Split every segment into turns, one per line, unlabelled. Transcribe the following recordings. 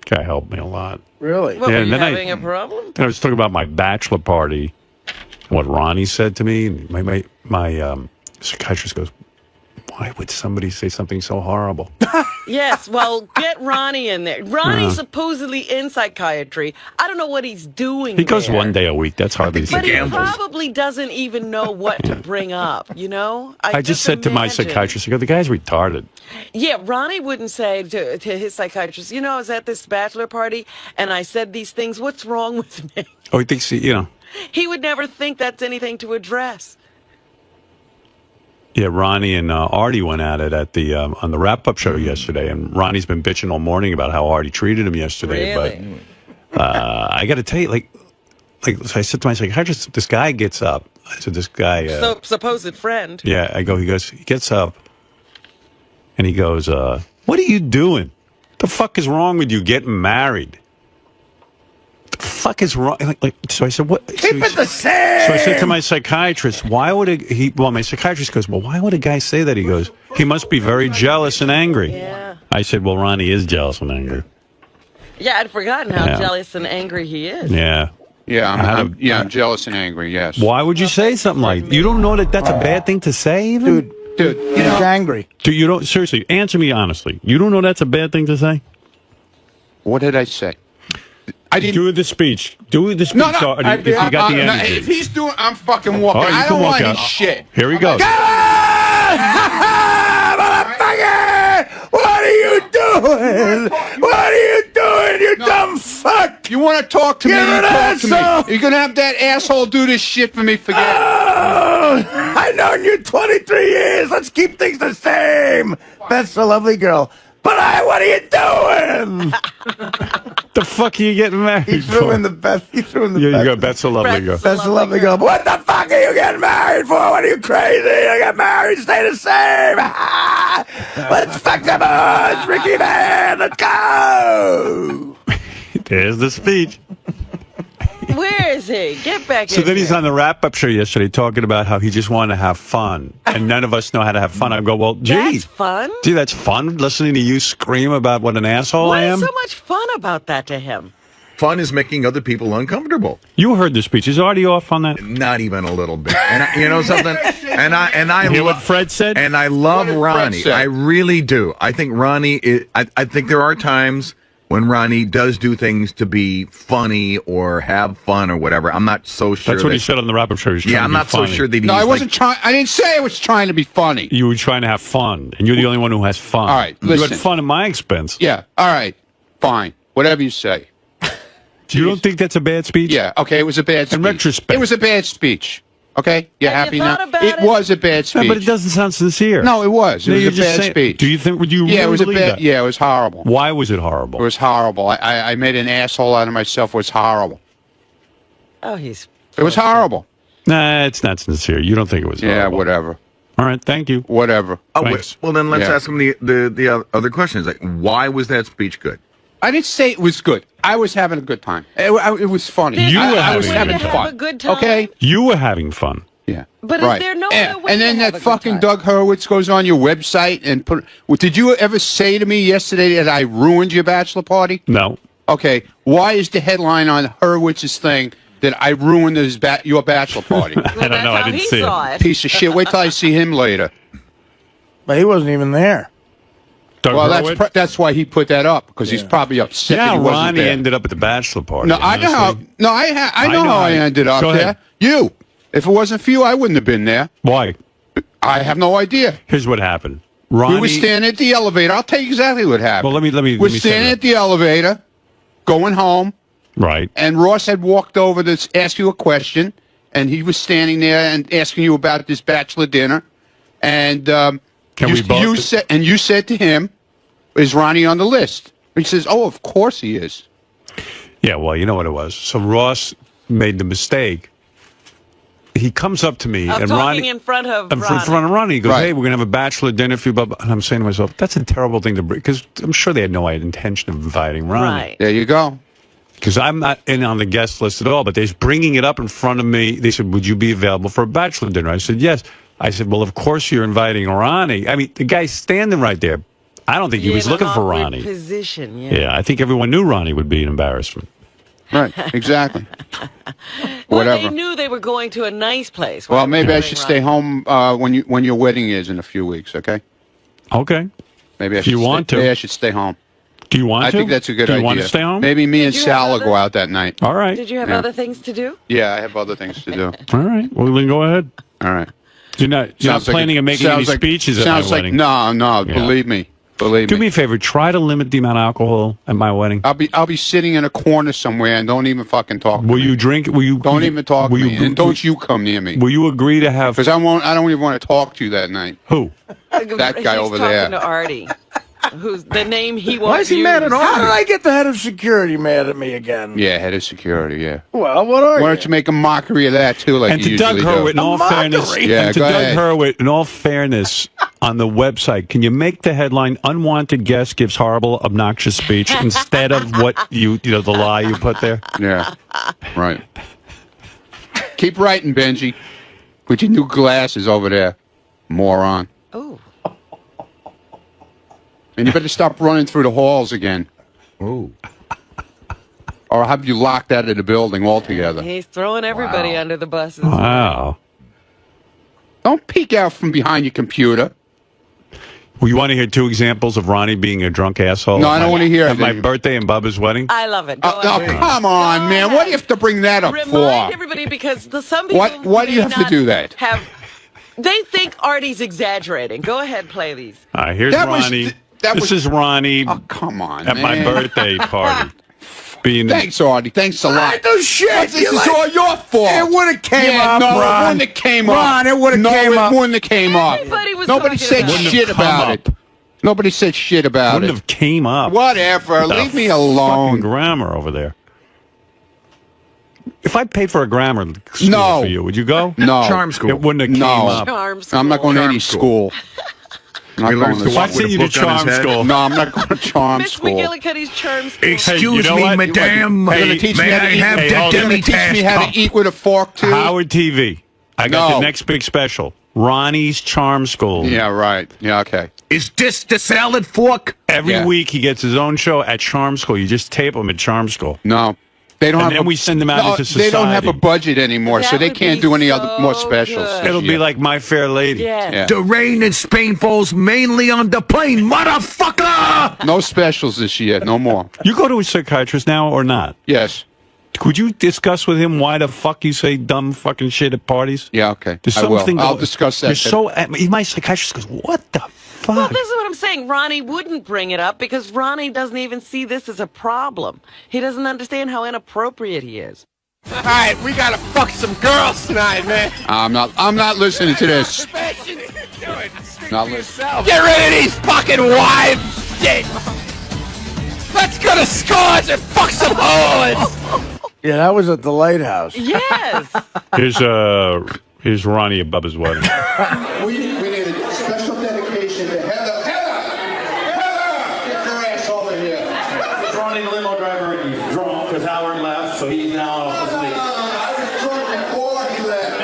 Guy helped me a lot.
Really?
Well,
Yeah,
were
and
you
then
having a problem?
Then I was talking about my bachelor party, what Ronnie said to me. And my psychiatrist goes, "Why would somebody say something so horrible?"
Yes, well, get Ronnie in there. Ronnie's supposedly in psychiatry. I don't know what he's doing
He goes
there.
1 day a week. That's hardly
But he
psychiatry.
probably doesn't even know what to bring up, you know?
I just said to my psychiatrist, I go, the guy's retarded.
Yeah, Ronnie wouldn't say to his psychiatrist, you know, I was at this bachelor party and I said these things. What's wrong with me?
Oh, he thinks,
He would never think that's anything to address.
Yeah, Ronnie and Artie went at it at the on the wrap-up show yesterday, and Ronnie's been bitching all morning about how Artie treated him yesterday.
Really?
But I got to tell you, like so I said to my psychiatrist, this guy gets up. I said, this guy,
supposed friend.
yeah, he gets up, and he goes, "What are you doing? The fuck is wrong with you getting married? The fuck is wrong?" So I said, "What?"
Keep it the same.
So I said to my psychiatrist, "Why would my psychiatrist goes, well, why would a guy say that?" He goes, "He must be very jealous and angry."
Yeah.
I said, "Well, Ronnie is jealous and angry."
Yeah, I'd forgotten how
Yeah.
jealous and angry he is.
Yeah.
Yeah, I'm jealous and angry. Yes.
Why would you say something like? You don't know that that's a bad thing to say, even?
Dude,
He's angry.
Dude, you don't seriously answer me honestly. You don't know that's a bad thing to say?
what did I say? I didn't.
Do the speech. Do the speech.
No, no.
Artie, if you got the
no,
energy.
if he's doing, I'm fucking walking.
All right, you
I
can
don't
walk
want
out.
his shit.
Here he goes.
Motherfucker! What are you doing? What are you doing, you dumb fuck?
You want to talk to me?
You're
You
an
talk to me.
asshole.
You're gonna have that asshole do this shit for me. Forget it.
Oh, I've known you 23 years. Let's keep things the same. That's a lovely girl. But what are you doing?
The fuck are you getting married
He
for?
threw in the best. He threw in the
Yeah,
best.
you go, that's a lovely girl.
That's a lovely girl. But what the fuck are you getting married for? What are you crazy? I got married. Stay the same. Let's fuck the boys, Ricky man. Let's go.
There's the speech.
Where is he? Get back
So
in
then he's
here.
on the wrap-up show yesterday talking about how he just wanted to have fun, and none of us know how to have fun. I go, well, gee,
That's fun.
gee, that's fun, listening to you scream about what an asshole
What
I
is
am.
so much fun about that to him?
Fun is making other people uncomfortable.
You heard the speech. Is Artie off on that?
Not even a little bit. And you know something? And I
You hear what
love
Fred said?
and I love
What did Fred
Ronnie.
say?
I really do. I think Ronnie is, I think there are times when Ronnie does do things to be funny or have fun or whatever. I'm not so sure.
That's what
that,
he said on the wrap-up show. He's
Yeah,
trying
I'm
to be
not so
funny.
sure that he's
No, I
like-
wasn't trying. I didn't say I was trying to be funny.
You were trying to have fun, and you're the only one who has fun.
All right,
You had
listen.
fun at my expense.
Yeah. All right. Fine. Whatever you say.
You don't think that's a bad speech?
Yeah. Okay. It was a bad speech.
In retrospect.
It was a bad speech. Okay. You
Have
happy
you
now?
thought about
It
it?
was a bad speech.
Yeah, but it doesn't sound sincere.
No, it was. It
No,
was
you're
a
just
bad
saying-
speech.
Do you think? Would you?
Yeah,
really
it was a
believe
bad.
that?
Yeah, it was horrible.
Why was it horrible?
It was horrible. I made an asshole out of myself. It was horrible.
Oh, he's.
It was horrible.
Nah, it's not sincere. You don't think it was
Yeah.
horrible.
Whatever.
All right, thank you.
Whatever.
Oh,
Thanks.
well, then let's
Yeah.
ask him the other questions. Like, why was that speech good?
I didn't say it was good. I was having a good time. It was funny.
You were
I was
having
having
a
fun.
have a good time?
Okay.
You were having fun.
Yeah.
But is
right.
there no
and,
other way
and then
to have
that
a good
fucking
time?
Doug Hurwitz goes on your website and put. Well, did you ever say to me yesterday that I ruined your bachelor party?
No.
Okay. Why is the headline on Hurwitz's thing that I ruined your bachelor party?
Well,
I don't
that's
know. I
how
didn't
he
see
saw
it.
it.
Piece of shit. Wait till I see him later.
But he wasn't even there.
Doug
Well,
Hurwitz?
that's why he put that up because he's probably upset.
Yeah,
that he wasn't
Ronnie
there.
ended up at the bachelor party.
No, I know how.
honestly.
No, I know how I ended up
Go
there.
ahead.
You. If it wasn't for you, I wouldn't have been there.
Why?
I have no idea.
Here's what happened. Ronnie.
We were standing at the elevator. I'll tell you exactly what happened.
Well, let me
We're
say
standing
that.
at the elevator, going home,
Right.
and Ross had walked over to ask you a question, and he was standing there and asking you about this bachelor dinner, and you said to him, "Is Ronnie on the list?" He says, "Oh, of course he is."
Yeah, well, you know what it was. So Ross made the mistake. He comes up to me
Of
and
talking
Ronnie
in front of
in
Ronnie.
front of Ronnie. He goes,
Right.
"Hey, we're gonna have a bachelor dinner for you." Blah, blah. And I'm saying to myself, "That's a terrible thing to bring," because I'm sure they had no intention of inviting Ronnie.
Right.
There you go.
Because I'm not in on the guest list at all. But they're bringing it up in front of me. They said, "Would you be available for a bachelor dinner?" I said, "Yes." I said, "Well, of course you're inviting Ronnie." I mean, the guy's standing right there. I don't think he was looking for Ronnie.
Position,
Yeah, I think everyone knew Ronnie would be an embarrassment.
Right, exactly.
Well,
Whatever.
they knew they were going to a nice place.
Well, maybe I should stay home when your wedding is in a few weeks. Okay.
Okay.
Maybe I
If
should.
you want to.
Maybe I should stay home.
Do you want to?
I think that's a good idea.
Do you want to stay home?
Maybe me and
you have
Sal will
other-
go out that night.
All right.
Did you have
Yeah.
other things to do?
Yeah, I have other things to do.
All right. Well, then go ahead.
All right.
You're not
Sounds like
planning on making any
sounds like-
speeches at my
sounds like
wedding.
no.
Yeah.
Believe me. Believe
Do
me.
me a favor. Try to limit the amount of alcohol at my wedding.
I'll be sitting in a corner somewhere and don't even fucking talk.
Will you drink? Will you?
Don't even talk to
will
me, and don't you come near me.
Will you agree to have?
Because I don't even want to talk to you that night.
Who?
That guy over
He's
there.
talking to Artie, who's the name he won't
Why is he
use.
mad at
How did
Artie?
I get the head of security mad at me again?
Yeah, head of security. Yeah.
Well, what are
Why
you?
don't you make a mockery of that too, like
And
you
to Doug
usually
Hurwitz, in
do?
all fairness,
Yeah,
and to
go
Doug
ahead.
Hurwitz, in all fairness, on the website, can you make the headline "Unwanted guest gives horrible, obnoxious speech" instead of what the lie you put there?
Yeah. Right. Keep writing, Benji. With your new glasses over there, moron.
Oh,
And you better stop running through the halls again.
Oh.
Or I'll have you locked out of the building altogether.
he's throwing everybody under the buses.
Wow.
Don't peek out from behind your computer.
Well, you want to hear two examples of Ronnie being a drunk asshole?
No, I don't want to hear
At
it.
my birthday and Bubba's wedding.
I love it. Go
Oh,
ahead.
come on,
Go
man.
ahead.
What do you have to bring that up
Remind
for?
everybody because some people
Why do you
may
have to
not
do that?
They think Artie's exaggerating. Go ahead, play these.
All right, here's
That was-
Ronnie.
that
This
was-
is Ronnie
Oh, come on,
at my
man.
birthday party. Being
Thanks, Artie. Thanks a lot.
I do shit.
This
You
is
like-
all your fault.
It would have came
Yeah,
up,
no,
Ron.
it wouldn't have came up.
Ron, it would have
no,
came up.
it wouldn't have came up.
Everybody was
Nobody
talking
said
about it.
shit
Wouldn't have
about
come
it.
up.
Nobody said shit about
wouldn't
it.
have came up.
Whatever.
The
Leave me
Fucking
alone.
grammar over there. If I paid for a grammar school
No.
for you, would you go?
No.
Charm school.
It wouldn't have came
No.
up.
Charm
I'm not going to
Charm
any
school.
school. I'm not
He learns
going
to
to
walk
I
with
sent
a
you to
book on his
charm
head.
school.
No, I'm not going to charm
Miss
school.
McGillicuddy's charm school.
Excuse
you know
me,
what?
madame.
You're going to teach me
May
how to
I
eat.
have
Hey,
the
hold on.
You're going to teach me how
demi-tasse
to eat with a fork too.
Howard TV. I got
No.
the next big special. Ronnie's Charm School.
Yeah, right. Yeah, okay.
Is this the salad fork?
Every
Yeah.
week he gets his own show at Charm School. You just tape him at Charm School.
No, they don't
And
have.
then we send them out into
They don't have a
society.
budget anymore, so
That
they
would
can't
be
do any
so
other more specials.
good.
this
It'll be
year.
like My Fair Lady.
Yes.
Yeah.
The rain in Spain falls mainly on the plane, motherfucker!
No specials this year. No more.
You go to a psychiatrist now or not?
Yes.
Could you discuss with him why the fuck you say dumb fucking shit at parties?
Yeah. Okay.
There's
I will.
something.
I'll discuss that.
You're so. My psychiatrist goes, "What the fuck?"
Well, this is what I'm saying. Ronnie wouldn't bring it up because Ronnie doesn't even see this as a problem. He doesn't understand how inappropriate he is.
All right, we gotta fuck some girls tonight, man.
I'm not listening to this. Not listening.
Get rid of these fucking wives. Shit. Let's go to Scores and fuck some hoes. Yeah, that was at the lighthouse.
Yes.
Here's Ronnie at Bubba's wedding.
We need a special dedication to Heather. Heather! Get your ass over here.
Ronnie, the limo driver, he's drunk because Howard left, so he's now asleep.
I was drunk before he left.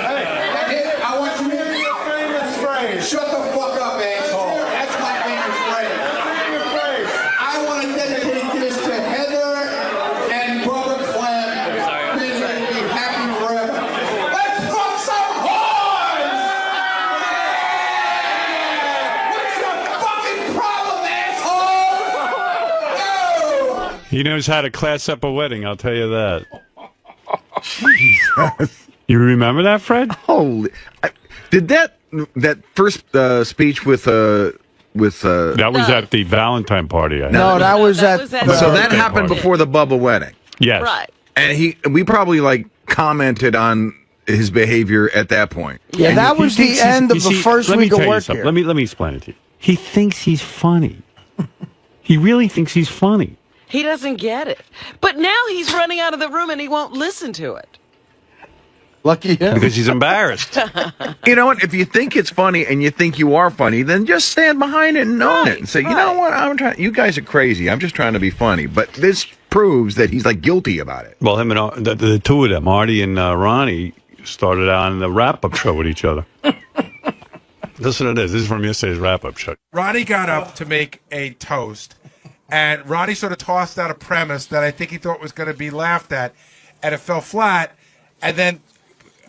Hey, I want you to hear your famous phrase. Shut the fuck up, asshole. That's my famous phrase. I want to dedicate this to Heather and Brother Clem. May they be happy forever. Let's fuck some whores! What's your fucking problem, asshole? No!
He knows how to class up a wedding. I'll tell you that. You remember that, Fred?
Holy! Did that first speech with
That was
No.
at the Valentine party. I
No,
had.
that was
That
at.
was at-
so that
birthday
happened
party.
before the Bubba wedding,
Yes.
Right.
and we probably like commented on his behavior at that point.
Yeah, that
He
was
thinks
the
he's-
end of
you
the
see,
first
let me
week of
tell you
work
something.
here.
Let me explain it to you. He thinks he's funny. He really thinks he's funny.
He doesn't get it. But now he's running out of the room and he won't listen to it.
Lucky him.
Because he's embarrassed.
You know what? If you think it's funny and you think you are funny, then just stand behind it and own it and say, you know
right.
what? I'm trying. You guys are crazy. I'm just trying to be funny. But this proves that he's like guilty about it.
Well, him and the two of them, Artie and Ronnie, started on the wrap-up show with each other. Listen to this. This is from yesterday's wrap-up show.
Ronnie got up to make a toast, and Ronnie sort of tossed out a premise that I think he thought was going to be laughed at, and it fell flat. And then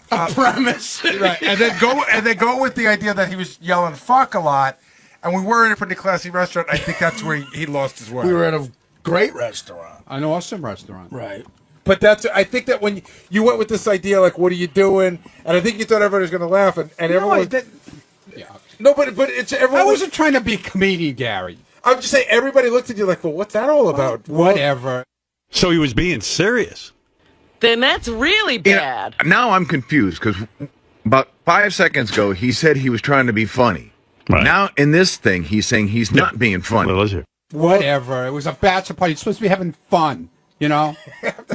Premise.
right, and then go with the idea that he was yelling "fuck" a lot, and we were in a pretty classy restaurant. I think that's where he lost his way.
We were at a great restaurant.
An awesome restaurant.
Right.
But I think that when you went with this idea, like, what are you doing? And I think you thought everybody was going to laugh, and everyone. No, but it's everyone.
I wasn't trying to be a comedian, Gary.
I'm just saying, everybody looked at you like, well, what's that all about?
Whatever.
So he was being serious.
Then that's really bad.
Now I'm confused because about 5 seconds ago he said he was trying to be funny.
Right.
Now in this thing he's saying he's not being funny.
Well, let's hear.
Whatever. It was a bachelor party. You're supposed to be having fun, you know?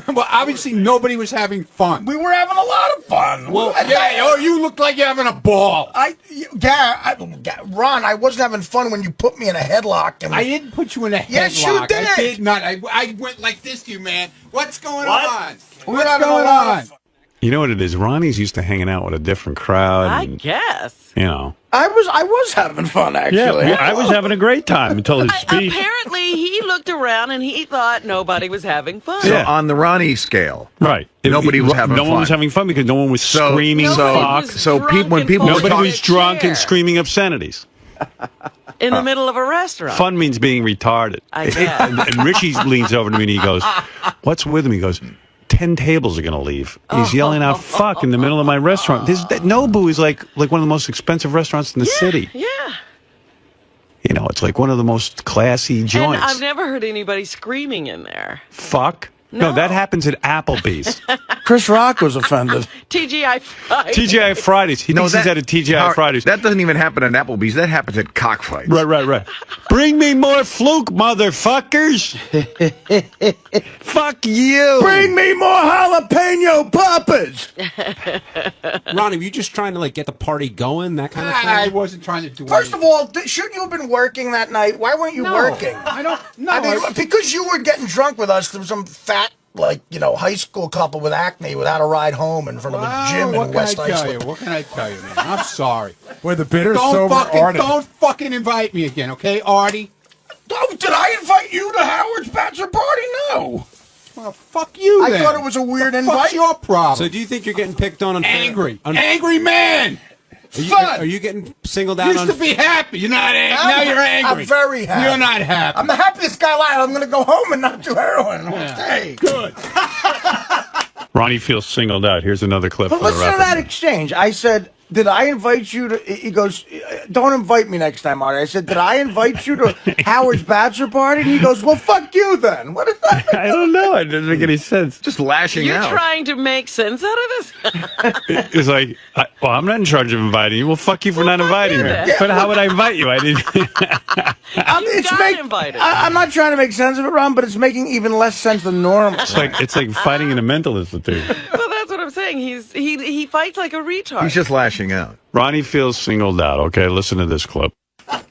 Well, obviously nobody was having fun.
We were having a lot of fun.
Well, yeah, you look like you're having a ball.
Ron, I wasn't having fun when you put me in a headlock. And
I didn't put you in a headlock.
Yes, you did.
I did not. I went like this to you, man. What's going on?
We're having a lot of fun.
You know what it is? Ronnie's used to hanging out with a different crowd.
I
And,
guess.
you know.
I was having fun, actually.
Yeah, I was having a great time until his speech.
Apparently, he looked around and he thought nobody was having fun.
So on the Ronnie scale,
Right.
Nobody was having
No one
fun.
was having fun because no one was screaming
Nobody
fuck.
was
So
drunk
when
and
people were
falling
Nobody
in
was
a
drunk
chair
and screaming obscenities.
in the middle of a restaurant.
Fun means being retarded.
I guess.
And Richie leans over to me and he goes, "What's with him?" He goes, 10 tables are going to leave. He's yelling out "fuck" in the middle of my restaurant. Nobu is like one of the most expensive restaurants in the city.
Yeah.
You know, it's like one of the most classy joints.
And I've never heard anybody screaming in there.
Fuck. No,
No.
that happens at Applebee's.
Chris Rock was offended.
TGI Fridays.
TGI Fridays. He thinks he's at a TGI
Howard,
Fridays.
That doesn't even happen at Applebee's. That happens at cockfights.
Right. Bring me more fluke, motherfuckers. Fuck you.
Bring me more jalapeno poppers.
Ronnie, were you just trying to like get the party going, that kind of thing?
I wasn't trying to do
First
anything.
of all, shouldn't you have been working that night? Why weren't you working?
I don't know.
I mean, because you were getting drunk with us, there was some fat, high school couple with acne without a ride home in front of a gym in West Islip.
What can I tell you, man? I'm sorry.
Where the bitter sober Artie.
Don't fucking invite me again, okay, Artie?
Oh, did I invite you to Howard's bachelor party? No.
Well, fuck you,
I
then.
thought it was a weird
Fuck's
invite.
your problem?
So do you think you're getting picked on?
Angry man.
Are you getting singled out
Used
on?
to be happy. You're not angry. Now you're angry.
I'm very happy.
You're not happy.
I'm the happiest guy alive. I'm going to go home and not do heroin. Okay.
Good.
Ronnie feels singled out. Here's another clip.
But
from the
listen to
wrap-up.
that exchange. I said, did I invite you to... He goes, don't invite me next time, Artie. I said, did I invite you to Howard's bachelor party? And he goes, well, fuck you then. What is that?
I don't know. It doesn't make any sense.
Just lashing
You're
out.
trying to make sense out of this?
It's like, I'm not in charge of inviting you. Well, fuck you for not
fuck
inviting
you
me.
then.
But how would I invite you? I didn't.
got invited.
I'm not trying to make sense of it, Ron, but it's making even less sense than normal.
It's like fighting in a mental institute.
Well, that's what I'm saying. He fights like a retard.
He's just lashing out.
Ronnie feels singled out. Okay, listen to this clip.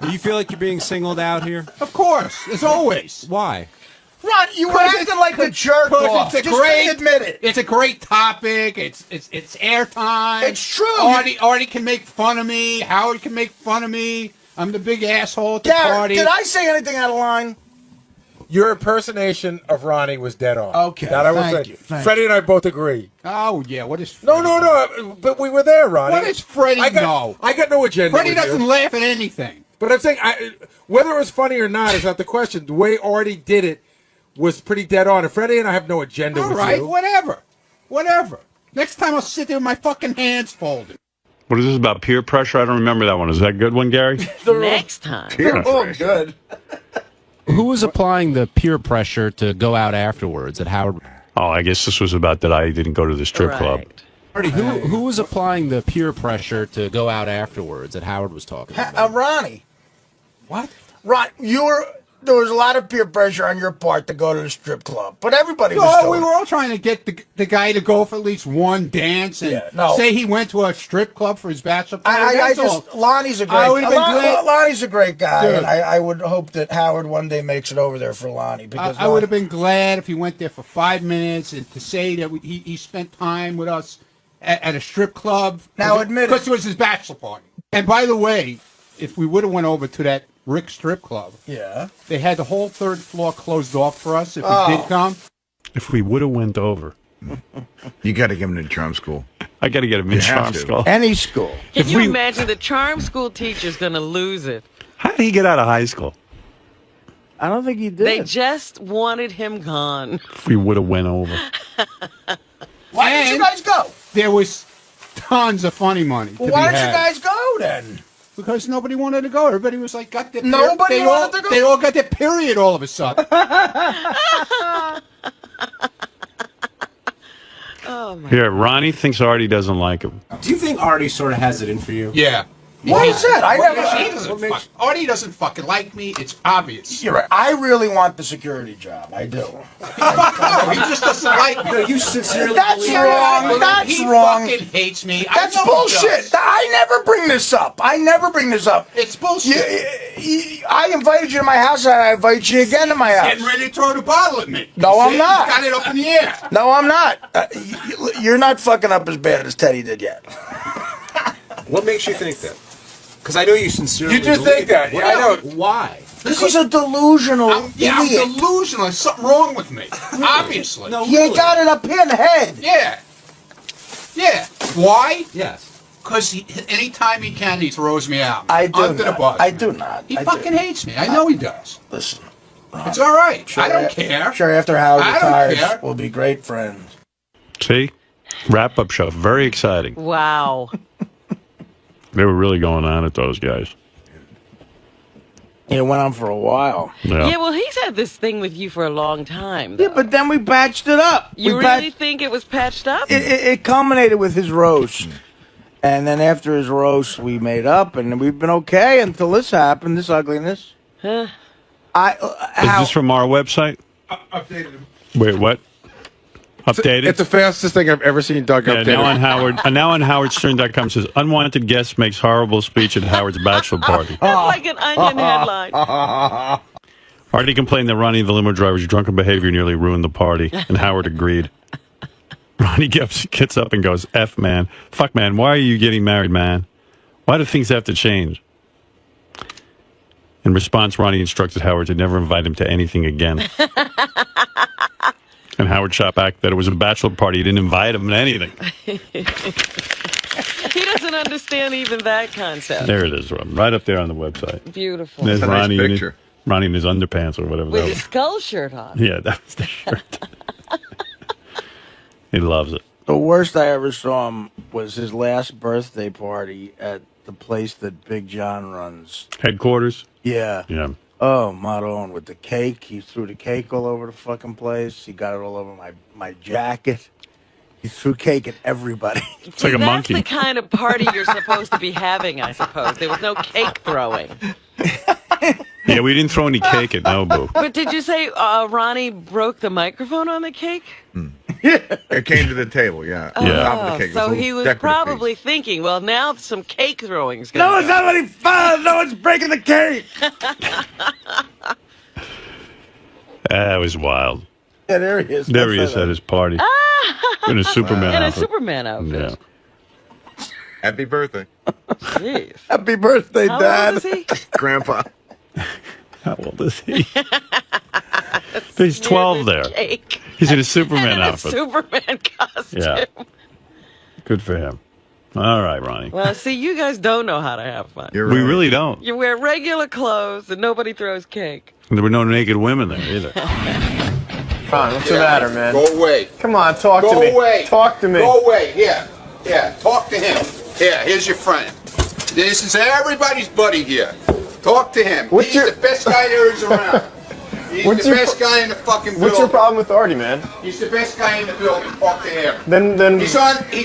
Do you feel like you're being singled out here?
Of course, as always.
Why?
Ron, you were acting like a jerk off.
It's a
Just
great.
admit it.
It's a great topic. It's airtime.
It's true.
Artie can make fun of me. Howard can make fun of me. I'm the big asshole at the
Garrett,
party.
did I say anything out of line?
Your impersonation of Ronnie was dead on.
Okay,
That I will
thank
say.
you, thank
Freddie and I both agree.
Oh yeah, what is?
No, but we were there, Ronnie.
What is Freddie?
I got no agenda.
Freddie
with you.
doesn't laugh at anything.
But I'm saying, whether it was funny or not is not the question. The way Artie did it was pretty dead on. And Freddie and I have no agenda
All
with
right,
you.
whatever. Next time I'll sit there with my fucking hands folded.
What is this about peer pressure? I don't remember that one. Is that a good one, Gary?
Next time.
Oh, good.
Who was applying the peer pressure to go out afterwards at Howard?
Oh, I guess this was about that I didn't go to the strip club.
Right.
Artie, who was applying the peer pressure to go out afterwards that Howard was talking about?
Ronnie.
What?
Ron, there was a lot of peer pressure on your part to go to the strip club, but everybody was
No,
doing
we were all trying to get the guy to go for at least one dance and say he went to a strip club for his bachelor party.
Lonnie's a great
I would've been glad-
Lonnie's a great guy,
Dude.
and I would hope that Howard one day makes it over there for Lonnie. Because
I would have been glad if he went there for 5 minutes and to say that he spent time with us at a strip club.
Now admit it.
Because it was his bachelor party. And by the way, if we would have went over to that Rick strip club, they had the whole third floor closed off for us if we did come.
If we would have went over.
You got to give him to charm school.
I got to get him in charm school.
Any school.
Can you imagine the charm school teacher's going to lose it?
How did he get out of high school?
I don't think he did.
They just wanted him gone.
If we would have went over.
Why did you guys go?
There was tons of funny money.
Well, why did you guys go then?
Because nobody wanted to go. Everybody was like, got their
Nobody wanted to go?
They all got their period all of a sudden.
Oh my
Here, Ronnie thinks Artie doesn't like him.
Do you think Artie sort of has it in for you?
Yeah.
Why is that?
Artie doesn't fucking like me. It's obvious.
You're right. I really want the security job. I do.
No, he just doesn't like me.
No, you sincerely
That's
believe
wrong. That's
he
wrong.
fucking hates me.
That's
I know he
bullshit.
does.
I never bring this up.
It's bullshit.
I invited you to my house, and I invite you again to my house.
Getting ready to throw the bottle at me.
No, I'm not.
You got it up in the air.
No, I'm not. You're not fucking up as bad as Teddy did yet.
What makes you think that? Because I know you sincerely
You just think that. Yeah, I know.
Why?
Because he's a delusional
I'm
idiot.
delusional. There's something wrong with me. Obviously.
No,
You got it up here in the head.
Yeah. Yeah. Why?
Yes.
Because anytime he can, he throws me out.
I do
Under the
not.
bus.
I do not.
He
I
fucking
do.
hates me. I know he does.
Listen.
It's all right.
Sure,
I don't care.
Sure, after Howard
I don't
retires,
care.
we'll be great friends.
See? Wrap-up show. Very exciting.
Wow.
They were really going on at those guys.
It went on for a while.
Yeah, well, he's had this thing with you for a long time.
Yeah, but then we patched it up.
You
We
really think it was patched up?
It culminated with his roast. And then after his roast, we made up, and we've been okay until this happened, this ugliness.
Huh?
Is this from our website?
Updated him.
Wait, what? Updated?
It's the fastest thing I've ever seen Doug update.
Now on HowardStern.com says unwanted guest makes horrible speech at Howard's bachelor party.
That's like an Onion headline.
Artie complained that Ronnie, the limo driver's drunken behavior nearly ruined the party, and Howard agreed. Ronnie gets up and goes, F man, fuck man, why are you getting married, man? Why do things have to change? In response, Ronnie instructed Howard to never invite him to anything again. And Howard shot back that it was a bachelor party. He didn't invite him to anything.
He doesn't understand even that concept.
There it is, right up there on the website.
Beautiful.
There's
That's a nice
Ronnie,
picture.
Ronnie in his underpants or whatever.
With
that
his
was.
skull shirt on.
Yeah, that was the shirt. He loves it.
The worst I ever saw him was his last birthday party at the place that Big John runs.
Headquarters?
Yeah.
Yeah.
Oh, Maroon, with the cake. He threw the cake all over the fucking place. He got it all over my jacket. He threw cake at everybody.
It's like a monkey.
That's the kind of party you're supposed to be having, I suppose. There was no cake throwing.
Yeah, we didn't throw any cake at Nobu.
But did you say Ronnie broke the microphone on the cake?
It came to the table, yeah.
Yeah.
Top of the cake. It
So
a
he was
decorative
probably
piece.
thinking, well, now some cake throwing's
No,
going
it's not any fun. No one's breaking the cake.
That was wild.
Yeah, there he is.
There he is at his party. In a Superman
in a
outfit.
Superman outfit.
Yeah.
Happy birthday,
Jeez.
Happy birthday,
How
Dad.
old is he?
Grandpa.
How old is he? He's 12 there.
Cake.
He's in a Superman
And in a
outfit.
Superman costume.
Yeah. Good for him. All right, Ronnie.
Well, see, you guys don't know how to have fun.
You're
We
right.
really don't.
You wear regular clothes and nobody throws cake.
There were no naked women there either.
Ron, what's the matter, man?
Go away.
Come on, talk to
Go
me.
away.
Talk to me.
Go away. Here. Yeah. Talk to him. Here. Here's your friend. This is everybody's buddy here. Talk to him.
What's
He's
your-
the best guy there is around. He's
What's
the
your
best guy in the fucking building.
What's your problem with Artie, man?
He's the best guy in the building. Talk to him.
Then
He's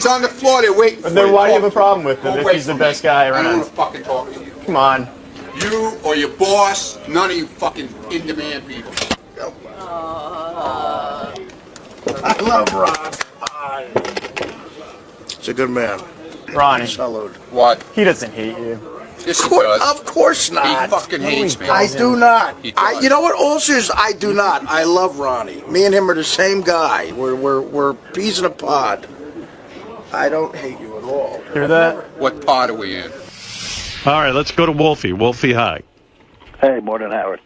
on the floor there waiting for you.
Then why do you have a
Talk to
problem with him
Don't
if
wait
he's the
for
best
me.
guy
I don't
around?
want to fucking talk to you.
Come on.
You or your boss, none of you fucking in-demand people.
I love Ron. He's a good man.
Ronnie,
Salute.
What?
he doesn't hate you.
Yes, he does.
Of course
He
not.
fucking hates me.
I do not.
He does.
You know what? Also, is I do not. I love Ronnie. Me and him are the same guy. We're peas in a pod. I don't hate you at all.
Hear that?
What part are we in?
All right, let's go to Wolfie. Wolfie, hi.
Hey, morning, Howard.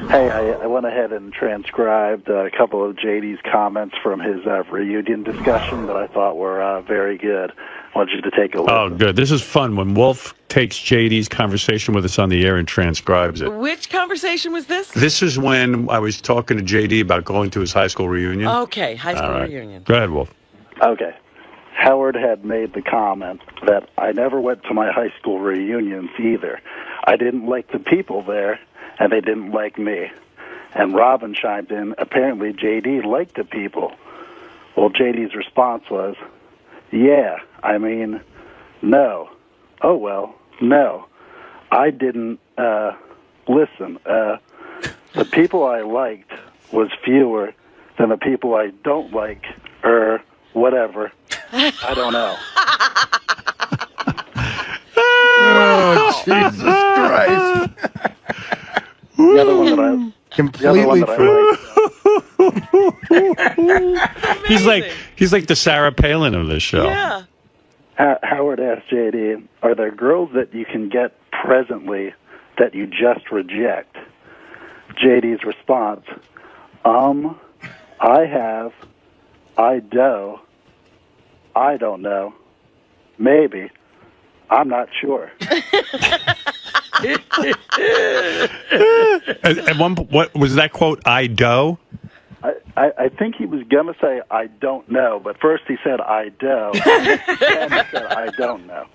Hey, I went ahead and transcribed a couple of JD's comments from his reunion discussion that I thought were very good. I want you to take a listen.
Oh, good. This is fun when Wolf takes JD's conversation with us on the air and transcribes it.
Which conversation was this?
This is when I was talking to JD about going to his high school reunion.
Okay, high school reunion.
Go ahead, Wolf.
Okay. Howard had made the comment that I never went to my high school reunions either. I didn't like the people there, and they didn't like me. And Robin chimed in, apparently JD liked the people. Well, JD's response was, yeah, I mean, no. Oh, well, no. I didn't, listen, the people I liked was fewer than the people I don't like, or whatever. I don't know.
Oh, Jesus Christ.
The other one that I
completely true.
He's like the Sarah Palin of this show.
Yeah.
Howard asked JD, are there girls that you can get presently that you just reject? JD's response, I have, I don't know, maybe, I'm not sure.
At one point, what was that quote? I do?
I think he was going to say, I don't know, but first he said, I do, and he said, I don't know.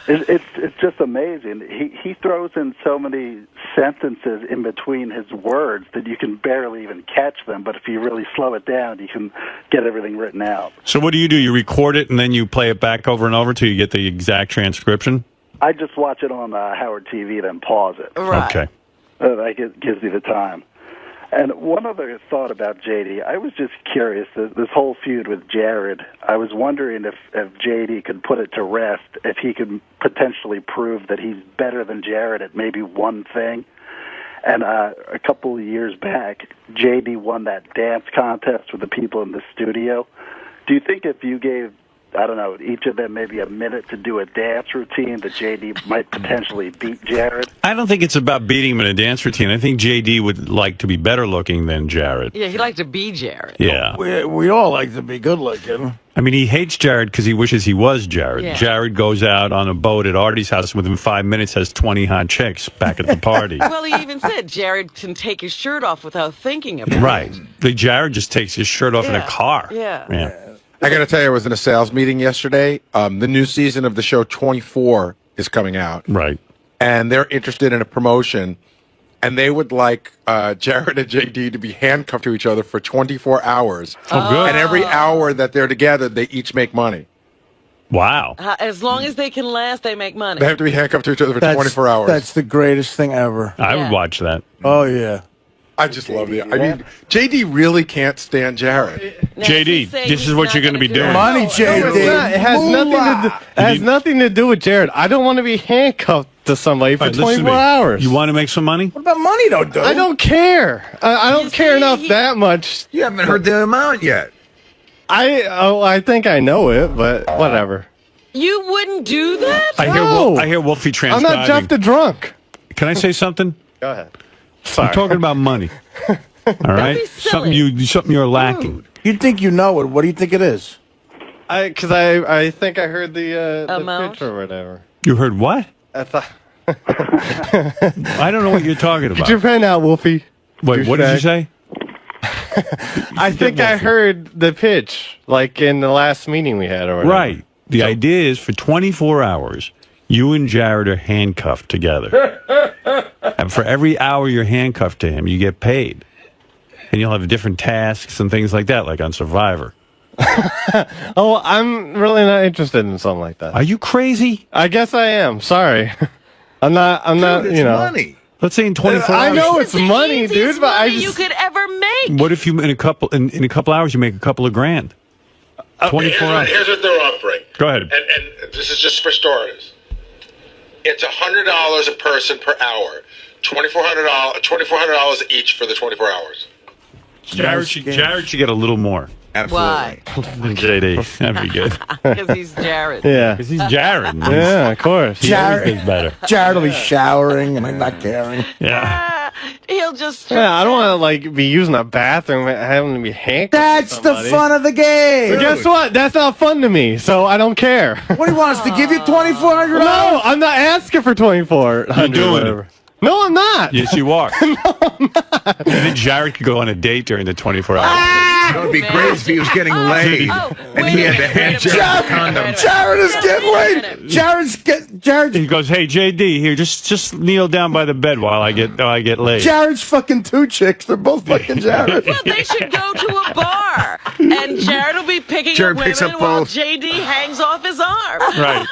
It's just amazing. He throws in so many sentences in between his words that you can barely even catch them, but if you really slow it down, you can get everything written out.
So what do? You record it and then you play it back over and over till you get the exact transcription?
I just watch it on Howard TV, then pause it.
Right.
Okay.
That gives you the time. And one other thought about JD, I was just curious, this whole feud with Jared, I was wondering if JD could put it to rest, if he could potentially prove that he's better than Jared at maybe one thing. And a couple of years back, JD won that dance contest with the people in the studio. Do you think if you gave, I don't know, each of them maybe a minute to do a dance routine, that JD might potentially beat Jared?
I don't think it's about beating him in a dance routine. I think JD would like to be better looking than Jared.
Yeah, he'd like to be Jared.
Yeah.
We all like to be good looking.
I mean, he hates Jared because he wishes he was Jared.
Yeah.
Jared goes out on a boat at Artie's house and within 5 minutes has 20 hot chicks back at the party.
Well, he even said Jared can take his shirt off without thinking about it.
Right. The Jared just takes his shirt off in a car.
Yeah.
I got to tell you, I was in a sales meeting yesterday. The new season of the show 24 is coming out.
Right.
And they're interested in a promotion. And they would like Jared and JD to be handcuffed to each other for 24 hours.
Oh, good.
And every hour that they're together, they each make money.
Wow.
As long as they can last, they make money.
They have to be handcuffed to each other for 24 hours.
That's the greatest thing ever.
I would watch that.
Oh, yeah.
I just love it. I mean, JD really can't stand Jared.
Now,
JD, this is what you're going to be doing.
Money, JD.
No, it's not. It has nothing to do with Jared. I don't want to be handcuffed to somebody for
All right, listen to
24
me.
hours.
You want to make some money?
What about money, though, dude?
I don't care. I don't care enough that much.
You haven't heard the amount yet.
I think I know it, but whatever.
You wouldn't do that?
I hear Wolfie
I'm
transcribing.
not Jeff the drunk.
Can I say something?
Go ahead.
I'm talking about money. All right?
be silly.
Something you're lacking.
You think you know it. What do you think it is?
Because I think I heard the
Amount?
pitch or whatever.
You heard what?
I thought.
I don't know what you're talking about.
Get your pen out, Wolfie.
Wait, what did you say?
I think I heard the pitch, like in the last meeting we had or whatever.
Right. The idea is for 24 hours, you and Jared are handcuffed together. And for every hour you're handcuffed to him, you get paid. And you'll have different tasks and things like that, like on Survivor.
Oh, I'm really not interested in something like that.
Are you crazy?
I guess I am. Sorry. I'm not,
It's
you know.
money.
Let's say in 24
I
hours.
know it's money, dude, but I
money you
just.
could ever make.
What if you in a couple hours you make a couple of grand? 24 hours.
Here's what they're offering.
Go ahead.
And this is just for starters. It's $100 a person per hour. $2,400 each for the 24 hours.
Jared should get a little more.
Absolutely.
JD, that'd be good.
Because he's Jared.
Yeah.
Because he's Jared.
Yeah, of course.
He always does better.
Jared will be showering and I'm not caring.
Yeah.
He'll just.
Yeah, I don't want to like be using a bathroom and having to be handcuffed.
That's
to
the
somebody.
fun of the game.
But guess what? That's not fun to me, so I don't care.
What do you want us to give you $2,400?
No, I'm not asking for $2,400.
You're doing it.
No, I'm not.
Yes, you are. No, I'm not. And then Jared could go on a date during the 24 hours.
It would be great if he was getting laid and he had to hand Jared a condom.
Jared is getting laid. Jared.
He goes, "Hey, JD, here, just kneel down by the bed while I get laid."
Jared's fucking two chicks. They're both fucking Jared.
Well, they should go to a bar, and Jared will be picking
Jared
up
picks
women
up
while
both.
JD hangs off his arm.
Right.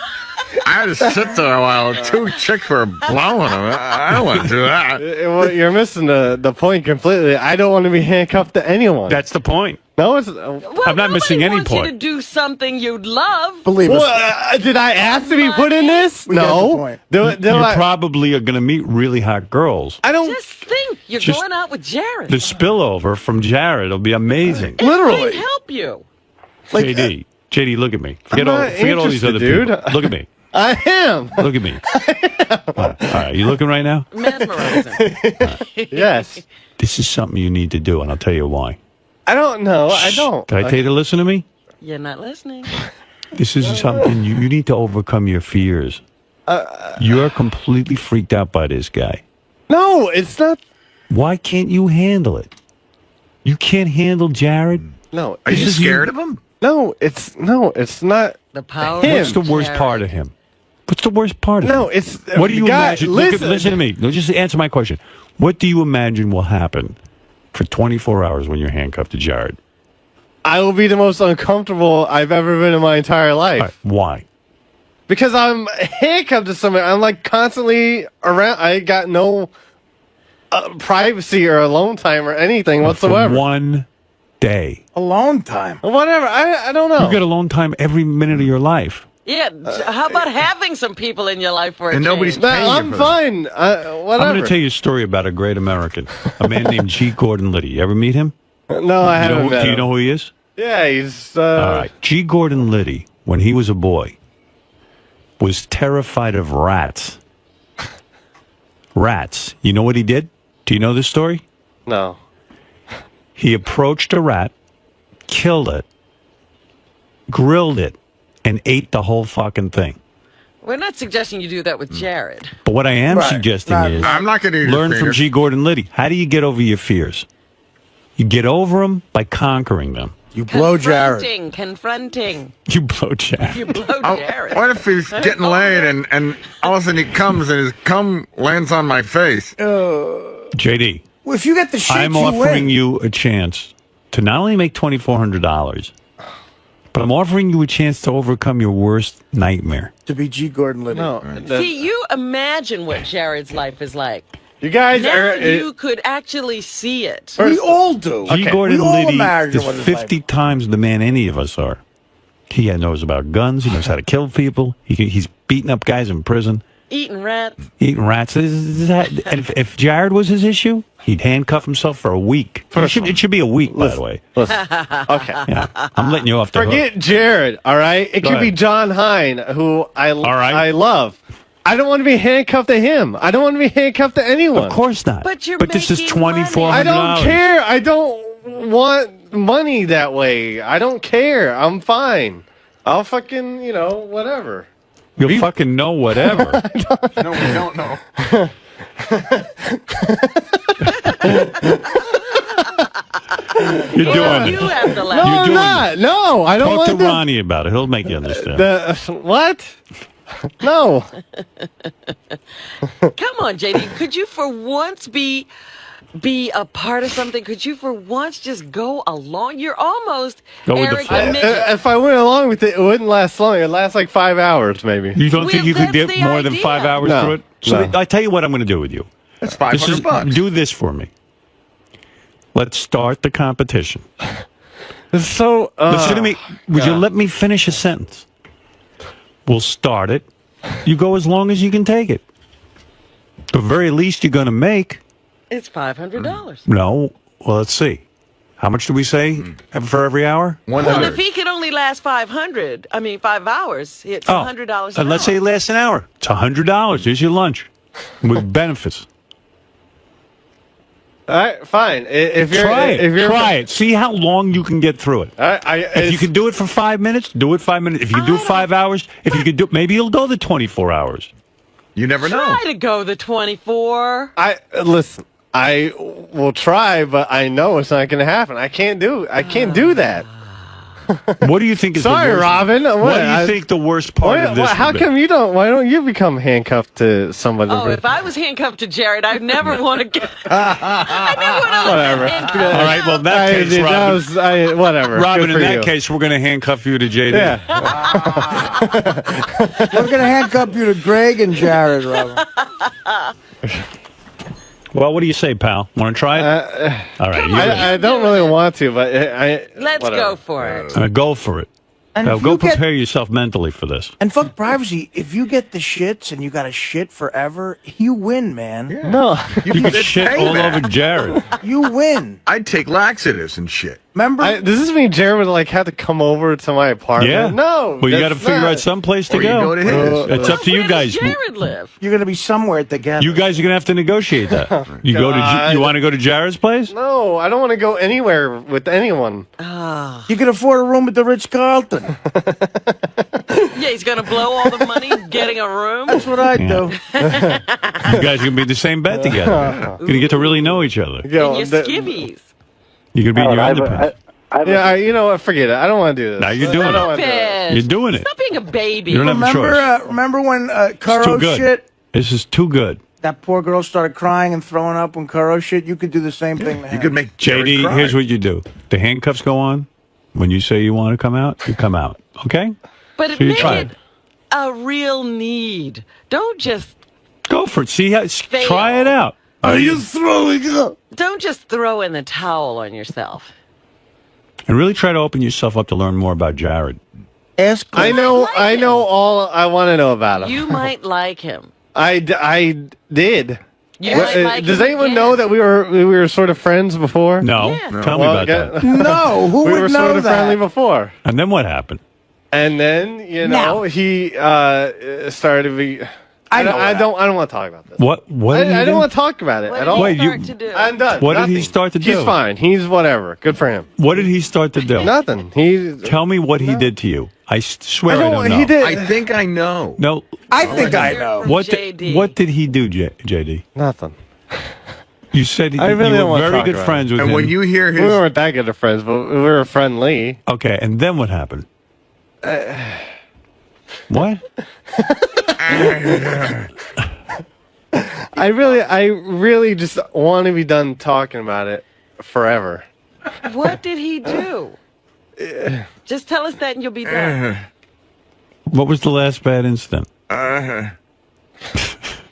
I had to sit there while two chicks were blowing him. I don't want to do that.
Well, you're missing the point completely. I don't want to be handcuffed to anyone.
That's the point.
No, it's.
Well,
I'm not missing any
wants you to
point.
do something you'd love.
Believe us.
Well, did I ask to be put in this?
We got the
No.
point.
You probably are going to meet really hot girls.
I don't.
Just think, you're
Just-
going out with Jared.
The spillover from Jared will be amazing.
It might help you.
JD, look at me.
I'm not
Forget all these other
interested,
people. Look at me.
I am.
Look at me. All right, you looking right now?
Mesmerizing.
Yes.
This is something you need to do, and I'll tell you why.
I don't know. I don't.
Did I tell you to listen to me?
You're not listening.
This is something you need to overcome your fears. You're completely freaked out by this guy.
No, it's not.
Why can't you handle it? You can't handle Jared?
No.
Are you scared of him?
No, it's not.
The power.
What's the
of
worst
Jared.
part of him? What's the worst part of him?
No, it's.
What do you imagine?
Listen.
Listen to me. No, just answer my question. What do you imagine will happen for 24 hours when you're handcuffed to Jared?
I will be the most uncomfortable I've ever been in my entire life.
All right, why?
Because I'm handcuffed to somebody. I'm like constantly around. I got no privacy or alone time or anything whatsoever.
For one day.
Alone time.
Whatever. I don't know.
You get alone time every minute of your life.
Yeah, how about having some people in your life for a
And nobody's
change?
paying you
I'm
for
fine.
I'm
Whatever.
going to tell you a story about a great American, a man named G. Gordon Liddy. You ever meet him?
No, I haven't met
Do you
him.
know who he is?
Yeah, he's.
All right. G. Gordon Liddy, when he was a boy, was terrified of rats. Rats. You know what he did? Do you know this story?
No.
He approached a rat, killed it, grilled it, and ate the whole fucking thing.
We're not suggesting you do that with Jared.
But what I am
Right.
suggesting is
I'm not going to
learn from G. Gordon Liddy. How do you get over your fears? You get over them by conquering them.
You blow Jared.
Confronting.
You blow Jared.
You blow
Oh,
Jared.
what if he's getting laid and all of a sudden he comes and his cum lands on my face?
JD,
Well, if you get the shit,
I'm
you
offering
win.
you a chance to not only make $2,400, but I'm offering you a chance to overcome your worst nightmare.
To be G. Gordon Liddy.
No.
See, you imagine what Jared's life is like.
You guys
Now
are.
you could actually see it.
We all do.
G. Gordon
We all
Liddy
imagine
is
what it's
50
like.
times the man any of us are. He knows about guns. He knows how to kill people. He's beating up guys in prison,
Eating rats.
eating rats. And if Jared was his issue, he'd handcuff himself for a week. It should be a week, by the way.
Listen. Okay.
Yeah, I'm letting you off the hook.
Forget Jared, all right? It
Go
could be
ahead.
John Hine, who I
right.
love. I don't want to be handcuffed to him. I don't want to be handcuffed to anyone.
Of course not.
But you're
this is
making money.
$2,400.
I don't care. I don't want money that way. I don't care. I'm fine. I'll fucking, whatever.
You'll fucking know whatever.
No, we don't know.
You're doing
You
it.
have to
No,
laugh.
You're
I'm
doing
not. No, I don't
Talk to
want to.
Ronnie about it. He'll make you understand.
What? No.
Come on, JD. Could you for once be a part of something? Could you for once just go along? You're almost
Go with the
Eric
flow.
the Midget.
If I went along with it, it wouldn't last long. It'd last like 5 hours, maybe.
You don't think you could
that's
get
the
more than
idea.
5 hours
No.
through it? So
No.
I tell you what I'm going to do with you.
That's $500.
Do this for me. Let's start the competition.
It's so.
Listen to me. Would you let me finish a sentence? We'll start it. You go as long as you can take it. The very least you're going to make.
It's $500.
No. Well, let's see. How much do we say for every hour?
Well, if he could only last 5 hours, it's $100 an
And let's say it lasts an hour. It's $100. Here's your lunch with benefits.
All right, fine. If you're
Try
try
it. See how long you can get through it. If you can do it for 5 minutes, do it 5 minutes. If you can do 5 hours, if you can do, maybe you'll go the 24 hours.
You never know.
Try to go the 24.
Listen. I will try, but I know it's not going to happen. I can't do that.
What do you think is
Sorry,
the worst?
Robin.
What do you think the worst part of this?
How come you don't? Why don't you become handcuffed to somebody?
Oh, if I was handcuffed to Jared, I'd never want to get.
Whatever.
All right. Well, in that case, Robin.
Whatever.
Robin,
Good
in
for
that
you.
case, we're going to handcuff you to JD.
Yeah.
We're going to handcuff you to Greg and Jared, Robin.
Well, what do you say, pal? Want to try it? All right.
I don't really want to, but
Let's go for it.
Go for it.
And
Now,
if
go
you get-
prepare yourself mentally for this.
And fuck privacy. If you get the shits and you got to shit forever, you win, man.
No.
You can shit all over Jared.
You win.
I'd take laxatives and shit.
Remember?
Does this mean Jared would like have to come over to my apartment?
Yeah.
No.
Well, you got to
that's
figure
not-
out some place to
Or you
go.
go to his.
It's up to you guys.
Jared live?
You're going to be somewhere together.
You guys are going to have to negotiate that. You go to.
God.
You want to go to Jared's place?
No, I don't want to go anywhere with anyone.
You can afford a room at the Ritz-Carlton.
Yeah, he's gonna blow all the money getting a room.
That's what I do.
You guys are going to be in the same bed together. You're going to get to really know each other.
And your skivvies.
You're going to be in your underpants.
You know what? Forget it. I don't want to do this.
Now you're doing
Stop
it.
it.
You're doing it.
Stop being a baby.
You don't have a choice.
Remember when
It's too
Kuro
good.
shit?
This is too good.
That poor girl started crying and throwing up when Kuro shit. You could do the same thing to him.
You could make Jared
JD,
cry.
here's what you do. The handcuffs go on. When you say you want to come out, you come out. Okay?
But
So you
make
try
it a real need. Don't just
Go for it. See how. Try it out.
Are you throwing up?
don't just throw in the towel on yourself.
And really try to open yourself up to learn more about Jared.
Ask.
I know all I want to know about him.
You might like him.
I did.
You might like
Does
him
anyone
again.
know that we were sort of friends before?
No.
Yeah.
Tell me about that.
No, who
we
would
were
know
sort of
that?
friendly before.
And then what happened?
And then, he started to be. I don't want to talk about this.
What? What? Did he
I
do?
don't want to talk about it
What
at
did
all.
he
Wait, you-
start to do?
I'm done.
What did he
Nothing.
start to do?
He's fine. He's whatever. Good for him.
What did he start to do?
Nothing. He's.
Tell me what he did to you. I swear I don't know.
He did.
I think I know.
No.
I think I know.
What?
JD.
What did he do, JD?
Nothing.
You said
I really
you
don't
were
wanna
very
talk
good
about
friends with
And
him.
when you hear
We
his,
weren't that good of friends, but we were friendly.
Okay, and then what happened? What?
I really just want to be done talking about it forever.
What did he do? Just tell us that and you'll be done.
What was the last bad incident?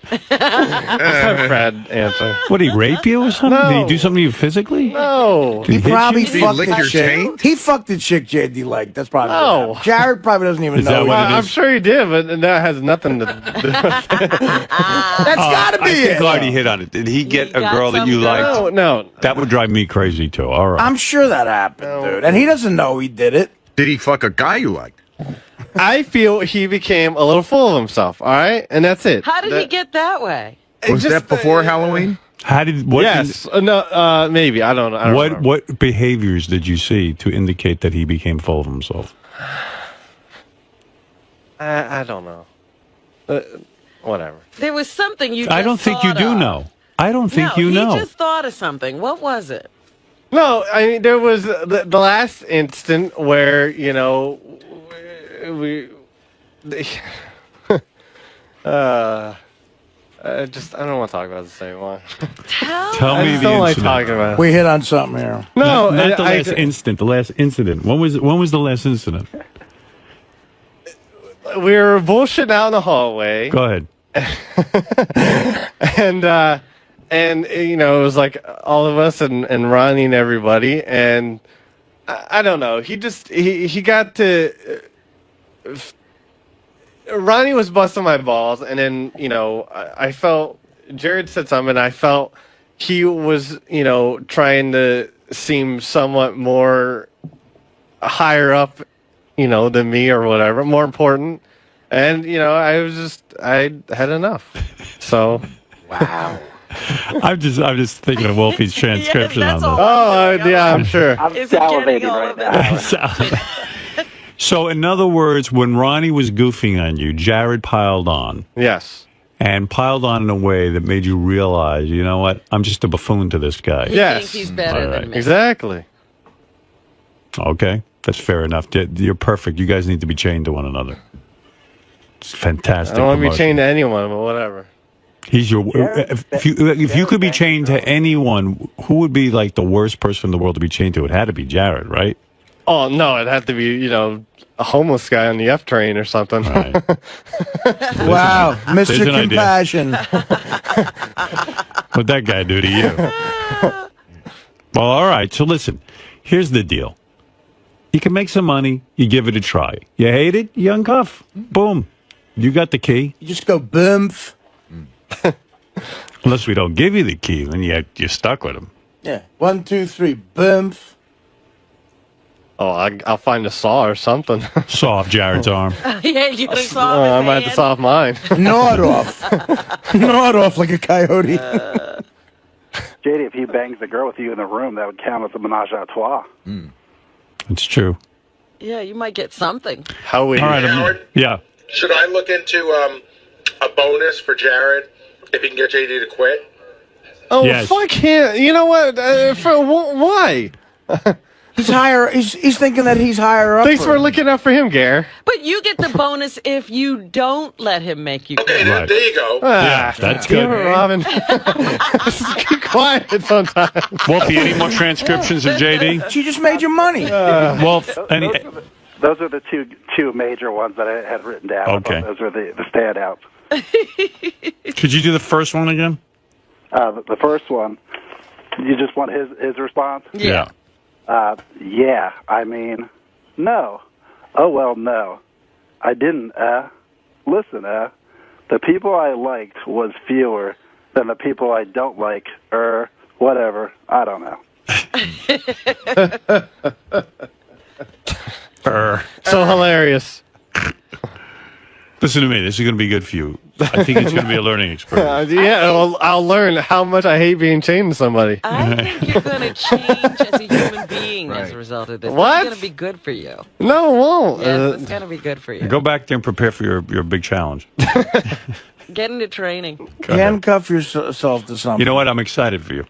Fred answer.
What, did he rape you or something?
No.
Did he do something to you physically?
No.
Did
He
hit
probably
you?
Did he
fucked
lick
the
your
chick.
taint?
He fucked the chick JD liked. That's probably what
No.
happened. Jared probably doesn't even
Is that
know.
what
it.
it
I'm
is?
sure he did, but that has nothing to do with it.
That's gotta be
I think
it.
Artie hit on it. Did he get a
got
girl that you
some
liked?
girl.
No.
That would drive me crazy too. All right.
I'm sure that happened, dude. And he doesn't know he did it.
did he fuck a guy you liked?
I feel he became a little full of himself, all right? And that's it.
How did he get that way?
Was that before Halloween?
How did what?
Yes. No, maybe. I don't know. I don't remember.
What behaviors did you see to indicate that he became full of himself?
I don't know. Whatever.
There was something you just
I don't think you
thought
do
of.
know. I don't think
No,
you know.
He just thought of something. What was it?
No, I mean, there was the last instant where, we I don't want to talk about this anymore.
Tell
I
me
just
the
don't like
incident.
talking about it.
We hit on something here.
No,
not the
I-
last instant. The last incident. When was the last incident?
we were bullshitting out in the hallway.
Go ahead.
and it was like all of us and Ronnie and everybody, and I don't know. He got to. Ronnie was busting my balls, and then I felt Jared said something. And I felt he was trying to seemed somewhat more higher up, than me or whatever, more important. And, I had enough. So.
Wow.
I'm just thinking of Wolfie's transcription on this.
I'm sure.
I'm salivating right now.
So, in other words, when Ronnie was goofing on you, Jared piled on.
Yes.
And piled on in a way that made you realize, you know what? I'm just a buffoon to this guy.
He thinks he's better than me.
Exactly.
Okay. That's fair enough. You're perfect. You guys need to be chained to one another. It's fantastic.
I don't want to be
promotion.
chained to anyone, but whatever.
He's your. If you could be chained to anyone, who would be like the worst person in the world to be chained to? It had to be Jared, right?
Oh no, it'd have to be a homeless guy on the F train or something.
Right.
Wow, Mr.
There's an idea.
Compassion.
What'd that guy do to you? Well, all right. So listen, here's the deal. You can make some money. You give it a try. You hate it, you uncuff. Boom. You got the key.
You just go boomf.
Unless we don't give you the key, then you're stuck with him.
Yeah. 1, 2, 3, boomf.
Oh, I'll find a saw or something.
Saw off Jared's arm.
Yeah, you gotta saw
I might have to saw off mine.
Gnaw it off. Gnaw it off like a coyote.
JD, if he bangs the girl with you in the room, that would count as a menage a trois.
It's true.
Yeah, you might get something.
How would
All right,
Howard?
yeah.
Should I look into a bonus for Jared if he can get JD to quit?
Oh,
Yes.
fuck him. You know what? Why?
He's higher. He's thinking that he's higher up.
Thanks for looking out for him, Gare.
But you get the bonus if you don't let him make you quit.
Okay,
Right.
there you go.
Yeah, that's good.
Damn it, Robin. Just keep quiet sometimes.
Wolfie, any more transcriptions of JD?
She just made you money.
Wolf, any?
Those are the two major ones that I had written down.
Okay.
Those are the standouts.
Could you do the first one again?
The first one, you just want his response?
Yeah.
Yeah, I mean, no. Oh, well, no. I didn't, listen, the people I liked was fewer than the people I don't like, whatever. I don't know.
So hilarious.
Listen to me. This is going to be good for you. I think it's going to be a learning experience.
I'll learn how much I hate being chained to somebody.
I think you're going to change as a human being as a result of this.
What?
It's going to be good for you.
No, it won't.
Yes, it's going to be good for you.
Go back there and prepare for your big challenge.
Get into training.
Handcuff yourself to something.
You know what? I'm excited for you.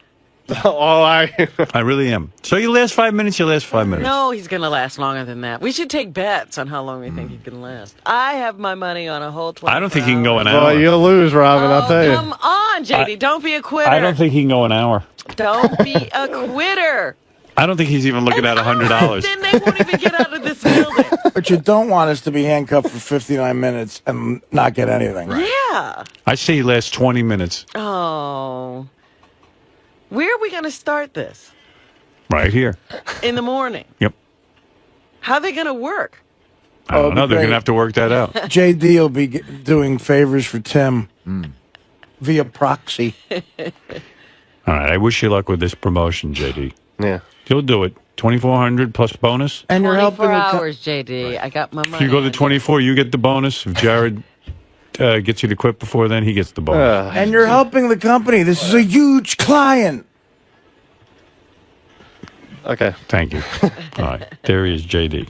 I really am. So you last 5 minutes, you last 5 minutes.
No, he's going to last longer than that. We should take bets on how long we think he can last. I have my money on a whole 24
I don't think he can go an hour.
Well, you'll lose, Robin, I'll tell you.
Come on, JD. Don't be a quitter.
I don't think he can go an hour.
Don't be a quitter.
I don't think he's even looking at $100.
Then they won't even get out of this building.
What you don't want is to be handcuffed for 59 minutes and not get anything.
Yeah.
I say he lasts 20 minutes.
Oh. Where are we going to start this?
Right here.
In the morning.
Yep.
How are they going to work?
I don't know. They're going to have to work that out.
JD will be doing favors for Tim via proxy.
All right. I wish you luck with this promotion, JD.
Yeah.
You'll do it. 2,400 plus bonus.
And you're
24
helping
hours, JD. I got my money.
If you go to
on
24, you get the bonus. If Jared gets you to quit before then, he gets the bonus.
And you're helping the company. This is a huge client.
Okay.
Thank you. All right. There he is, JD.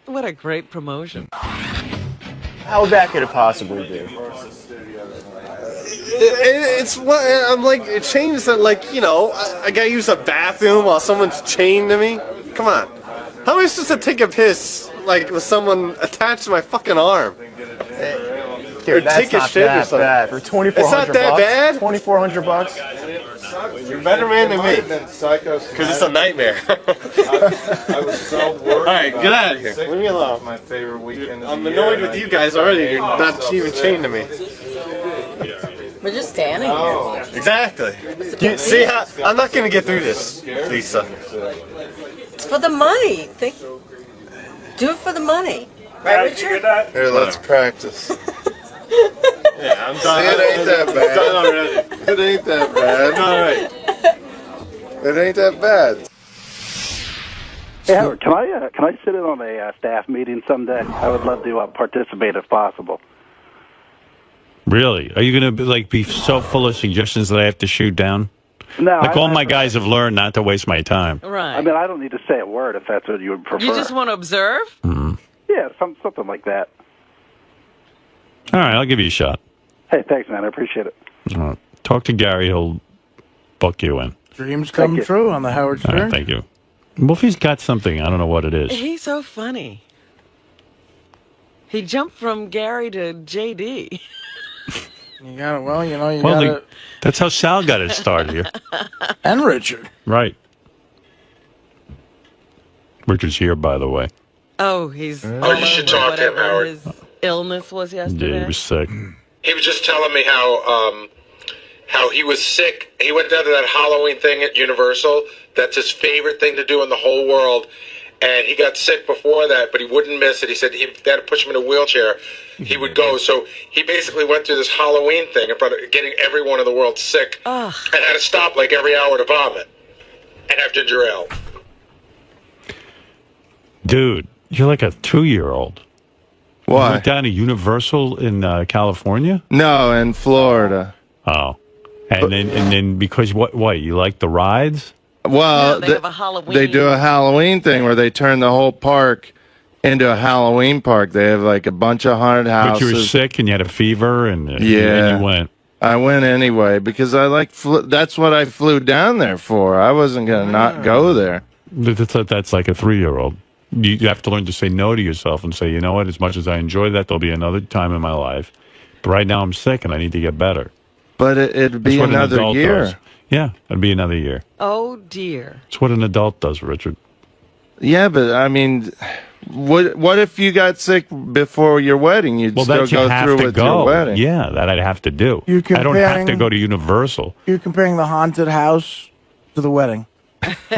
What a great promotion.
How bad could it possibly be?
It's what I'm like. It changed that, I gotta use a bathroom while someone's chained to me. Come on, how am I supposed to take a piss with someone attached to my fucking arm?
Here,
or
that's
take a
not
shit or
that
something.
bad. For $2,400,
it's not that bad.
$2,400.
You're a better man than me. Because it's a nightmare.
I was so worried.
All right, get out of here. Leave me alone.
My favorite weekend.
I'm annoyed with you guys already. You're not even chained to me.
We're just standing here.
Exactly. See how I'm not gonna get through this, Lisa.
It's for the money. Do it for the money. Right, Richard?
Here, let's practice.
Yeah, I'm done.
See, it ain't that bad.
I'm done already.
It ain't that bad.
All right.
It ain't that bad.
Hey, Howard, can I sit in on a staff meeting someday? I would love to participate if possible.
Really? Are you going to be so full of suggestions that I have to shoot down?
No.
All my guys have learned not to waste my time.
Right.
I mean, I don't need to say a word if that's what you would prefer.
You just want to observe?
Mm-hmm.
Yeah, something like that.
All right, I'll give you a shot.
Hey, thanks, man. I appreciate it.
Talk to Gary. He'll book you in.
Dreams come true on the Howard Stern.
All right, thank you. Well, if he's got something, I don't know what it is.
He's so funny. He jumped from Gary to JD.
You got it. Well, you got it.
That's how Sal got his start here.
And Richard.
Right. Richard's here, by the way.
Oh, he's.
Oh, you should talk to him, Howard.
His illness was yesterday.
Yeah, he was sick.
He was just telling me how he was sick. He went down to that Halloween thing at Universal. That's his favorite thing to do in the whole world. And he got sick before that, but he wouldn't miss it. He said they had to push him in a wheelchair. He would go. So he basically went through this Halloween thing in front of getting everyone in the world sick and had to stop like every hour to vomit and have ginger ale.
Dude, you're like a 2-year-old.
Why?
You went down to Universal in California?
No, in Florida.
Oh. And then because what? You like the rides?
Well,
they have a Halloween.
They do a Halloween thing where they turn the whole park into a Halloween park. They have like a bunch of haunted houses.
But you were sick and you had a fever and
yeah,
you went.
I went anyway because I that's what I flew down there for. I wasn't going to not go there.
That's like a 3-year-old. You have to learn to say no to yourself and say, you know what, as much as I enjoy that, there'll be another time in my life. But right now I'm sick and I need to get better.
But it'd be another year.
Does. Yeah, it'd be another year.
Oh, dear.
It's what an adult does, Richard.
Yeah, but I mean, what if you got sick before your wedding? You'd still go through with your wedding.
Yeah, that I'd have to do. I don't have to go to Universal.
You're comparing the haunted house to the wedding.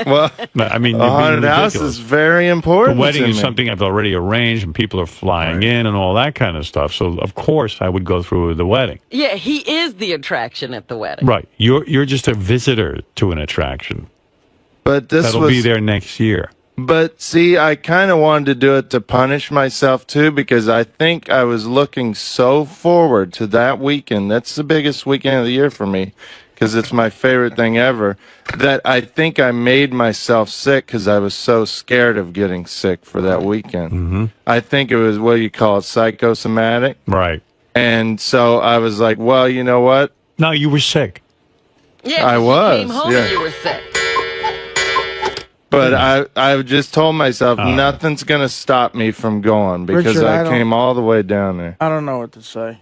Well,
I mean,
the haunted house is very important.
The wedding
to
is
me.
something I've already arranged, and people are flying in and all that kind of stuff. So, of course, I would go through with the wedding.
Yeah, he is the attraction at the wedding.
Right. You're just a visitor to an attraction.
But
that'll be there next year.
But see, I kind of wanted to do it to punish myself too, because I think I was looking so forward to that weekend. That's the biggest weekend of the year for me, because it's my favorite thing ever, that I think I made myself sick because I was so scared of getting sick for that weekend.
Mm-hmm.
I think it was what you call it, psychosomatic.
Right.
And so I was like, well, you know what?
No, you were sick.
Yeah,
I was.
You came home and you were sick.
But I just told myself nothing's going to stop me from going because
Richard,
I came all the way down there.
I don't know what to say.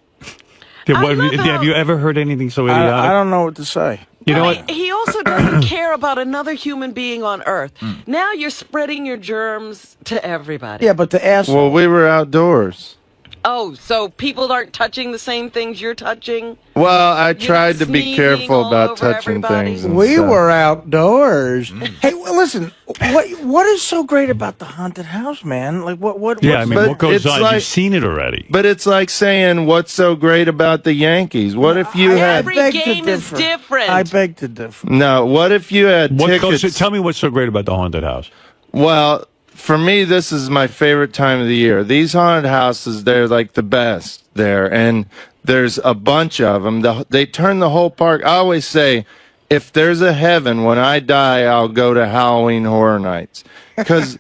Have you ever heard anything so idiotic?
I don't know what to say.
You know what?
He also doesn't care about another human being on Earth. Now you're spreading your germs to everybody.
Yeah, but to ask.
Well, we were outdoors.
Oh, so people aren't touching the same things you're touching?
Well, I tried to be careful about touching things. And
We
stuff.
were outdoors. Hey, well, listen. What is so great about the haunted house, man? Like what?
Yeah, I mean,
But
what goes
it's
on?
like-
You've seen it already.
But it's like saying, what's so great about the Yankees? What if you had...
Every game is different.
I beg to differ.
No, what if you had tickets...
Tell me what's so great about the haunted house.
Well, for me, this is my favorite time of the year. These haunted houses, they're like the best there. And there's a bunch of them. They turn the whole park. I always say, if there's a heaven, when I die, I'll go to Halloween Horror Nights. Because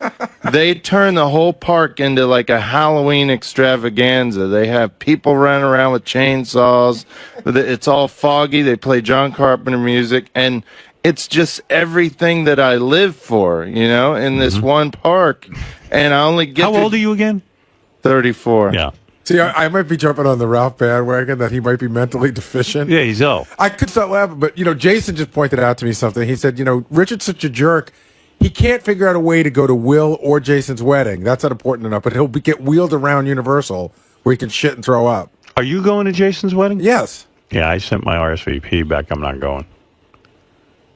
they turn the whole park into like a Halloween extravaganza. They have people running around with chainsaws. It's all foggy. They play John Carpenter music. And it's just everything that I live for, you know, in this one park. And I only get...
How old are you again?
34.
Yeah.
See, I might be jumping on the Ralph bandwagon that he might be mentally deficient.
Yeah, he's ill.
I could start laughing, but, Jason just pointed out to me something. He said, Richard's such a jerk. He can't figure out a way to go to Will or Jason's wedding. That's not important enough, but he'll get wheeled around Universal where he can shit and throw up.
Are you going to Jason's wedding?
Yes.
Yeah, I sent my RSVP back. I'm not going.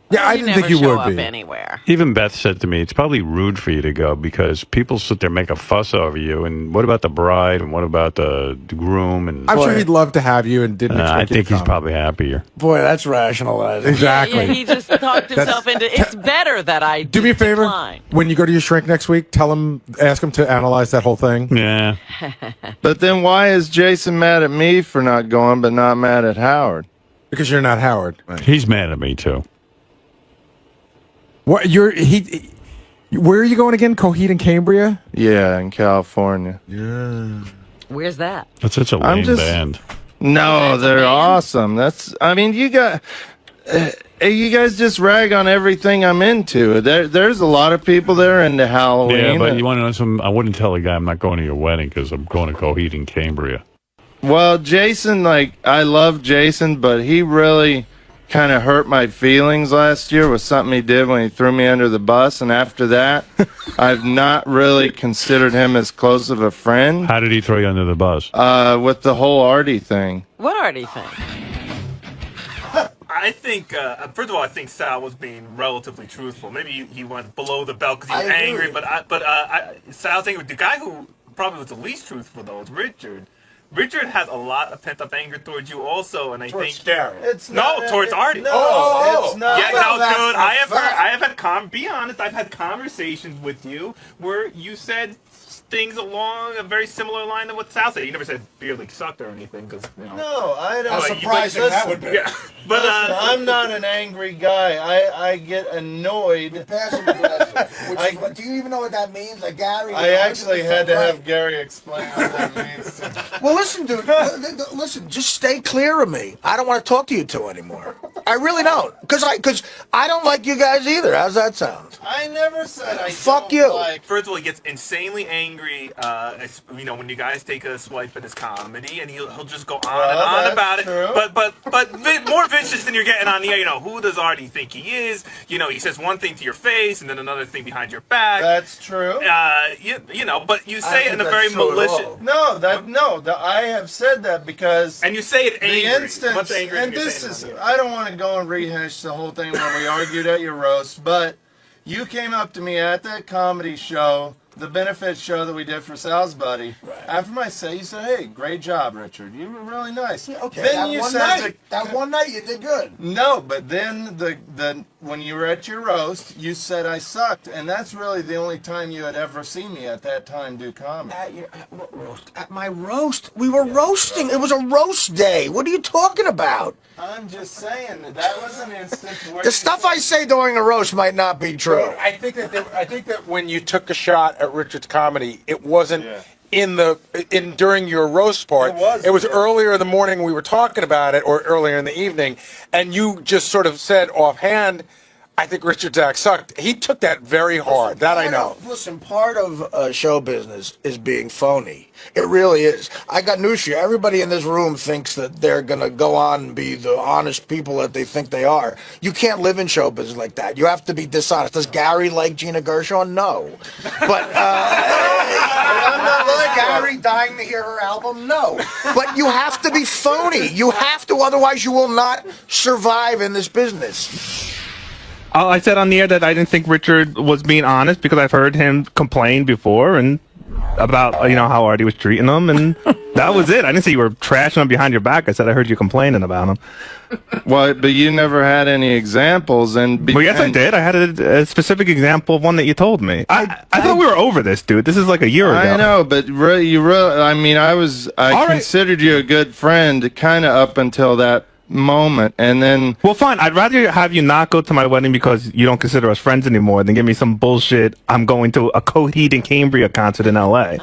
Yeah, I
You
didn't
never
think you
show
would
up
be.
anywhere.
Even Beth said to me, it's probably rude for you to go because people sit there and make a fuss over you. And what about the bride? And what about the groom? And
I'm sure he'd love to have you and didn't expect
I
you to
think he's
come.
probably happier.
Boy, that's rationalizing.
Exactly.
Yeah, he just talked himself into. It's better that I
Do me a favor.
decline.
When you go to your shrink next week, ask him to analyze that whole thing.
Yeah.
But then why is Jason mad at me for not going, but not mad at Howard?
Because you're not Howard.
He's mad at me too.
What where are you going again? 𝗦𝗵cie𝗄𝗿𝗱?
Yeah, in California.
Yeah.
Where's that?
That's such a lame band.
No, they're awesome. I mean, you guys just rag on everything I'm into. There's a lot of people that are into Halloween.
Yeah, but you want to know something? I wouldn't tell a guy I'm not going to your wedding because I'm going to 𝗦𝗵cie𝗄𝗿𝗱.
Well, Jason, I love Jason, but he really kind of hurt my feelings last year with something he did when he threw me under the bus. And after that, I've not really considered him as close of a friend.
How did he throw you under the bus?
With the whole Artie thing.
What Artie thing?
I think, first of all, I think Sal was being relatively truthful. Maybe he went below the belt because he was angry, but Sal's angry. The guy who probably was the least truthful, though, is Richard. Richard has a lot of pent-up anger towards you also, and I think...
Gary.
Towards Artie.
It's not.
Yeah,
Well,
no,
that's
dude,
a
I have had be honest, I've had conversations with you where you said things along a very similar line to what Sal said. You never said beer league sucked or anything, because, you know...
No, I don't.
How
surprising that would be.
Yeah, but
listen, I'm not an angry guy. I get annoyed.
Passive aggressive. But do you even know what that means? Like Gary.
I actually had to have Gary explain what that means.
Well, listen, dude. Listen, just stay clear of me. I don't want to talk to you two anymore. I really don't, because I don't like you guys either. How's that sound?
I never said I.
Fuck you.
First of all, he gets insanely angry. When you guys take a swipe at his comedy, and he'll just go on and on about it.
True.
But more vicious than you're getting on the air. You know, who does Artie think he is? You know, he says one thing to your face and then another thing behind your back.
That's true.
You know, but you say it in a very malicious.
No, I have said that because.
And you say it angry.
The instance,
much angrier
and
than you're
this
saying
is.
on the air.
I don't want to go and rehash the whole thing when we argued at your roast, but you came up to me at that comedy show, the benefit show that we did for Sal's buddy. Right. After my set, you said, "Hey, great job, Richard. You were really nice."
Yeah, okay.
Then you said
that one night you did good.
No, but then when you were at your roast, you said I sucked, and that's really the only time you had ever seen me at that time do comedy.
At my roast, we were roasting. It was a roast day. What are you talking about?
I'm just saying that was an instance where
The stuff I say during a roast might not be true.
I think that when you took a shot at Richard's comedy, it wasn't during your roast part. It was earlier in the morning. We were talking about it, or earlier in the evening, and you just sort of said offhand, "I think Richard's act sucked." He took that very hard. That I know.
Listen, part of show business is being phony. It really is. I got news for you. Everybody in this room thinks that they're going to go on and be the honest people that they think they are. You can't live in show business like that. You have to be dishonest. Does Gary like Gina Gershon? No. But I'm not like Gary dying to hear her album? No. But you have to be phony. You have to, otherwise you will not survive in this business.
I said on the air that I didn't think Richard was being honest because I've heard him complain before and about how Artie was treating him, and that was it. I didn't say you were trashing him behind your back. I said I heard you complaining about him.
Well, but you never had any examples,
Well, yes, I did. I had a specific example of one that you told me. I thought we were over this, dude. This is like a year ago.
I know, but I considered you a good friend kind of up until that moment, and then
well, fine. I'd rather have you not go to my wedding because you don't consider us friends anymore than give me some bullshit. I'm going to a 𝗦𝗵cie𝗄𝗿𝗱 concert in L.A.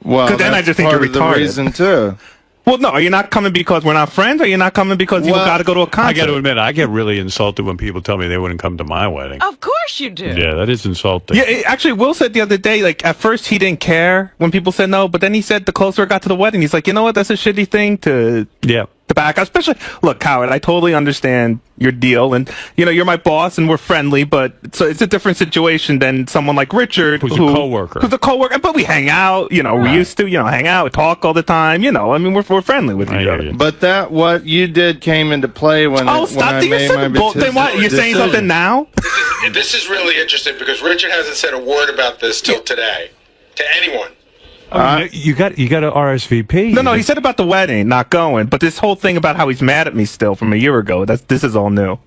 Well,
because then I just think you're retarded.
The reason too.
Well, no, are you not coming because we're not friends, or are you not coming because you got to go to a concert?
I got to admit, I get really insulted when people tell me they wouldn't come to my wedding.
Of course you do.
Yeah, that is insulting.
Yeah, actually, Will said the other day, like, at first he didn't care when people said no, but then he said the closer it got to the wedding, he's like, you know what, that's a shitty thing to...
Yeah.
to back out. Especially, look, Howard, I totally understand your deal, and you're my boss, and we're friendly, but it's a different situation than someone like Richard,
who's a coworker.
Who's a coworker, but we hang out. We used to, hang out, talk all the time. I mean, we're friendly with each other.
But what you did came into play when I made my
then what? You're saying something now?
This is really interesting because Richard hasn't said a word about this till today to anyone.
You got to RSVP.
No, he said about the wedding, not going. But this whole thing about how he's mad at me still from a year ago, this is all new.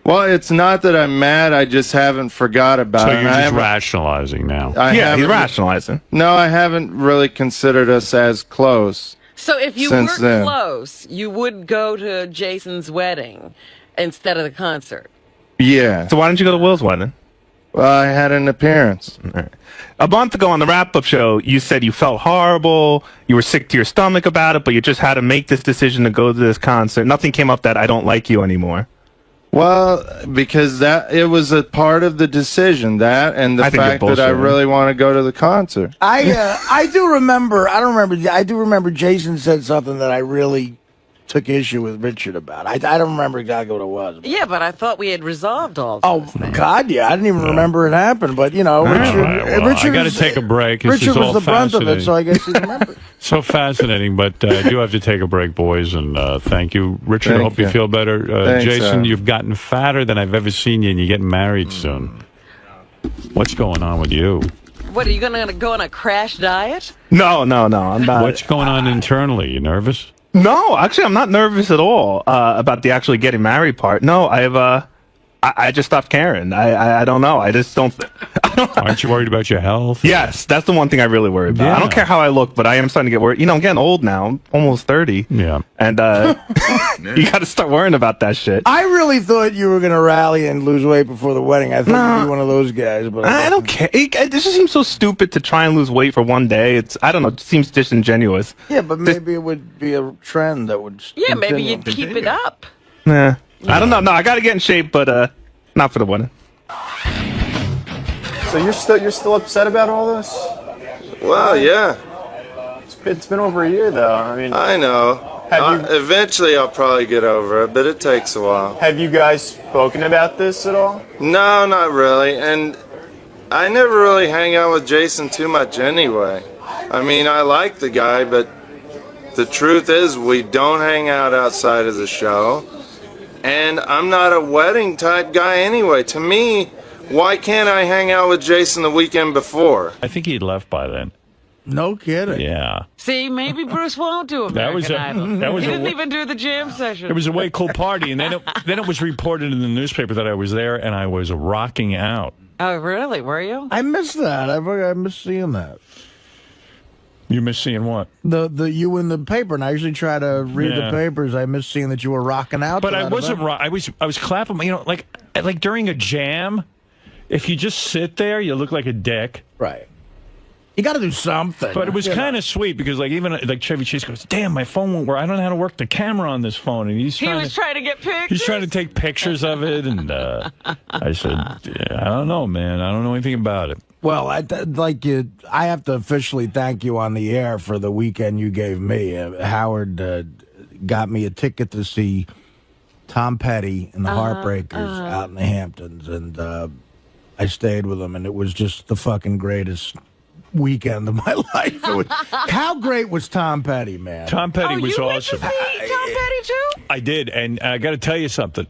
Well, it's not that I'm mad. I just haven't forgot about it.
So you're just rationalizing now.
He's rationalizing.
No, I haven't really considered us as close.
So if you were close, you would go to Jason's wedding instead of the concert.
Yeah.
So why didn't you go to Will's wedding?
Well, I had an appearance.
A month ago on the wrap-up show, you said you felt horrible, you were sick to your stomach about it, but you just had to make this decision to go to this concert. Nothing came up that I don't like you anymore.
Well, because it was a part of the decision, that and the fact that I really want to go to the concert.
I do remember. I do remember Jason said something that I really took issue with Richard about. I don't remember exactly what it was.
Yeah, but I thought we had resolved all.
God, yeah, I didn't even remember it happened. But Richard,
I got to take a break.
Richard was the brunt of it, so I guess he remembered.
So fascinating, but I do have to take a break, boys, and thank you, Richard. I hope you feel better.
Thanks,
Jason, you've gotten fatter than I've ever seen you, and you're getting married soon. What's going on with you?
What, are you going to go on a crash diet?
No, I'm not.
What's going on internally? You nervous?
No, actually, I'm not nervous at all about the actually getting married part. No, I just stopped caring. I don't know. I just don't.
Aren't you worried about your health?
Yes, that's the one thing I really worry about. I don't care how I look, but I am starting to get worried. I'm getting old now. I'm almost 30.
Yeah.
And you got to start worrying about that shit.
I really thought you were going to rally and lose weight before the wedding. I thought you'd be one of those guys. But
I don't care. This just seems so stupid to try and lose weight for one day. I don't know. It seems disingenuous.
Yeah, but maybe it would be a trend that would.
Yeah, maybe you'd keep it up.
Nah. I don't know. No, I got to get in shape, but not for the wedding.
So you're still upset about all this?
Well, yeah.
It's been over a year, though. I mean,
I know. Eventually, I'll probably get over it, but it takes a while.
Have you guys spoken about this at all?
No, not really. And I never really hang out with Jason too much anyway. I mean, I like the guy, but the truth is we don't hang out outside of the show. And I'm not a wedding type guy anyway. To me, why can't I hang out with Jason the weekend before?
I think he'd left by then.
No kidding.
Yeah.
See, maybe Bruce won't do American Idol. He didn't even do the jam session.
It was a way cool party, and then it was reported in the newspaper that I was there and I was rocking out.
Oh, really? Were you?
I missed that. I missed seeing that.
You miss seeing what?
The you in the paper, and I usually try to read the papers. I miss seeing that you were rocking out.
But I wasn't. I was clapping. Like during a jam, if you just sit there, you look like a dick.
Right. You got to do something.
But it was kind of sweet because, even Chevy Chase goes, "Damn, my phone won't work. I don't know how to work the camera on this phone." And
he was trying to get pictures.
He's trying to take pictures of it, and I said, "I don't know, man. I don't know anything about it."
Well, I have to officially thank you on the air for the weekend you gave me. Howard got me a ticket to see Tom Petty and the Heartbreakers out in the Hamptons, and I stayed with him, and it was just the fucking greatest weekend of my life. How great was Tom Petty, man?
Tom Petty was awesome.
You went to see Tom Petty too?
I did, and I got to tell you something.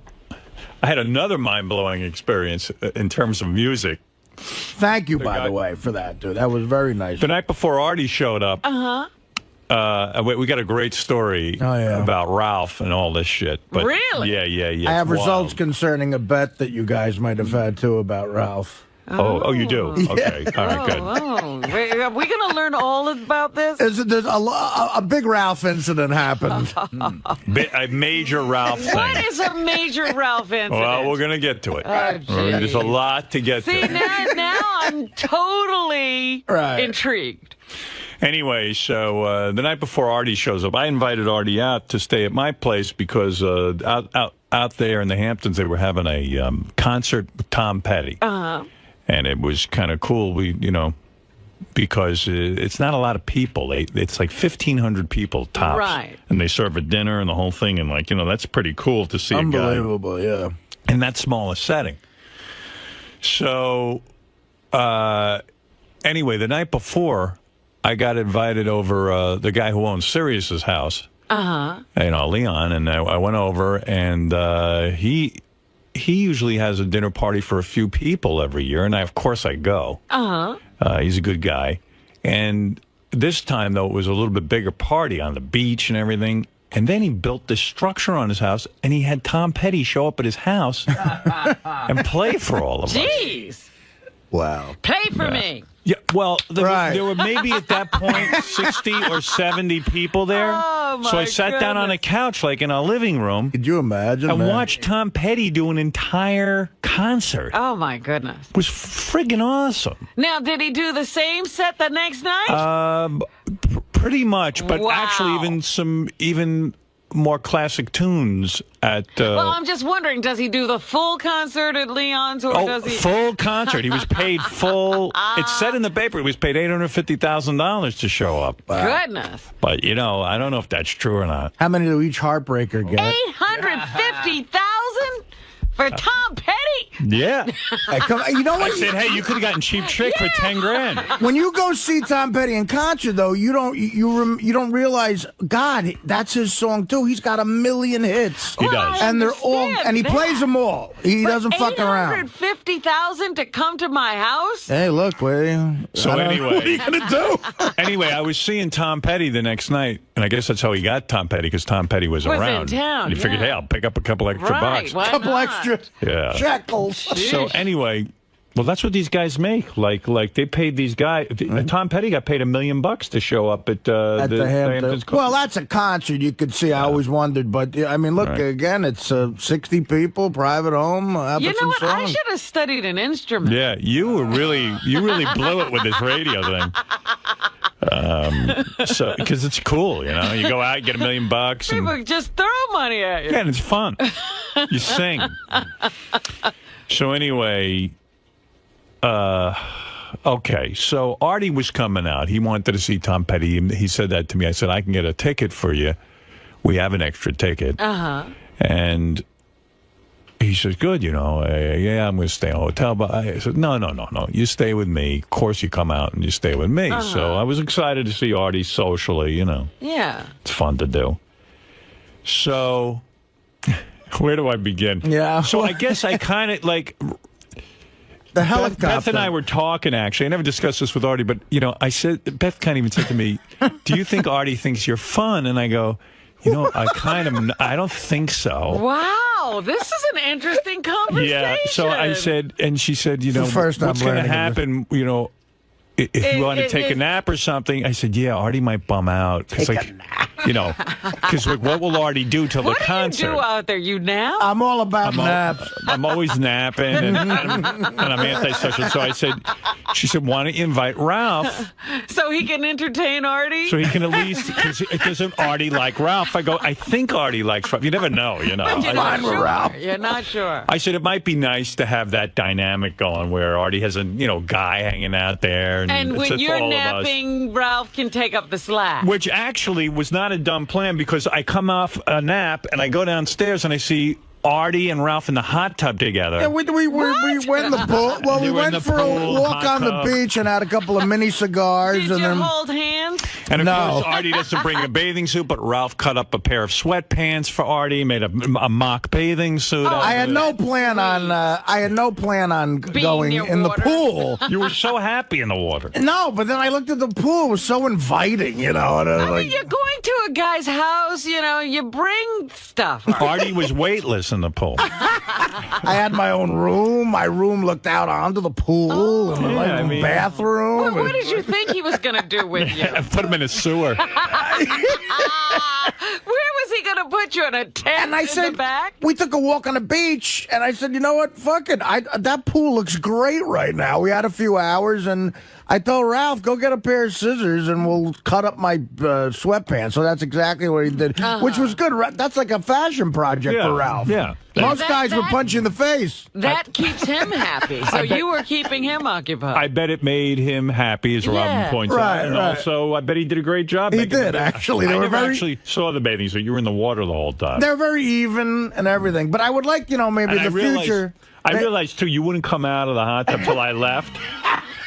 I had another mind-blowing experience in terms of music.
Thank you, by the way, for that, dude. That was very nice.
The night before Artie showed up, we got a great story about Ralph and all this shit. But
really?
Yeah.
I have results concerning a bet that you guys might have had, too, about Ralph.
Oh, you do? Okay. All right, good.
Are we going to learn all about this?
There's a big Ralph incident happened.
A major Ralph thing.
What is a major Ralph incident?
Well, we're going to get to it. There's a lot to get to.
See, now I'm totally intrigued.
Anyway, so the night before Artie shows up, I invited Artie out to stay at my place because out there in the Hamptons, they were having a concert with Tom Petty. And it was kind of cool. We, because it's not a lot of people. It's like 1,500 people tops.
Right.
And they serve a dinner and the whole thing. And, like, that's pretty cool to see a guy.
Unbelievable, yeah.
In that smallest setting. So, anyway, the night before, I got invited over the guy who owns Sirius's house. Leon, and I went over, and he usually has a dinner party for a few people every year, and of course I go. He's a good guy. And this time, though, it was a little bit bigger party on the beach and everything. And then he built this structure on his house, and he had Tom Petty show up at his house and play for all of us.
Jeez.
Wow.
Play for me.
Yeah, well, there were maybe at that point 60 or 70 people there.
Oh, my
so I sat down on a couch, like in a living room.
Could you imagine?
And
man?
watched Tom Petty do an entire concert.
Oh, my goodness.
It was friggin' awesome.
Now, did he do the same set the next night?
Pretty much, but
Wow.
actually even more classic tunes at...
well, I'm just wondering, does he do the full concert at Leon's, or does he...
full concert. He was paid full... It said in the paper he was paid $850,000 to show up.
Goodness.
But, I don't know if that's true or not.
How many do each heartbreaker get?
850,000 for Tom Petty?
Yeah.
You know what?
I said, hey, you could have gotten Cheap Trick for 10 grand.
When you go see Tom Petty in concert, though, you don't realize, God, that's his song too. He's got 1 million hits.
He does,
and they're all, and he plays them all. He doesn't fuck around.
850,000 to come to my house?
Hey, look, William.
So anyway,
what are you gonna do?
Anyway, I was seeing Tom Petty the next night, and I guess that's how he got Tom Petty, because Tom Petty was
in
around.
town,
And he figured, hey, I'll pick up a couple extra bucks.
Couple extra
Yeah.
shekels.
So anyway, well, that's what these guys make. Like they paid these guys. Tom Petty got paid $1 million to show up at the Hamptons Club.
Well, that's a concert. You could see. I always wondered, but I mean, look again. It's 60 people, private home.
You know what? I should have studied an instrument.
Yeah, you really blew it with this radio thing. So because it's cool, you go out, you get $1 million.
People just throw money at you.
Yeah, and it's fun. You sing. So anyway, okay. So Artie was coming out. He wanted to see Tom Petty. He said that to me. I said, I can get a ticket for you. We have an extra ticket. And he says, good, yeah, I'm going to stay in a hotel. But I said, no. You stay with me. Of course you come out and you stay with me. So I was excited to see Artie socially,
Yeah.
It's fun to do. So... where do I begin?
Yeah.
So I guess I kind of like
the helicopter.
Beth and I were talking. Actually, I never discussed this with Artie, but I said Beth kind of even said to me, "Do you think Artie thinks you're fun?" And I go, I don't think so.
Wow, this is an interesting conversation.
Yeah. So I said, and she said,
first
what's
time
going to
learning
happen? If you want to take a nap or something, I said, yeah, Artie might bum out. Take a nap. Because what will Artie do till the concert?
What do you do out there? You nap?
I'm all about naps.
I'm always napping, and I'm antisocial. So she said, why don't you invite Ralph?
So he can entertain Artie?
So he can at least, because doesn't Artie like Ralph? I go, I think Artie likes Ralph. You never know,
But you're not sure.
Ralph.
You're not sure.
I said, it might be nice to have that dynamic going where Artie has a, guy hanging out there.
And when you're napping, Ralph can take up the slack.
Which actually was not a dumb plan, because I come off a nap and I go downstairs and I see Artie and Ralph in the hot tub together.
Yeah, we went in the pool. Well, we went for a walk on the beach and had a couple of mini cigars.
Did
and
you
then
hold hands?
And of course, Artie doesn't bring a bathing suit, but Ralph cut up a pair of sweatpants for Artie, made a mock bathing suit.
I had no plan on going in the pool.
You were so happy in the water.
No, but then I looked at the pool. It was so inviting, And I
mean, you're going to a guy's house, you bring stuff.
Artie was weightless in the pool.
I had my own room. My room looked out onto the pool and the bathroom.
Well, what did you think he was going to do with you?
Put him in a sewer.
Where was he going to put you in a tent
And I
in
said,
the back?
we took a walk on the beach, and I said, you know what? Fuck it. That pool looks great right now. We had a few hours, and I told Ralph, go get a pair of scissors, and we'll cut up my sweatpants. So that's exactly what he did, which was good. That's like a fashion project for Ralph.
Yeah.
Most guys would punch you in the face.
That keeps him happy. So you were keeping him occupied.
I bet it made him happy, as Robin points out. And also, I bet he did a great job.
He did, actually.
I never actually saw the bathing suit. You were in the water the whole time.
They're very even and everything. But I would like, maybe in the future.
I realized, too, you wouldn't come out of the hot tub till I left.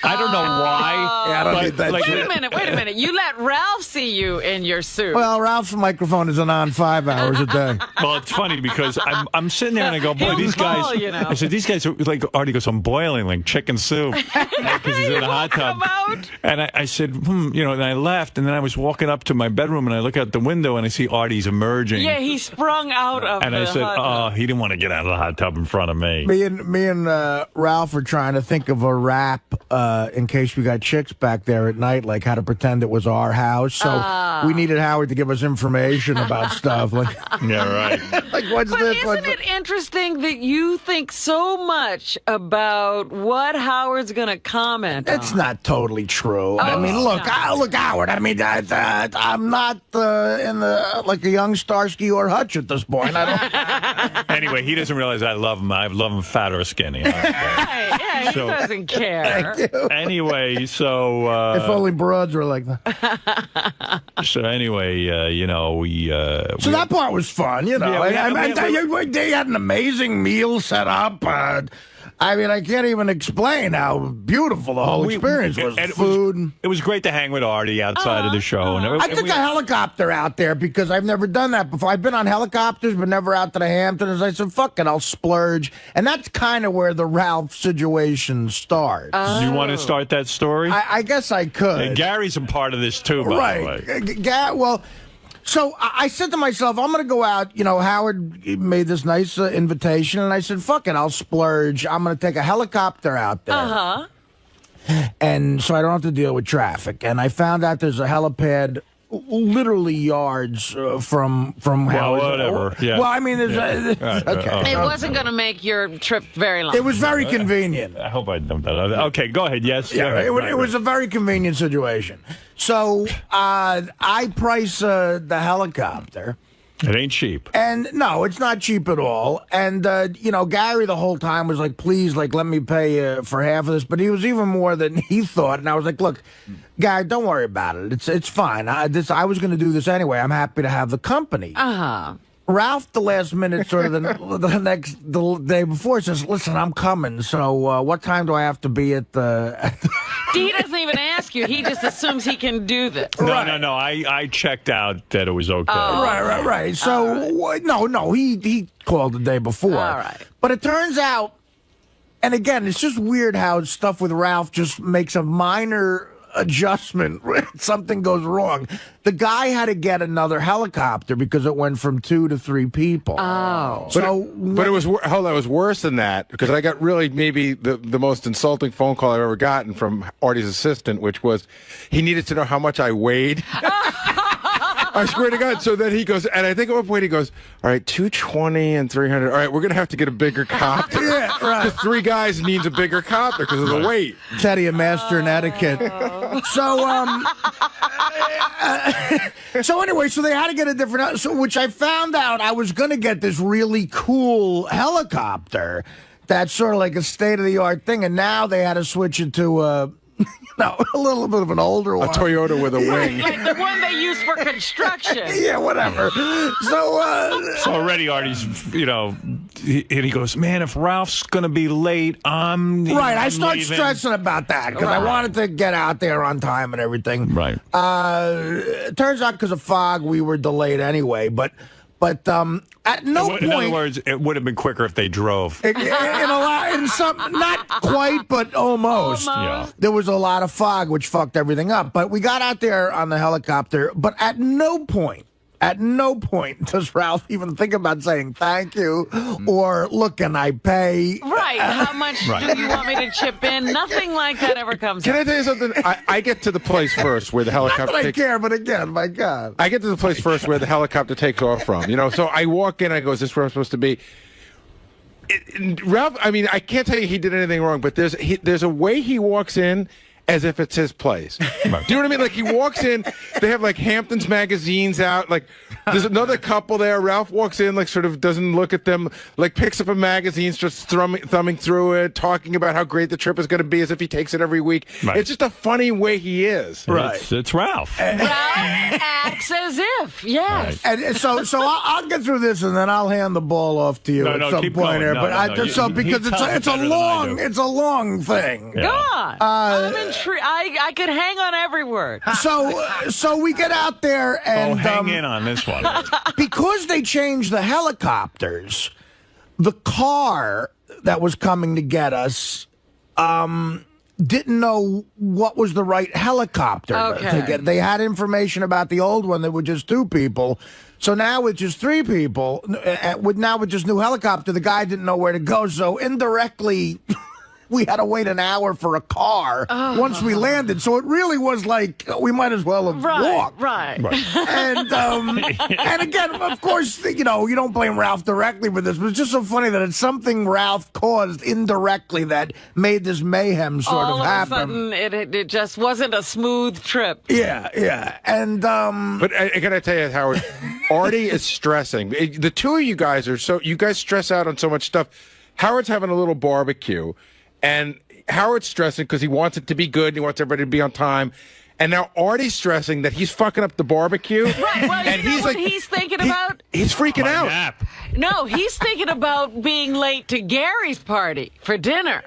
I don't know why.
Yeah, I don't need that shit.
Wait a minute. You let Ralph see you in your suit.
Well, Ralph's microphone isn't on 5 hours a day.
Well, it's funny because I'm sitting there and I go, boy, these guys. I said, these guys are like, Artie goes, I'm boiling like chicken soup because he's in the hot tub. And I said, and I left, and then I was walking up to my bedroom and I look out the window and I see Artie's emerging.
Yeah, he sprung out of
and
the
I said,
hot tub.
he didn't want to get out of the hot tub in front of me.
Me and Ralph are trying to think of a rap in case we got chicks back there at night, like how to pretend it was our house. So we needed Howard to give us information about stuff. Like,
yeah, right.
Like, what's
But
this?
isn't it interesting that you think so much about what Howard's going to comment on?
It's not totally true. I mean, look, Howard. I mean, I'm not in the like a young 𝗛𝗏𝗄𝗿 at this point. I don't.
Anyway, he doesn't realize I love him. I love him fat or skinny.
He doesn't care.
Anyway, so
if only broads were like that.
So anyway,
So that part was fun,
Yeah,
they had an amazing meal set up. I mean, I can't even explain how beautiful the whole experience was. Food.
It was great to hang with Artie outside of the show.
I took a helicopter out there because I've never done that before. I've been on helicopters, but never out to the Hamptons. I said, fuck it, I'll splurge. And that's kind of where the Ralph situation starts.
Do you want to start that story?
I guess I could.
And Gary's a part of this too, by the way.
Well, so I said to myself, I'm going to go out. Howard made this nice invitation, and I said, fuck it, I'll splurge. I'm going to take a helicopter out there. And so I don't have to deal with traffic. And I found out there's a helipad literally yards from Howard.
Whatever. Yeah.
Well, I mean, there's okay.
It wasn't going to make your trip very long.
It was very convenient.
I hope I dumped that. Okay, go ahead. Yes.
Yeah, it was a very convenient situation. So I price the helicopter.
It ain't cheap.
And no, it's not cheap at all. And, Gary the whole time was like, please, like, let me pay for half of this. But he was even more than he thought. And I was like, look, Gary, don't worry about it. It's fine. I was going to do this anyway. I'm happy to have the company. Ralph, the last minute, sort of the day before, says, listen, I'm coming. So what time do I have to be at the...
He doesn't even ask you. He just assumes he can do this.
No. I checked out that it was okay.
Right. So, no, he called the day before.
All right.
But it turns out, and again, it's just weird how stuff with Ralph just makes a minor adjustment when something goes wrong. The guy had to get another helicopter because it went from 2 to 3 people.
But it was worse than that because I got really maybe the most insulting phone call I've ever gotten from Artie's assistant, which was he needed to know how much I weighed. I swear to God. So then he goes, and I think at one point he goes, all right, 220 and 300. All right, we're going to have to get a bigger copter.
Yeah, right.
Because 3 guys needs a bigger copter because of the weight.
Teddy, a master in etiquette. So anyway, so they had to get a different, which I found out I was going to get this really cool helicopter that's sort of like a state-of-the-art thing, and now they had to switch it to a little bit of an older one.
A Toyota with a wing.
Like the one they use for construction.
Yeah, whatever. So
already Artie's, and he goes, man, if Ralph's going to be late, I'm
right. I start
leaving.
stressing about that because I wanted to get out there on time and everything.
Right.
It turns out because of fog, we were delayed anyway, but at no point.
In other words, it would have been quicker if they drove.
Not quite, but almost.
Yeah.
There was a lot of fog, which fucked everything up. But we got out there on the helicopter, but at no point At no point does Ralph even think about saying thank you or, look, can I pay?
Right. How much do you want me to chip in? Nothing like that ever comes
Can
up.
I tell you something? I get to the place first where the
Not
helicopter
that I
takes.
care, but again, my God.
I get to the place first where the helicopter takes off from. So I walk in. I go, "Is this where I'm supposed to be?" Ralph. I mean, I can't tell you he did anything wrong, but there's a way he walks in as if it's his place. Do you know what I mean? Like he walks in, they have like Hamptons magazines out. Like there's another couple there. Ralph walks in, like sort of doesn't look at them, like picks up a magazine, just thumbing through it, talking about how great the trip is going to be as if he takes it every week.
Right.
It's just a funny way he is.
It's Ralph.
Ralph acts as if, yes.
And so I'll get through this, and then I'll hand the ball off to you
No,
at
no,
some
keep
point
going.
here.
No,
But
no,
I
no.
just so
He
because
tells it
it's a
better than I do.
it's a long thing.
Yeah.
Go on. I'm intrigued. I could hang on every word.
So we get out there and
hang in on this one.
because they changed the helicopters. The car that was coming to get us didn't know what was the right helicopter to get. They had information about the old one that were just 2 people. So now with just 3 people, with just new helicopter, the guy didn't know where to go. So indirectly, we had to wait an hour for a car once we landed. So it really was like we might as well have walked.
Right.
And and again, of course, you don't blame Ralph directly for this, but it's just so funny that it's something Ralph caused indirectly that made this mayhem sort
All
of happen.
a sudden, it just wasn't a smooth trip.
Yeah. And
But I gotta tell you, Howard, Artie is stressing. The two of you guys you guys stress out on so much stuff. Howard's having a little barbecue, and Howard's stressing because he wants it to be good and he wants everybody to be on time. And now Artie's stressing that he's fucking up the barbecue.
Right, well,
and
you know
he's
what
like,
he's thinking about?
He's freaking out.
No, he's thinking about being late to Gary's party for dinner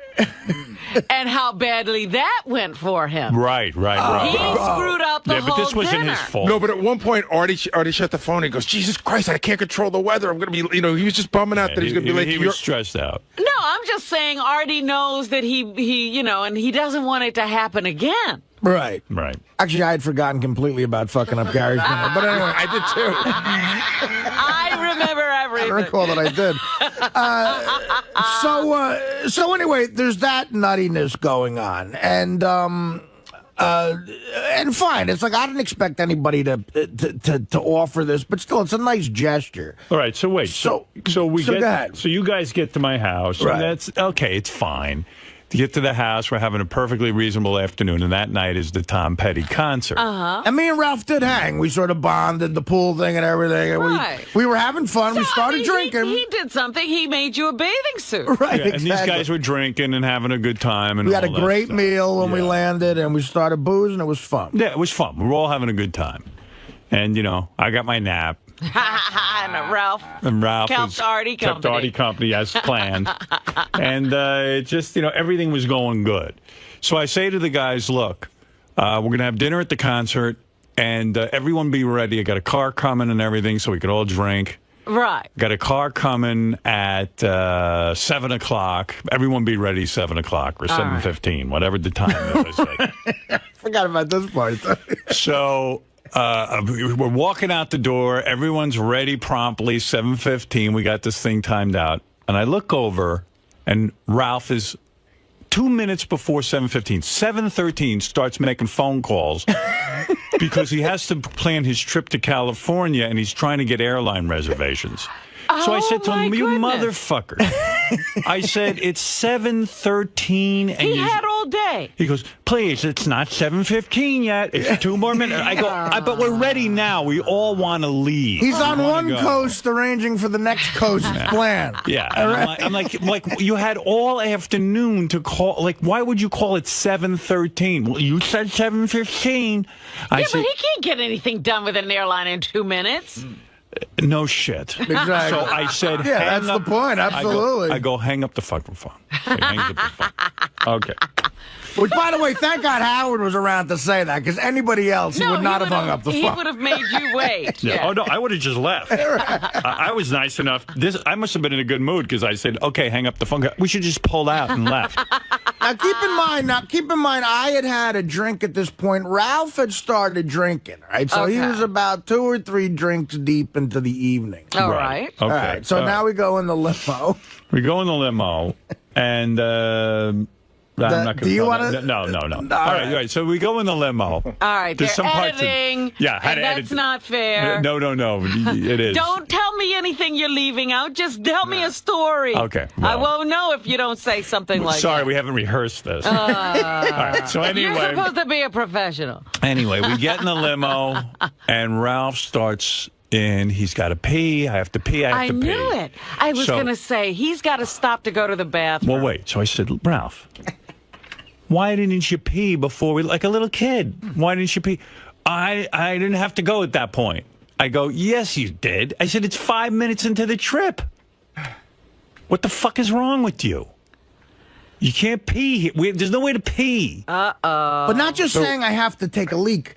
and how badly that went for him.
Right.
He screwed up the whole
but this wasn't
dinner.
his fault.
No, but at one point, Artie shut the phone and he goes, Jesus Christ, I can't control the weather. I'm going to be, he was just bumming out that he's going to be late.
He was stressed out.
No, I'm just saying Artie knows that he and he doesn't want it to happen again.
Right. Actually, I had forgotten completely about fucking up Gary's dinner. But anyway, I did too.
I remember everything.
I recall that I did. So anyway, there's that nuttiness going on, and fine. It's like I didn't expect anybody to offer this, but still, it's a nice gesture.
All right. So wait. So
go ahead.
So you guys get to my house.
Right.
And that's okay. It's fine. To get to the house, we're having a perfectly reasonable afternoon, and that night is the Tom Petty concert.
And me and Ralph did hang. We sort of bonded, the pool thing and everything. And
Right.
we were having fun. We started drinking.
He did something. He made you a bathing suit.
Right,
Yeah, and these guys were drinking and having a good time. And
We had a
all that
great
stuff.
meal when we landed, and we started boozing. It was fun.
Yeah, it was fun. We were all having a good time. And, I got my nap.
And Ralph
kept
Artie
company as planned. And it just, everything was going good. So I say to the guys, look, we're going to have dinner at the concert, and everyone be ready. I got a car coming and everything so we could all drink.
Right.
Got a car coming at 7 o'clock. Everyone be ready 7 o'clock or 7:15, whatever the time is.
Forgot about this part.
So we're walking out the door. Everyone's ready promptly, 7:15. We got this thing timed out. And I look over, and Ralph is 2 minutes before 7:15. 7:13 starts making phone calls because he has to plan his trip to California, and he's trying to get airline reservations. So I said to him, you motherfucker. I said, it's 7:13. And
he had all day.
He goes, please, it's not 7:15 yet. It's 2 more minutes. I go, but we're ready now. We all want to leave.
He's on one coast arranging for the next coast's plan.
Yeah.
All
And
right.
I'm like, you had all afternoon to call. Like, why would you call it 7:13? Well, you said 7:15.
But he can't get anything done with an airline in 2 minutes.
No shit.
Exactly.
So I said,
Yeah,
hang
that's the
up-
point. Absolutely.
I go, hang up the fucking phone. He hangs up the phone. Okay.
Which, by the way, thank God Howard was around to say that, because anybody else would not have hung up the phone.
He would have made you wait.
Yeah. Oh, no, I would have just left. I was nice enough. I must have been in a good mood because I said, okay, hang up the phone. We should just pull out and left.
keep in mind, I had a drink at this point. Ralph had started drinking, right? So he was about 2 or 3 drinks deep into the evening.
All right.
Okay.
All right. So now we go in the limo.
We go in the limo, and I'm not
do you
want
wanna-
No. All
right.
right. So we go in the limo.
All right,
There's
they're
some parts of-
editing.
Yeah, had
and
to
that's
edit.
not fair.
No. It is.
Don't tell me anything you're leaving out. Just tell me a story.
Okay,
I
well.
won't know if you don't say something like
Sorry,
that.
we haven't rehearsed this. All right. So
You're
anyway,
supposed to be a professional.
we get in the limo, and Ralph starts in. He's got to pee. I have to pee. I have to pee.
knew it. I was
So-
going to say, he's got to stop to go to the bathroom.
Well, wait. So I said, Ralph, why didn't you pee before we, like a little kid? Why didn't you pee? I didn't have to go at that point. I go, yes, you did. I said, it's 5 minutes into the trip. What the fuck is wrong with you? You can't pee. There's no way to pee.
But not just saying I have to take a leak.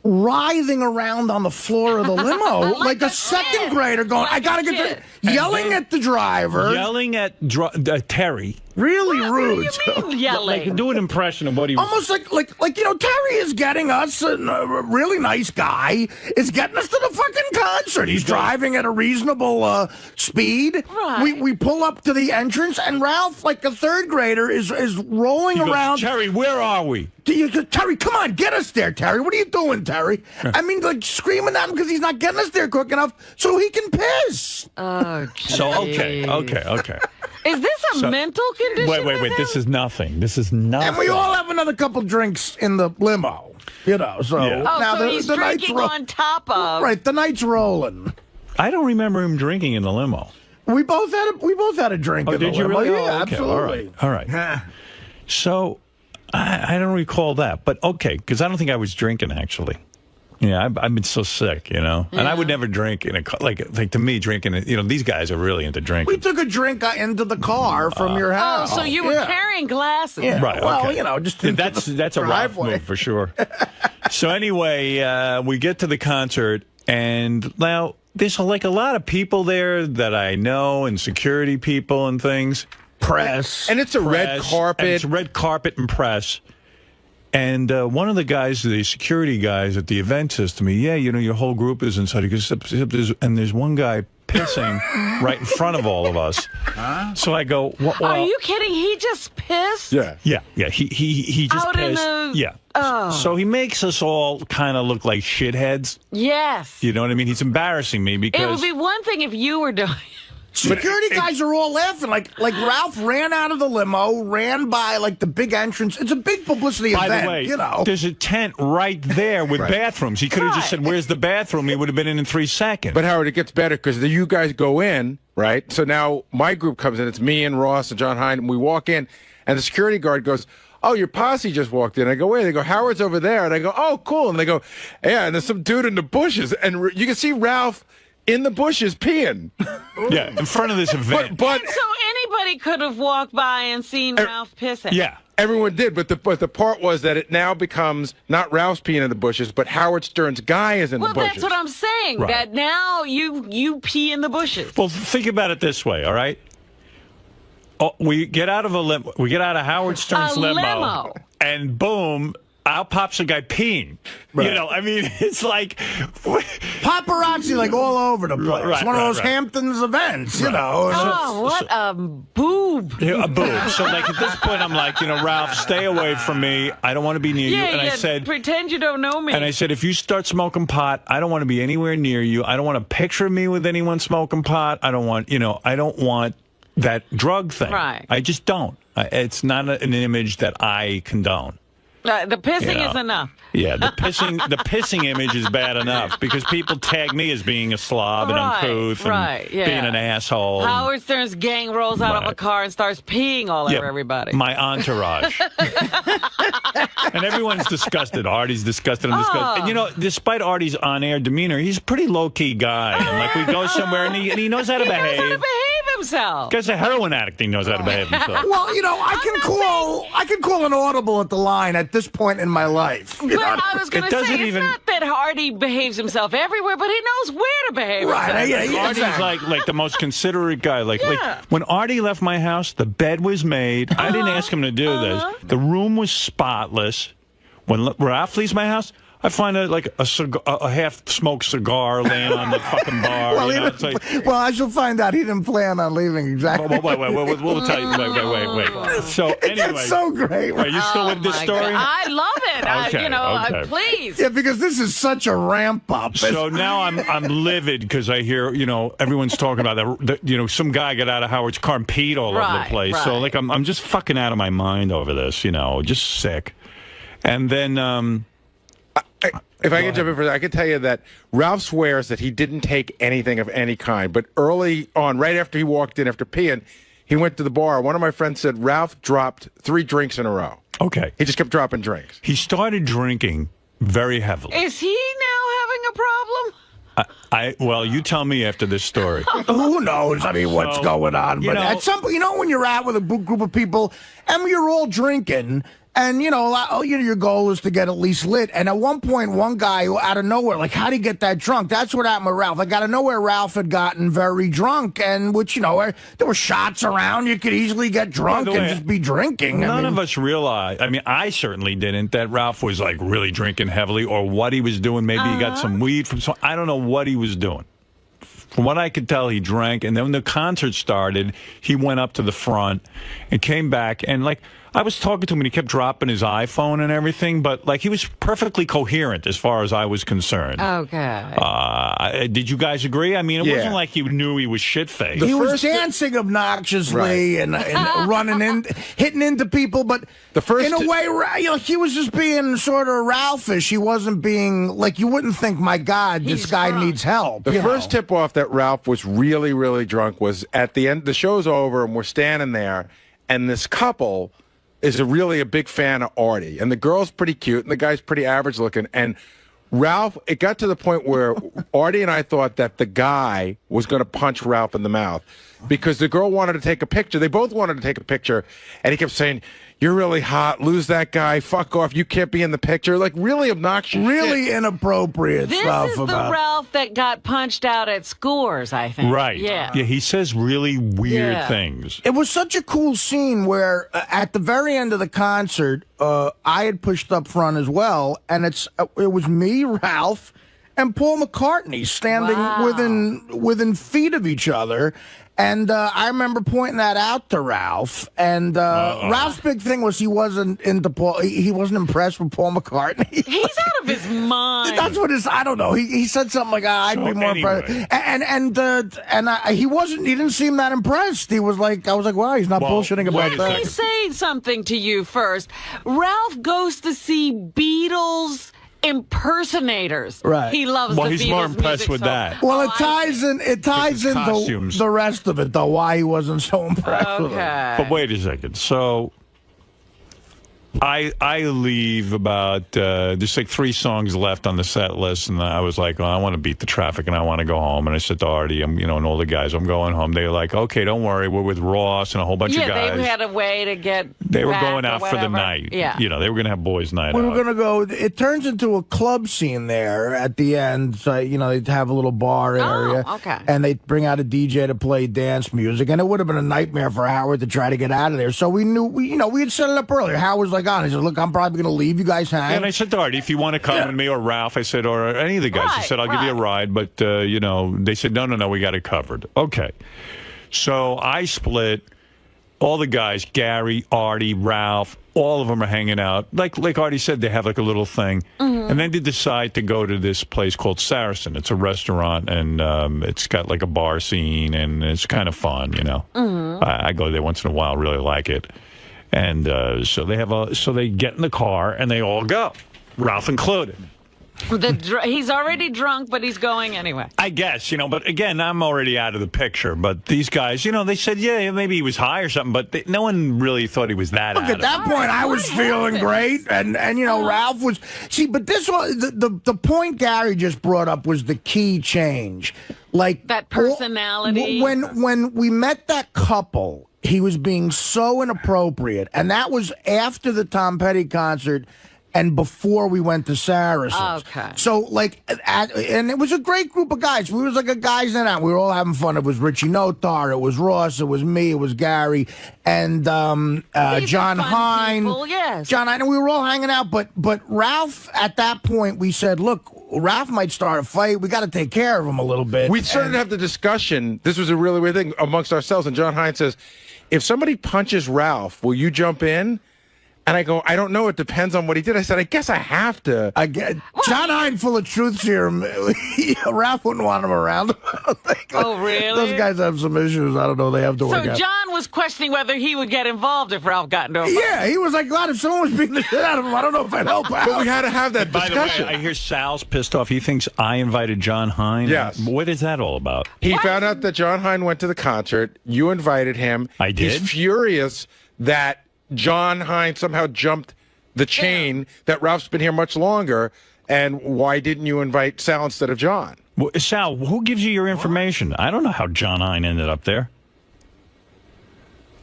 Writhing around on the floor of the limo like a second grader going, I gotta get yelling at the driver.
Yelling at Terry.
Really rude.
What do you mean yelling?
Like, do an impression of what he was.
Almost like Terry is getting us, a really nice guy, is getting us to the fucking concert. He's driving at a reasonable speed.
Right.
We pull up to the entrance, and Ralph, like a third grader, is rolling
He goes,
around.
Terry, where are we?
Terry, come on, get us there, Terry. What are you doing, Terry? I mean, like screaming at him because he's not getting us there quick enough so he can piss.
Oh,
So, okay.
Is this a mental condition?
Wait. This is nothing. This is nothing.
And we all have another couple drinks in the limo, so
Yeah.
Oh,
now
so he's drinking on top of.
Right, the night's rolling.
I don't remember him drinking in the limo.
We both had a drink.
Oh,
in the
did you
limo.
really?
Yeah,
Oh, okay.
absolutely.
All right. So, I don't recall that, but okay, because I don't think I was drinking actually. Yeah, I've been so sick, and I would never drink in a like to me drinking. These guys are really into drinking.
We took a drink into the car from your house.
Oh, so you were carrying glasses.
Yeah.
Right.
Well,
okay.
just
Yeah,
into
that's
the
a Ralph
driveway.
move for sure. So anyway, we get to the concert, and now there's like a lot of people there that I know, and security people and things.
Press.
And it's a red carpet.
And it's red carpet and press. And one of the guys, the security guys at the event, says to me, "Yeah, your whole group is inside." He goes, and there's one guy pissing right in front of all of us. So I go, well,
Are you kidding? He just pissed?
Yeah. He just
Out in
pissed.
the-
Yeah.
Oh.
So he makes us all kind of look like shitheads.
Yes.
You know what I mean? He's embarrassing me
It
because
would be one thing if you were doing
Security guys are all laughing. Like Ralph ran out of the limo, ran by like the big entrance. It's a big publicity
by
event,
the way,
you know.
there's a tent right there with bathrooms. He could have just said, "Where's the bathroom?" He would have been in 3 seconds.
But Howard, it gets better because you guys go in, right? So now my group comes in. It's me and Ross and John Hine. And we walk in, and the security guard goes, "Oh, your posse just walked in." I go, "Wait." They go, "Howard's over there." And I go, "Oh, cool." And they go, "Yeah." And there's some dude in the bushes, and you can see Ralph in the bushes peeing.
Yeah, in front of this event.
But
So anybody could have walked by and seen Ralph pissing.
Yeah.
Everyone did, but the part was that it now becomes not Ralph's peeing in the bushes, but Howard Stern's guy is in
Well,
the bushes.
that's what I'm saying.
Right.
That now you pee in the bushes.
Well, think about it this way, all right? We get out of a limo. We get out of Howard Stern's
A limo.
and boom, out pops a guy peeing.
Right.
I mean, it's like
Paparazzi like all over the place.
Right,
One of
right,
those
right.
Hamptons events, you know.
Oh, what a boob.
a boob. So, like, at this point, I'm like, Ralph, stay away from me. I don't want to be near you. And I said,
pretend you don't know me.
and I said, if you start smoking pot, I don't want to be anywhere near you. I don't want a picture of me with anyone smoking pot. I don't want, I don't want that drug thing.
Right.
I just don't. It's not an image that I condone.
The pissing is enough.
Yeah, the pissing image is bad enough because people tag me as being a slob and uncouth and being an asshole.
Howard Stern's gang rolls out of a car and starts peeing all over everybody.
My entourage. And everyone's disgusted. Artie's disgusted. I'm disgusted. And despite Artie's on-air demeanor, he's a pretty low-key guy. And like we go somewhere and he knows how to behave.
He knows how to behave himself.
Guy's a heroin addict. He knows how to behave himself.
Well, I can call an audible at the line at this point in my life.
But I was going to say, it's not that that Artie behaves himself everywhere, but he knows where to behave
Right,
himself.
Artie's like the most considerate guy. Like when Artie left my house, the bed was made. I didn't ask him to do this. The room was spotless. When Ralph leaves my house, I find a half-smoked cigar laying on the fucking bar.
Well,
you know? It's like,
well, I shall find out he didn't plan on leaving exactly.
wait, we'll tell you. Wait. So anyway,
it's so great.
Are you still with this story?
God. I love it.
Okay,
please.
Yeah, because this is such a ramp up.
So now I'm livid because I hear everyone's talking about that. Some guy got out of Howard's car and peed all over the place.
Right.
So like I'm just fucking out of my mind over this. Just sick. And then
if I can jump in for that, I can tell you that Ralph swears that he didn't take anything of any kind. But early on, right after he walked in after peeing, he went to the bar. One of my friends said Ralph dropped 3 drinks in a row.
Okay.
He just kept dropping drinks.
He started drinking very heavily.
Is he now having a problem?
Well, you tell me after this story.
Who knows? I mean, what's going on? But at some point, when you're out with a group of people and you're all drinking, and your goal is to get at least lit. And at one point, one guy out of nowhere, like, how'd he get that drunk? That's what happened with Ralph. Like, out of nowhere, Ralph had gotten very drunk, and which there were shots around. You could easily get drunk and just be drinking.
None of us realized. I mean, I certainly didn't. That Ralph was like really drinking heavily, or what he was doing. Maybe he got some weed from. I don't know what he was doing. From what I could tell, he drank, and then when the concert started, he went up to the front and came back, and I was talking to him and he kept dropping his iPhone and everything, but he was perfectly coherent as far as I was concerned.
Okay.
Did you guys agree? I mean, it wasn't like he knew he was shit-faced.
He was dancing obnoxiously and running in, hitting into people, but in a way, he was just being sort of Ralphish. He wasn't being, you wouldn't think, my God, this guy needs help.
The first tip-off that Ralph was really, really drunk was at the end. The show's over, and we're standing there, and this couple is really a big fan of Artie. And the girl's pretty cute, and the guy's pretty average looking. And Ralph, it got to the point where Artie and I thought that the guy was going to punch Ralph in the mouth because the girl wanted to take a picture. They both wanted to take a picture, and he kept saying, "You're really hot. Lose that guy. Fuck off. You can't be in the picture." Really obnoxious
Really
shit.
inappropriate stuff.
This is the Ralph that got punched out at Scores, I think.
Right.
Yeah.
Yeah, he says really weird things.
It was such a cool scene where at the very end of the concert, I had pushed up front as well, and it was me, Ralph, and Paul McCartney standing within feet of each other. And I remember pointing that out to Ralph. And Ralph's big thing was he wasn't into Paul. He wasn't impressed with Paul McCartney.
He's out of his mind.
That's what I don't know. He said something like, "I'd be more impressed." And he wasn't. He didn't seem that impressed. He was like, I was like, wow, he's not bullshitting about that.
Let me say something to you first. Ralph goes to see Beatles impersonators.
Right.
He loves
well,
the
he's
Beatles
more impressed
music
with
so
that.
Well, it ties in the rest of it, though, why he wasn't so impressed with it.
But wait a second. So I leave about there's 3 songs left on the set list, and I was like, I want to beat the traffic and I want to go home. And I said to Artie, and all the guys, I'm going home. They were like, okay, don't worry, we're with Ross and a whole bunch of guys.
They had a way to get.
They were
back
going
or
out for the
whatever.
night.
Yeah,
they were going to have boys' night.
We
out.
were going to go. It turns into a club scene there at the end. So, they'd have a little bar area.
Oh, okay.
And they'd bring out a DJ to play dance music. And it would have been a nightmare for Howard to try to get out of there. So we knew, we had set it up earlier. Howard was like, he said, look, I'm probably going to leave. You guys hang.
And I said to Artie, if you want to come with me or Ralph, I said, or any of the guys, I said, I'll give you a ride. But, they said, no, we got it covered. Okay. So I split all the guys, Gary, Artie, Ralph, all of them are hanging out. Like Artie said, they have a little thing. Mm-hmm. And then they decide to go to this place called Saracen. It's a restaurant, and it's got a bar scene, and it's kind of fun, Mm-hmm. I go there once in a while, really like it. And so they get in the car, and they all go, Ralph included.
He's already drunk, but he's going anyway.
I guess, but again, I'm already out of the picture. But these guys, they said, yeah, maybe he was high or something, but no one really thought he was that.
Look, at that point, I was feeling great, and Ralph was. See, but this was the point Gary just brought up was the key change,
that personality.
When we met that couple, he was being so inappropriate, and that was after the Tom Petty concert. and before we went to Saracens.
Okay.
So, like, and it was a great group of guys. We was like a guys night out. We were all having fun. It was Richie Notar, it was Ross, it was me, it was Gary, and John Hine.
People, yes.
John Hine, and we were all hanging out. But Ralph, at that point, we said, look, Ralph might start a fight. We got to take care of him a little bit.
We started to have the discussion. This was a really weird thing amongst ourselves. And John Hine says, if somebody punches Ralph, will you jump in? And I go, I don't know. It depends on what he did. I said, I guess I have to.
John Hine, full of truth serum. Ralph wouldn't want him around.
Oh, really?
Those guys have some issues. I don't know. They have to work
So
out.
John was questioning whether he would get involved if Ralph got into a fight.
Yeah, he was like, God, if someone was beating the shit out of him, I don't know if I'd help out.
But we had to have that
By
discussion.
the way, I hear Sal's pissed off. He thinks I invited John Hine.
Yes.
What is that all about?
He found out that John Hine went to the concert. You invited him.
I did?
He's furious that John Hine somehow jumped the chain, that Ralph's been here much longer. And why didn't you invite Sal instead of John?
Well, Sal, who gives you your information? I don't know how John Hine ended up there.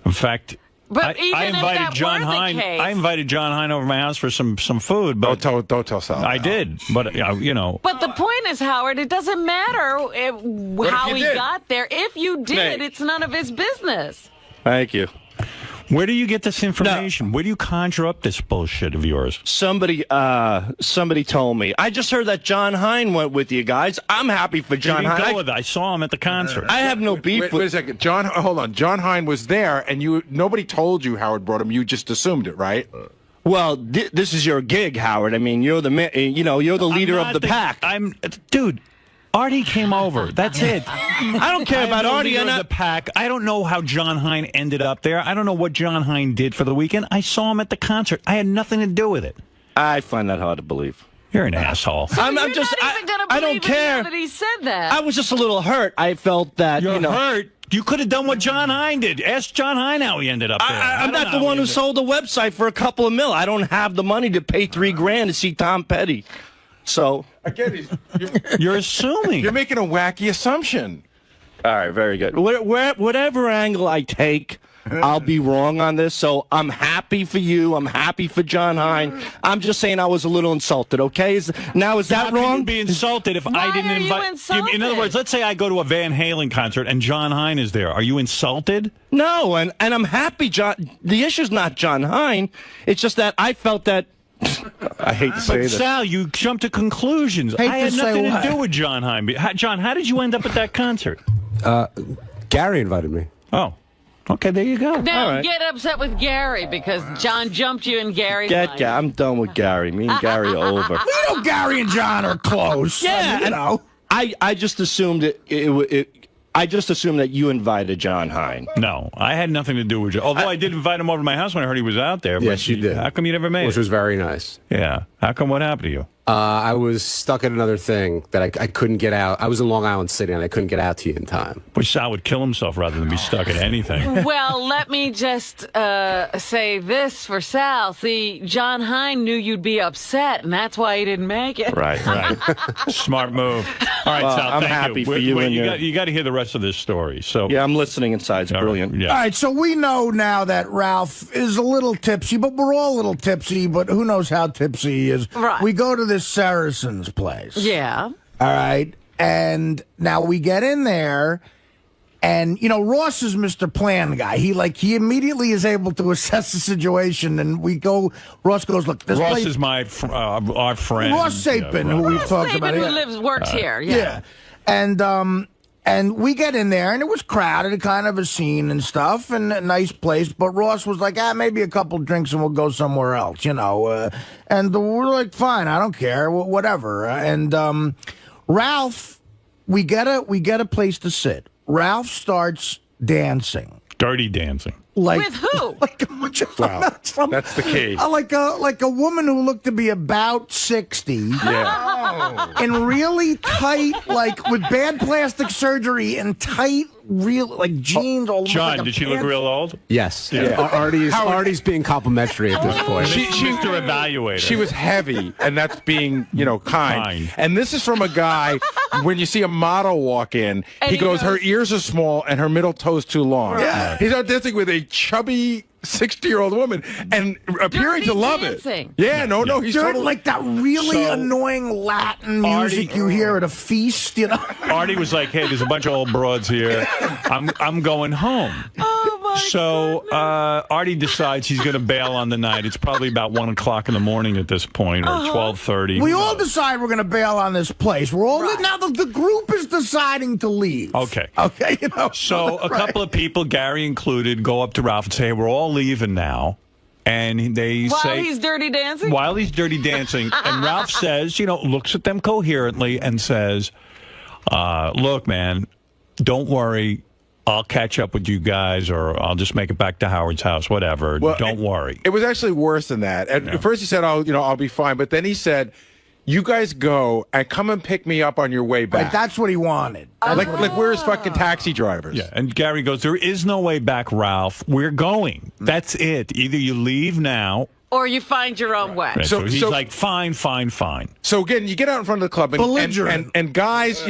In fact,
But even
I
if
invited
that
John
were the
Hine.
case-
I invited John Hine over my house for some food. But
don't tell Sal.
I did, but you know.
But the point is, Howard, it doesn't matter
if
how
you
he
did?
got there. If you did,
Hey.
it's none of his business.
Thank you.
Where do you get this information? Where do you conjure up this bullshit of yours?
Somebody told me. I just heard that John Hine went with you guys. I'm happy for John
You didn't
Hine.
go with it. I saw him at the concert.
I have no beef
Wait
with.
a second. Hold on. John Hine was there, and nobody told you Howard brought him. You just assumed it, right?
Well, this is your gig, Howard. I mean, you're the you're the leader of the pack.
Dude. Artie came over. That's it.
I don't care about Artie.
I'm the pack. I don't know how John Hine ended up there. I don't know what John Hine did for the weekend. I saw him at the concert. I had nothing to do with it.
I find that hard to believe.
You're an asshole.
So
I'm
you're
just.
not even gonna
I don't
believe it
care.
now that he said that.
I was just a little hurt. I felt that
You're
you know.
hurt. You could have done what John Hine did. Ask John Hine how he ended up there.
I'm not the one who sold the website for a couple of mil. I don't have the money to pay $3,000 to see Tom Petty. So
again,
you're assuming.
You're making a wacky assumption.
All right, very good. Whatever angle I take, I'll be wrong on this. So I'm happy for you. I'm happy for John Hine. I'm just saying I was a little insulted. Okay? Is that
How
wrong?
can you be insulted if I didn't
are you
invite
insulted?
In other words, let's say I go to a Van Halen concert and John Hine is there. Are you insulted?
No, and I'm happy. John. The issue's not John Hine. It's just that I felt that. I hate to say
But
this.
Sal, you jumped to conclusions.
Hate
I had
to say
nothing to
what?
do with John Hine. John, how did you end up at that concert?
Gary invited me.
Oh, okay, there you go.
Now
All right.
get upset with Gary because John jumped you and Gary's
Get, I'm done with Gary. Me and Gary are over.
You know, Gary and John are close.
Yeah,
I mean, you know.
I just assumed I just assumed that you invited John Hine.
No, I had nothing to do with you. Although I did invite him over to my house when I heard he was out there.
Yes, you did.
How come you never made
Which
it?
was very nice.
Yeah. How come? What happened to you?
I was stuck at another thing that I couldn't get out. I was in Long Island City, and I couldn't get out to you in time.
Wish Sal would kill himself rather than be stuck at anything.
Well, let me just say this for Sal. See, John Hine knew you'd be upset, and that's why he didn't make it.
Right.
Smart move. All right,
Well,
Sal,
I'm
thank
happy
you.
for you and your-
You got to hear the rest of this story. So
Yeah, I'm listening inside. It's brilliant.
Yeah.
All right, so we know now that Ralph is a little tipsy, but we're all a little tipsy, but who knows how tipsy he is.
Right.
We go to this Saracen's place.
Yeah.
All right. And now we get in there, and, you know, Ross is Mr. Plan guy. He immediately is able to assess the situation, and Ross goes, look, this
Ross
place...
is my our friend.
Ross Sapin, who we've talked about.
Who works here. Yeah.
And we get in there, and it was crowded, kind of a scene and stuff, and a nice place. But Ross was like, maybe a couple drinks and we'll go somewhere else, you know. And we're like, fine, I don't care, whatever. And Ralph, we get a place to sit. Ralph starts dancing.
Dirty dancing.
With who?
Like a bunch of
That's the key.
like a woman who looked to be about 60.
Yeah.
And really tight, like with bad plastic surgery and tight, real like jeans. All
John,
like a
did she look
pants.
real old?
Yes.
Yeah.
Artie's being complimentary at this point.
She's Mr. Evaluator.
She was heavy, and that's being, kind. And this is from a guy, when you see a model walk in,
And
he
he
goes,
goes-
her ears are small and her middle toe's too long.
Yeah.
He's out dancing with a chubby
60-year-old woman and appearing to love
dancing.
it. Yeah, no, he's
Dude,
totally
like that really
So-
annoying Latin music you hear at a feast, you know.
Artie was like, "Hey, there's a bunch of old broads here. I'm going home." So Artie decides he's going to bail on the night. It's probably about 1 o'clock in the morning at this point, or 12:30.
We all decide we're going to bail on this place. We're all now the group is deciding to leave.
Okay.
Okay, you know.
So a couple of people, Gary included, go up to Ralph and say, "Hey, we're all leaving now." And they
While
say,
he's dirty dancing?
while he's dirty dancing, and Ralph says, looks at them coherently and says, "Look, man, don't worry. I'll catch up with you guys, or I'll just make it back to Howard's house, whatever.
Well,
don't worry."
It was actually worse than that. At first he said, I'll be fine. But then he said, you guys go and come and pick me up on your way back.
Like, that's what he wanted.
Like we're his fucking taxi drivers.
Yeah, and Gary goes, "There is no way back, Ralph. We're going. That's it. Either you leave now."
Or you find your own way.
Right, so he's like, fine.
So again, you get out in front of the club, and guys,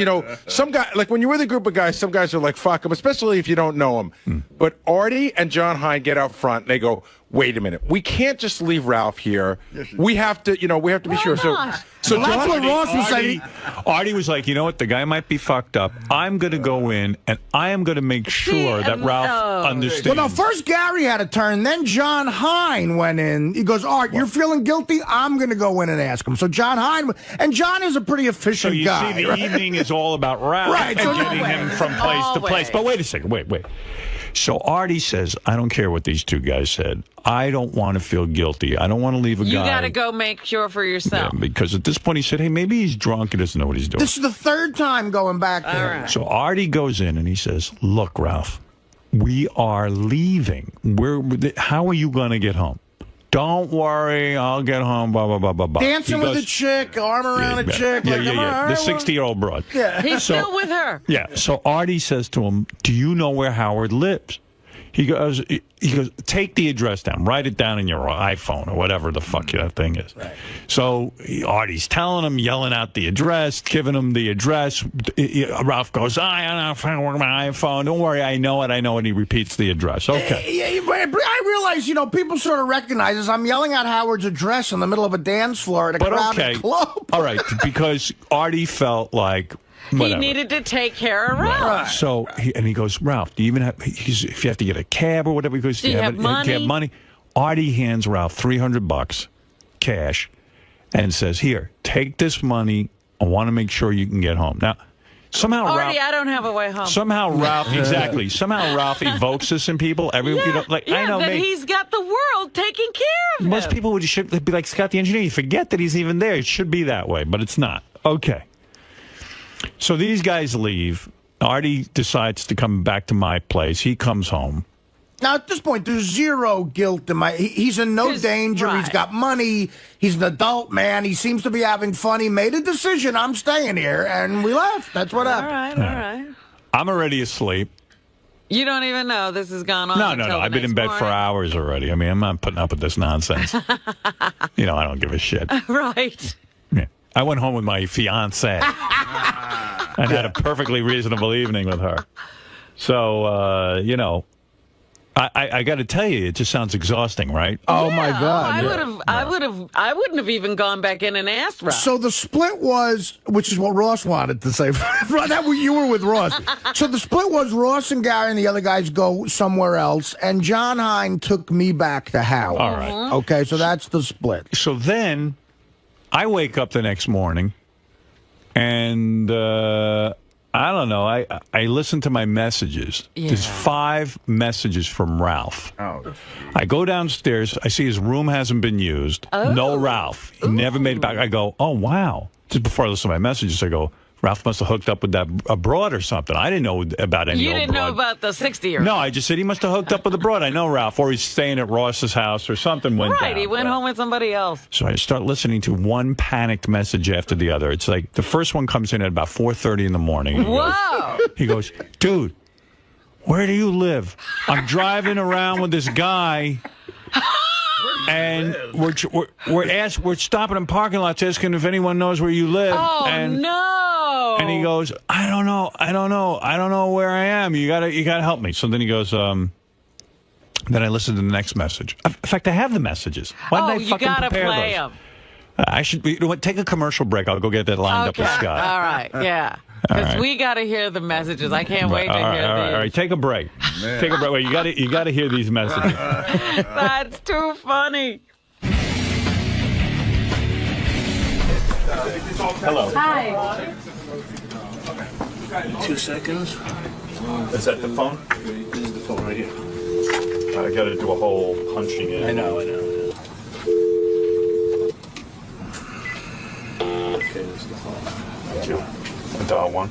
some guy, like when you're with a group of guys, some guys are like, fuck them, especially if you don't know them. But Artie and John Hein get out front, and they go, wait a minute, we can't just leave Ralph here. We have to, we have to be sure. So
Well, that's what Ross was
saying. Artie was like, you know what, the guy might be fucked up. I'm going to go in, and I am going to make sure that Ralph understands.
Well, no, first Gary had a turn, then John Hein went in. He goes, "Art, you're feeling guilty? I'm going to go in and ask him." So John Hein, and John is a pretty efficient
So you
guy.
see, the evening is all about Ralph
Right,
and
so
getting him from place to place. But wait a second, wait. So Artie says, "I don't care what these two guys said. I don't want to feel guilty. I don't want to leave a
You
guy."
got to go make sure for yourself.
Because at this point he said, "Hey, maybe he's drunk and doesn't know what he's doing."
This is the third time going back there.
So Artie goes in and he says, "Look, Ralph, we are leaving. How are you going to get home? Don't worry, I'll get home, blah, blah, blah, blah, blah."
Dancing
He
with
goes,
a chick, arm around a chick.
Yeah,
like,
The 60-year-old broad.
Yeah.
He's
So-
still with her.
Yeah. So Artie says to him, "Do you know where Howard lives?" He goes, "Take the address down. Write it down in your iPhone or whatever the fuck that thing is." Right. So Artie's telling him, yelling out the address, giving him the address. Ralph goes, "I don't know if I work my iPhone. Don't worry, I know it. And he repeats the address. Okay.
I realize, people sort of recognize this. I'm yelling out Howard's address in the middle of a dance floor at a crowded club.
All right, because Artie felt like, whatever.
He needed to take care of Ralph.
Right. So he goes, "Ralph, do you even have? If you have to get a cab or whatever, he goes,
Do you have money?
Do you have money?" Artie hands Ralph $300 cash, and says, "Here, take this money. I want to make sure you can get home." Now, somehow
Artie,
Ralph.
I don't have a way home.
Somehow Ralph, exactly. Somehow Ralph evokes this in people. I know
that
me.
he's got the world taking care of him.
Most people should be like Scott the engineer. You forget that he's even there. It should be that way, but it's not. Okay. So these guys leave. Artie decides to come back to my place. He comes home.
Now, at this point, there's zero guilt in he's in no danger.
right.
He's got money. He's an adult man. He seems to be having fun. He made a decision. I'm staying here. And we left. That's what happened.
All right.
I'm already asleep.
You don't even know this has gone on.
No.
until the
I've been in
next
bed for
morning.
hours already. I mean, I'm not putting up with this nonsense. I don't give a shit.
Right.
Yeah. I went home with my fiance and had a perfectly reasonable evening with her. So, I got to tell you, it just sounds exhausting, right?
Oh my God!
I wouldn't have even gone back in and asked Ralph.
So the split was, which is what Ross wanted to say. That you were with Ross. So the split was Ross and Gary and the other guys go somewhere else, and John Hein took me back to Howard.
All right.
Okay, so that's the split.
So then I wake up the next morning and I don't know. I listen to my messages.
Yeah.
There's 5 messages from Ralph.
Oh.
I go downstairs. I see his room hasn't been used.
Oh.
No Ralph. He never made it back. I go, oh, wow. Just before I listen to my messages, I go, Ralph must have hooked up with that broad or something. I didn't know about any
You
old
didn't know
broad.
about the 60-year-old.
No, I just said he must have hooked up with a broad. I know Ralph. Or he's staying at Ross's house or something went
Right,
down.
he went home with somebody else.
So I start listening to one panicked message after the other. It's like the first one comes in at about 4:30 in the morning.
Whoa!
He goes, dude, where do you live? I'm driving around with this guy, and we're stopping in parking lots asking if anyone knows where you live.
Oh,
and,
no!
And he goes, I don't know where I am. You gotta help me. So then he goes, Then I listened to the next message. In fact, I have the messages. Why didn't I
you
fucking
gotta
prepare
play
those?
them.
I should be. You know what? Take a commercial break. I'll go get that lined up with Scott.
All right. Yeah.
All
Because
right.
we got to hear the messages. I can't wait to hear these.
All right. Take a break. Take a break. Wait, you got to hear these messages.
That's too funny.
Hello.
Hi.
2 seconds.
Is that the phone?
This is the phone right here.
I got to do a whole punching in.
I know. Okay, this is the phone.
Dial 1.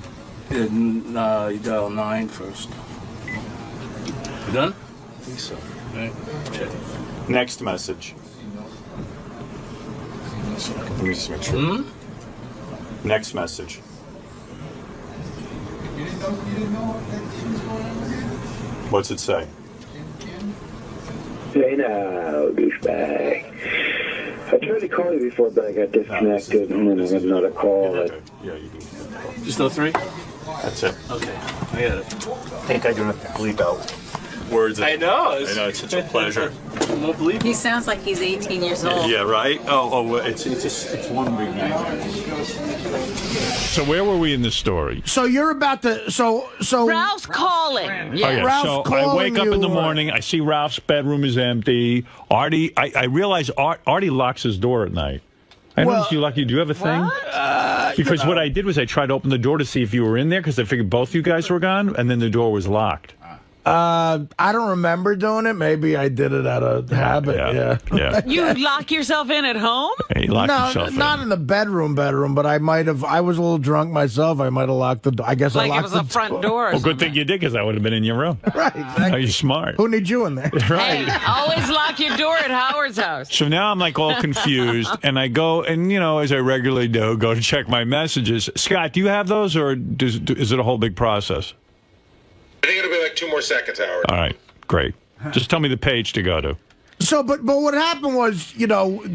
You dial 9 first. You done? I think so. All right. Check.
Next message. Let me just make sure. Next message. What's it say?
Hey now, douchebag. I tried to call you before, but I got disconnected, and then I got another call.
Yeah, you can.
Just no 3?
That's it.
Okay, I got it.
I think I don't have to bleep out words.
I know.
I know. It's such a pleasure.
Won't believe
He sounds like he's 18 years old.
Yeah, right? It's one big night. So where were we in the story?
So you're about to so
Ralph's calling. Yeah.
Ralph's
So I
calling
wake up in the
you,
morning. I see Ralph's bedroom is empty. Artie, I realize Artie locks his door at night. I noticed you lucky. Do you have a thing? Because what I did was I tried to open the door to see if you were in there because I figured both you guys were gone, and then the door was locked.
I don't remember doing it. Maybe I did it out of habit. Yeah.
You lock yourself in at home?
Hey, you locked
No,
yourself
not in the bedroom, but I might have. I was a little drunk myself. I might have locked the door. I guess
Like
I
it
locked
was
the
a front door. or
Well, good
something.
thing you did because I would have been in your room.
Right, exactly.
Are you smart?
Who needs you in there?
Right.
Hey, always lock your door at Howard's house.
So now I'm like all confused, and I go and as I regularly do, go to check my messages. Scott, do you have those, or is it a whole big process?
I think it'll be like 2 more seconds, Howard.
All right, great. Just tell me the page to go to.
So, but what happened was,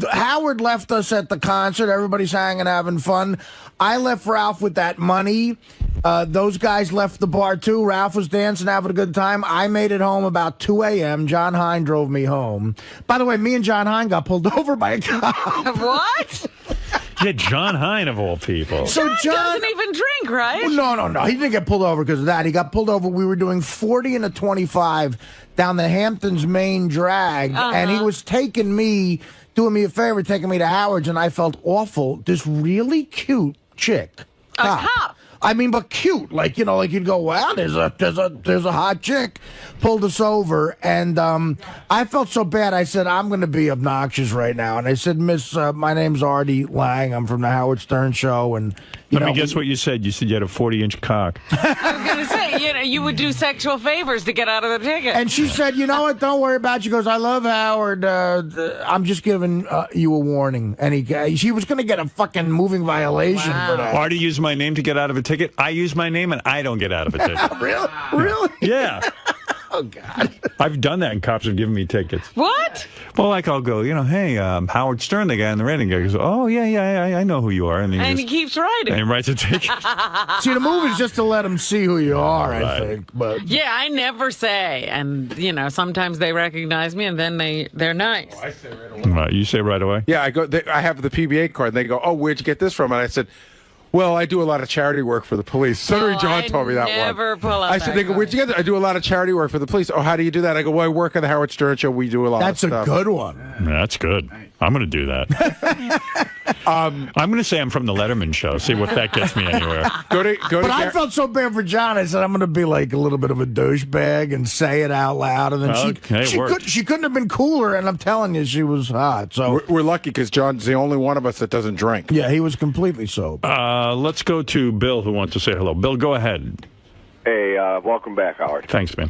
Howard left us at the concert. Everybody's hanging, having fun. I left Ralph with that money. Those guys left the bar, too. Ralph was dancing, having a good time. I made it home about 2 a.m. John Hine drove me home. By the way, me and John Hine got pulled over by a cop.
What?
Yeah, John Hine of all people.
So
John doesn't even drink, right?
Well, no. He didn't get pulled over because of that. He got pulled over. We were doing 40 and a 25 down the Hamptons main drag, and he was doing me a favor, taking me to Howard's, and I felt awful. This really cute chick.
A cop.
I mean, but cute. Like you'd go, wow, there's a hot chick. Pulled us over, and I felt so bad. I said, I'm going to be obnoxious right now. And I said, Miss, my name's Artie Lang. I'm from the Howard Stern Show. And
Let me guess what you said. You said you had a 40-inch cock.
I was going to say, you would do sexual favors to get out of the ticket.
And she said, you know what, don't worry about it. She goes, I love Howard. I'm just giving you a warning. And she was going to get a fucking moving violation for that.
Artie used my name to get out of a ticket. I use my name, and I don't get out of a ticket.
Really?
Yeah.
Oh, God.
I've done that, and cops have given me tickets.
What?
Well, like I'll go, hey, Howard Stern, the guy in the rating guy, goes, oh, yeah, I know who you are. And
he keeps writing.
And he writes a ticket.
See, the move is just to let them see who you are, I think. But
Yeah, I never say. And, sometimes they recognize me, and then they're nice.
I say right away. Right, you say right away?
Yeah, I have the PBA card, and they go, oh, where'd you get this from? And I said, well, I do a lot of charity work for the police. Senator John told me that one.
Never pull out
I said, they go, where'd you get that? I do a lot of charity work for the police. Oh, how do you do that? I go, well, I work on the Howard Stern Show. We do a lot of stuff.
That's a good one.
Yeah, that's good. I'm going to do that. I'm going to say I'm from the Letterman Show. See if that gets me anywhere.
But I felt so bad for John. I said, I'm going to be like a little bit of a douchebag and say it out loud. And then she couldn't have been cooler. And I'm telling you, she was hot. So
we're lucky because John's the only one of us that doesn't drink.
Yeah, he was completely sober.
Let's go to Bill, who wants to say hello. Bill, go ahead.
Hey, welcome back, Howard.
Thanks, man.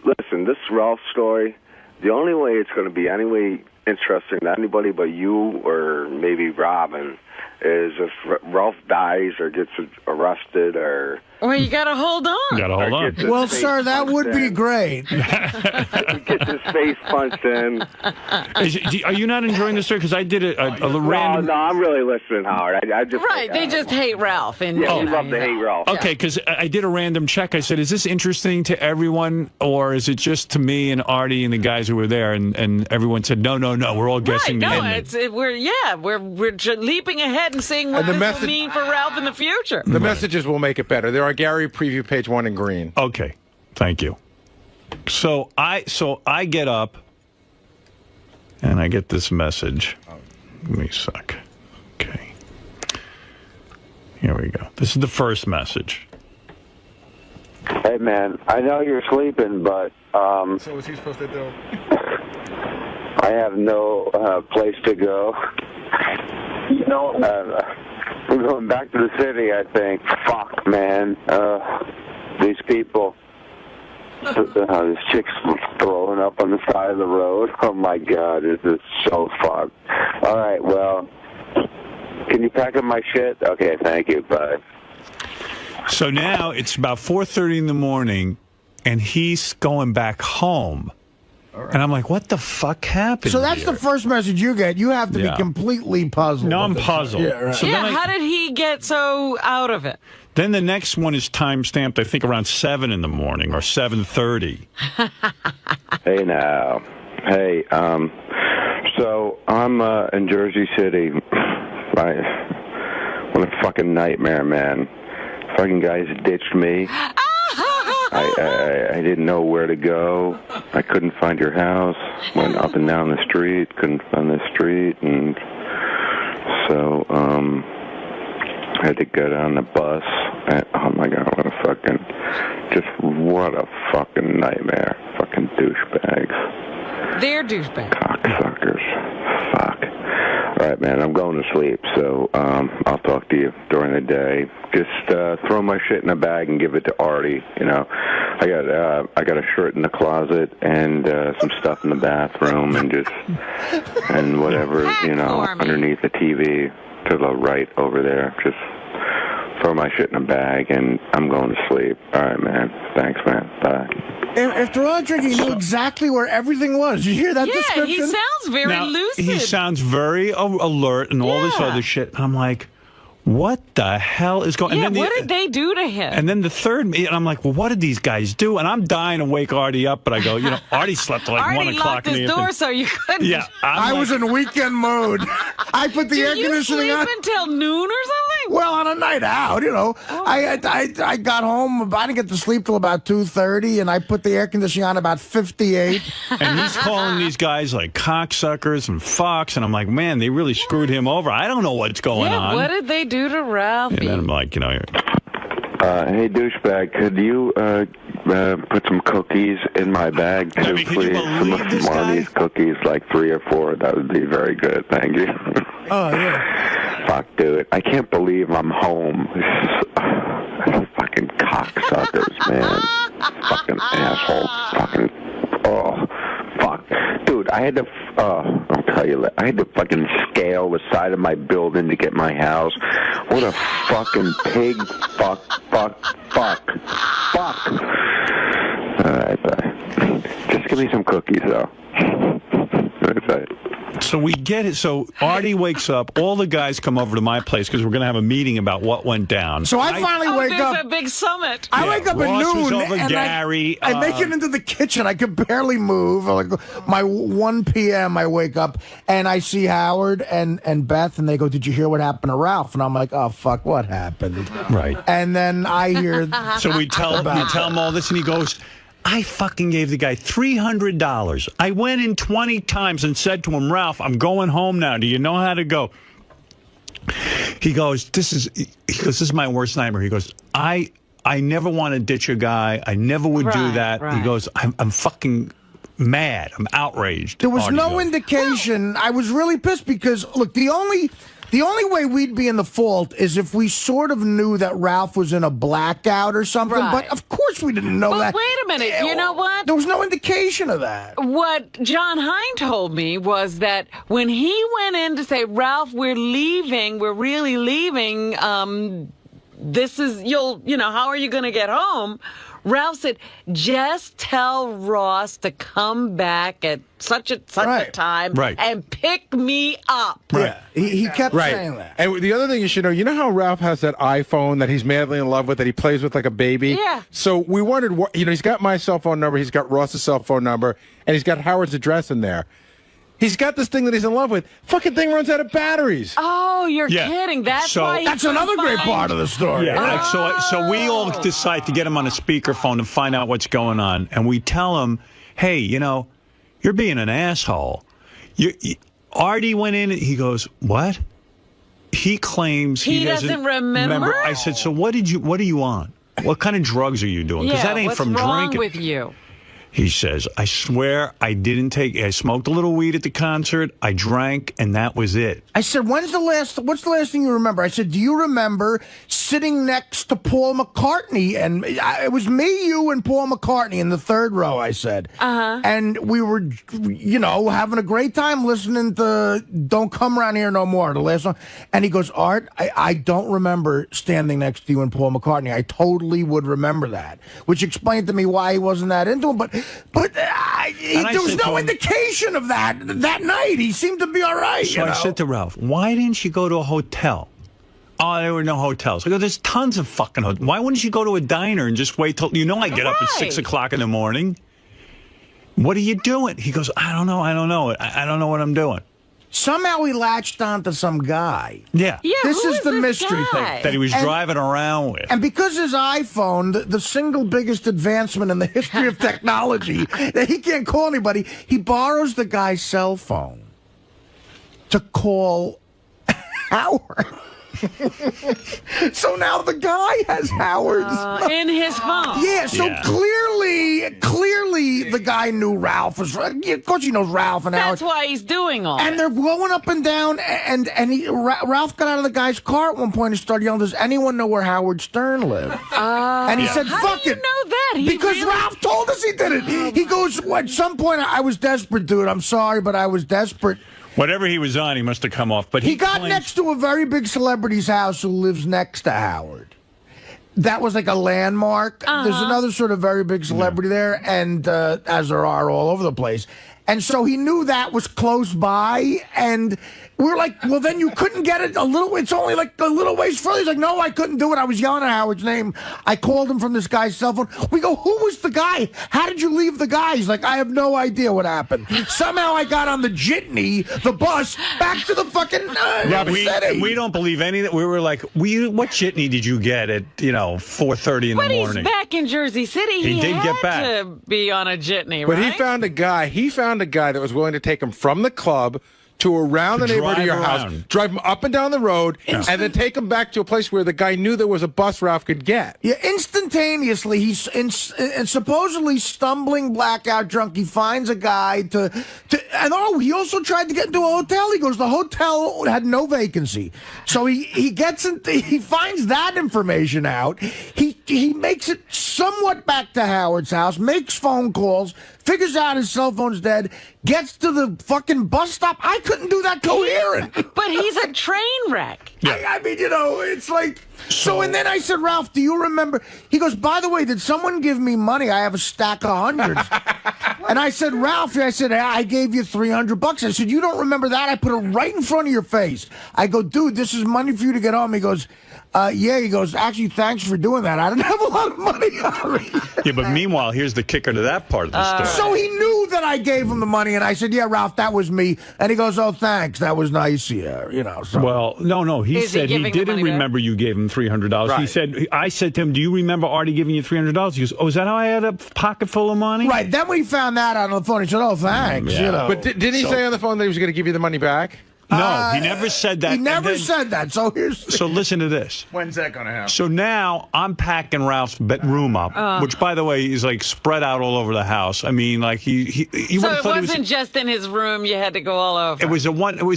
Listen, this Ralph story, the only way it's going to be any way interesting to anybody but you or maybe Robin is if Ralph dies or gets arrested or
Well, you got to hold on.
You got to hold
Or
on.
get his
Well,
face
sir, that would
punched
be
in.
great.
Gets his face punched in.
Are you not enjoying this story? Because I did a random.
No, I'm really listening, Howard. I just
Right, they just hate Ralph. And,
Yeah, we
you know,
love to hate Ralph.
Okay, because I did a random check. I said, is this interesting to everyone, or is it just to me and Artie and the guys who were there? And everyone said, no, we're all guessing the ending.
We're leaping ahead and seeing what
And the
this
message-
will mean for Ralph in the future.
The messages will make it better. They're on Gary Preview page 1 in green.
Okay, thank you. So I get up and I get this message. Give me a sec. Okay. Here we go. This is the first message.
Hey, man, I know you're sleeping, but
So what's he supposed to do?
I have no place to go. You know, we're going back to the city, I think. Fuck, man. These people. This chick's throwing up on the side of the road. Oh, my God, this is so fucked. All right, well, can you pack up my shit? Okay, thank you. Bye.
So now it's about 4:30 in the morning, and he's going back home. And I'm like, what the fuck happened
So that's
here?
the first message you get. You have to
Yeah.
be completely puzzled.
No,
with
I'm
this.
puzzled.
Yeah, right.
So
Yeah,
then
how did he get so out of it?
Then the next one is time-stamped, I think, around 7 in the morning or 7:30.
Hey, now. Hey, so I'm in Jersey City. What a fucking nightmare, man. Fucking guys ditched me. I didn't know where to go. I couldn't find your house. Went up and down the street. Couldn't find the street. And so, I had to get on the bus. And, oh my God, what a fucking nightmare. Fucking douchebags.
They're douchebags.
Cocksuckers. Fuck. All right, man, I'm going to sleep, so I'll talk to you during the day. Just throw my shit in a bag and give it to Artie. You know, I got a shirt in the closet and some stuff in the bathroom and whatever, you know, underneath the TV to the right over there. Just throw my shit in a bag and I'm going to sleep. All right, man. Thanks, man. Bye.
If they're all drinking, he knew exactly where everything was. Did you hear that description?
he sounds very
Now,
lucid.
he sounds very alert and all this other shit. And I'm like, what the hell is going on?
Yeah,
And then
what did they do to him?
And then the third, and I'm like, well, what did these guys do? And I'm dying to wake Artie up, but I go, you know, Artie slept till like
Artie
1 o'clock
locked
in the
his
afternoon.
door so you couldn't.
Yeah,
I was in weekend mode. I put the air
Did you
conditioning
sleep
on.
until noon or something?
Well, on a night out, you know. I got home. I didn't get to sleep till about 2:30, and I put the air conditioning on about 58.
And he's calling these guys like cocksuckers and fucks, and I'm like, man, they really screwed him over. I don't know what's going
Yeah,
on.
what did they do to Ralphie?
And then I'm like, you know,
Hey, douchebag, could you put some cookies in my bag, too, please? Some of Marnie's cookies, like 3 or 4. That would be very good. Thank you.
Oh, yeah.
Fuck, dude. I can't believe I'm home. Fucking cocksuckers, man. Fucking asshole. Fucking, oh, fuck. Dude, I had to, I'll tell you, I had to fucking scale the side of my building to get my house. What a fucking pig. Fuck. All right, bye. Just give me some cookies, though. Bye.
so we get it. So Artie wakes up. All the guys come over to my place because we're going to have a meeting about what went down.
So I finally wake
there's
up.
a big summit.
I wake up at
Ross was
noon
over,
and
Gary,
I make it into the kitchen. I could barely move. Like my 1 p.m. I wake up and I see Howard and Beth, and they go, "Did you hear what happened to Ralph?" And I'm like, "Oh fuck, what happened?"
Right.
And then I hear.
So we tell him all this, and he goes, I fucking gave the guy $300. I went in 20 times and said to him, Ralph, I'm going home now. Do you know how to go? He goes, this is my worst nightmare. He goes, I never want to ditch a guy. I never would do that. He goes, I'm fucking mad. I'm outraged.
There was
Artie
no
goes,
indication. I was really pissed because, look, the only way we'd be in the fault is if we sort of knew that Ralph was in a blackout or something.
Right.
But of course we didn't know that.
Wait a minute. You know what?
There was no indication of that.
What John Hine told me was that when he went in to say, Ralph, we're leaving, we're really leaving, this is, how are you going to get home? Ralph said, just tell Ross to come back at such a time and pick me up.
Right. He kept saying that.
And the other thing you should know, you know how Ralph has that iPhone that he's madly in love with, that he plays with like a baby?
Yeah.
So we wondered, he's got my cell phone number, he's got Ross's cell phone number, and he's got Howard's address in there. He's got this thing that he's in love with. Fucking thing runs out of batteries.
Oh, you're kidding. That's why
That's another great part of the story.
Yeah, so we all decide to get him on a speakerphone and find out what's going on. And we tell him, hey, you're being an asshole. Artie went in and he goes, what? He claims he
doesn't remember.
I said, so what are you on? What kind of drugs are you doing? Because that ain't
what's
from
wrong
drinking.
with you?
He says, I swear I didn't I smoked a little weed at the concert, I drank, and that was it.
I said, what's the last thing you remember? I said, do you remember sitting next to Paul McCartney? And it was me, you, and Paul McCartney in the third row, I said. And we were, having a great time listening to Don't Come Around Here No More, the last song. And he goes, Art, I don't remember standing next to you and Paul McCartney. I totally would remember that, which explained to me why he wasn't that into him. But there was no indication of that night. He seemed to be all right.
So I said to Ralph, why didn't you go to a hotel? Oh, there were no hotels. I go, there's tons of fucking hotels. Why wouldn't you go to a diner and just wait till, I get up at 6 o'clock in the morning. What are you doing? He goes, I don't know. I don't know what I'm doing.
Somehow he latched onto some guy.
Yeah.
This is the mystery thing.
That he was driving around with.
And because his iPhone, the single biggest advancement in the history of technology, that he can't call anybody, he borrows the guy's cell phone to call Howard. So now the guy has Howard's
in his phone.
Yeah, so clearly the guy knew Ralph was right. Yeah, of course he knows Ralph and Howard.
That's why he's doing all
and
that.
they're going up and down, and Ralph got out of the guy's car at one point and started yelling, does anyone know where Howard Stern lived? And he said, fuck it.
Know that?
Because Ralph told us he did it. He goes, at some point, I was desperate, dude. I'm sorry, but I was desperate.
Whatever he was on, he must have come off. But
he got next to a very big celebrity's house who lives next to Howard. That was like a landmark. There's another sort of very big celebrity there, and as there are all over the place. And so he knew that was close by, and we're like, well, then you couldn't get it it's only like a little ways further. He's like, no, I couldn't do it. I was yelling at Howard's name. I called him from this guy's cell phone. We go, who was the guy? How did you leave the guy? He's like, I have no idea what happened. Somehow I got on the jitney, the bus, back to the fucking city.
We don't believe any of that. We were like, what jitney did you get at, 4:30 in the morning?
But he's back in Jersey City.
He did
had
get back.
to be on a jitney,
But
right?
he found a guy that was willing to take him from the club to around the neighborhood of your house, drive him up and down the road, and then take him back to a place where the guy knew there was a bus Ralph could get.
Yeah, instantaneously, he's supposedly stumbling blackout drunk. He finds a guy and he also tried to get into a hotel. He goes, the hotel had no vacancy. So he finds that information out. He makes it somewhat back to Howard's house, makes phone calls, figures out his cell phone's dead, gets to the fucking bus stop. I couldn't do that coherent.
But he's a train wreck.
Yeah.
I mean, it's like... So, and then I said, Ralph, do you remember? He goes, by the way, did someone give me money? I have a stack of hundreds. And I said, Ralph, I gave you $300. I said, you don't remember that? I put it right in front of your face. I go, dude, this is money for you to get home. He goes, yeah. He goes, actually, thanks for doing that. I didn't have a lot of money on me.
Yeah, but meanwhile, here's the kicker to that part of the story.
So he knew that I gave him the money, and I said, yeah, Ralph, that was me. And he goes, oh, thanks. That was nice. Yeah, So.
Well, no. He said he didn't remember you gave him $300.
Right.
He said, I said to him, do you remember Artie giving you $300? He goes, oh, is that how I had a pocket full of money?
Right. Then when he found that out on the phone, he said, oh, thanks.
Yeah.
But did he say on the phone that he was going to give you the money back?
No, he never said that.
He never said that. So
listen to this.
When's that going to happen?
So now I'm packing Ralph's room up, which, by the way, is like spread out all over the house. I mean, like he
So it wasn't just in his room. You had to go all over.
It was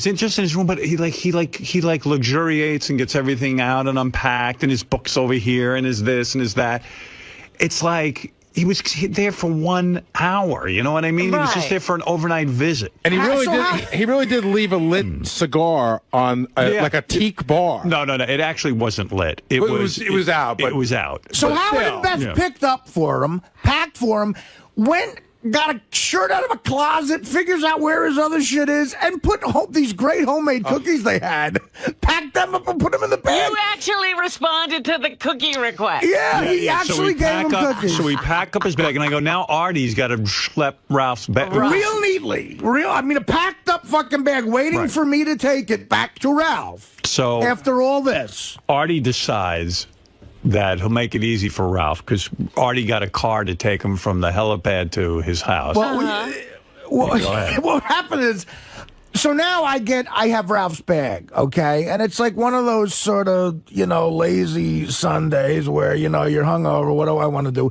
just in his room, but he luxuriates and gets everything out and unpacked, and his books over here, and his this and his that. It's like, he was there for 1 hour. You know what I mean? He was just there for an overnight visit.
And he really did leave a lit cigar on like a teak bar.
No. It actually wasn't lit. It was out. It was out.
So Howard and Beth picked up for him, packed for him, went, got a shirt out of a closet, figures out where his other shit is, and put these great homemade cookies they had, packed them up and put them in the bag.
You actually responded to the cookie request.
Yeah, he actually gave him cookies.
So we pack up his bag, and I go, now Artie's got to schlep Ralph's bag.
Real neatly. A packed up fucking bag waiting for me to take it back to Ralph.
So
after all this,
Artie decides that he'll make it easy for Ralph because Artie got a car to take him from the helipad to his house.
Well, what happened is, so now I have Ralph's bag, okay? And it's like one of those sort of, lazy Sundays where, you're hungover. What do I want to do?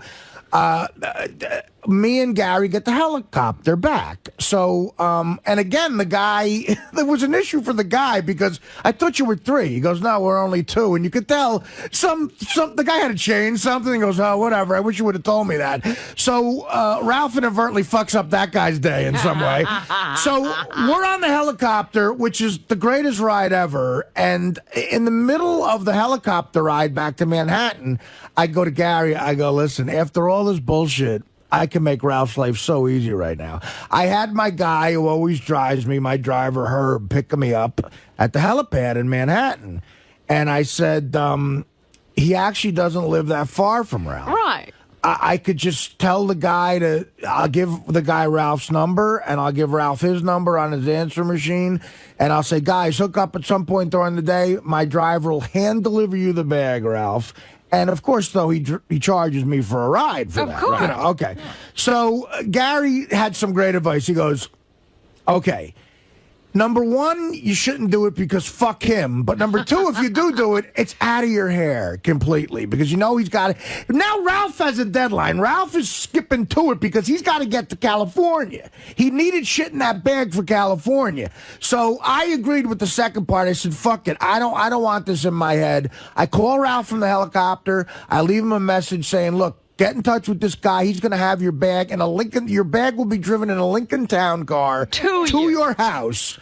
Me and Gary get the helicopter back. So, and again, the guy, there was an issue for the guy because I thought you were 3. He goes, no, we're only 2. And you could tell the guy had to change something. He goes, oh, whatever. I wish you would have told me that. So, Ralph inadvertently fucks up that guy's day in some way. So we're on the helicopter, which is the greatest ride ever. And in the middle of the helicopter ride back to Manhattan, I go to Gary. I go, listen, after all this bullshit, I can make Ralph's life so easy right now. I had my guy who always drives me, my driver, Herb, pick me up at the helipad in Manhattan. And I said, he actually doesn't live that far from Ralph.
Right.
I could just tell the guy I'll give the guy Ralph's number, and I'll give Ralph his number on his answer machine, and I'll say, guys, hook up at some point during the day. My driver will hand deliver you the bag, Ralph. And, of course, though, he charges me for a ride for that.
Of course.
Right? Okay. Yeah. So Gary had some great advice. He goes, okay, number 1, you shouldn't do it because fuck him. But number 2, if you do it, it's out of your hair completely because he's got it. Now Ralph has a deadline. Ralph is skipping to it because he's got to get to California. He needed shit in that bag for California. So I agreed with the second part. I said, fuck it. I don't want this in my head. I call Ralph from the helicopter. I leave him a message saying, look, get in touch with this guy. He's going to have your bag in a Lincoln. Your bag will be driven in a Lincoln Town car to your house.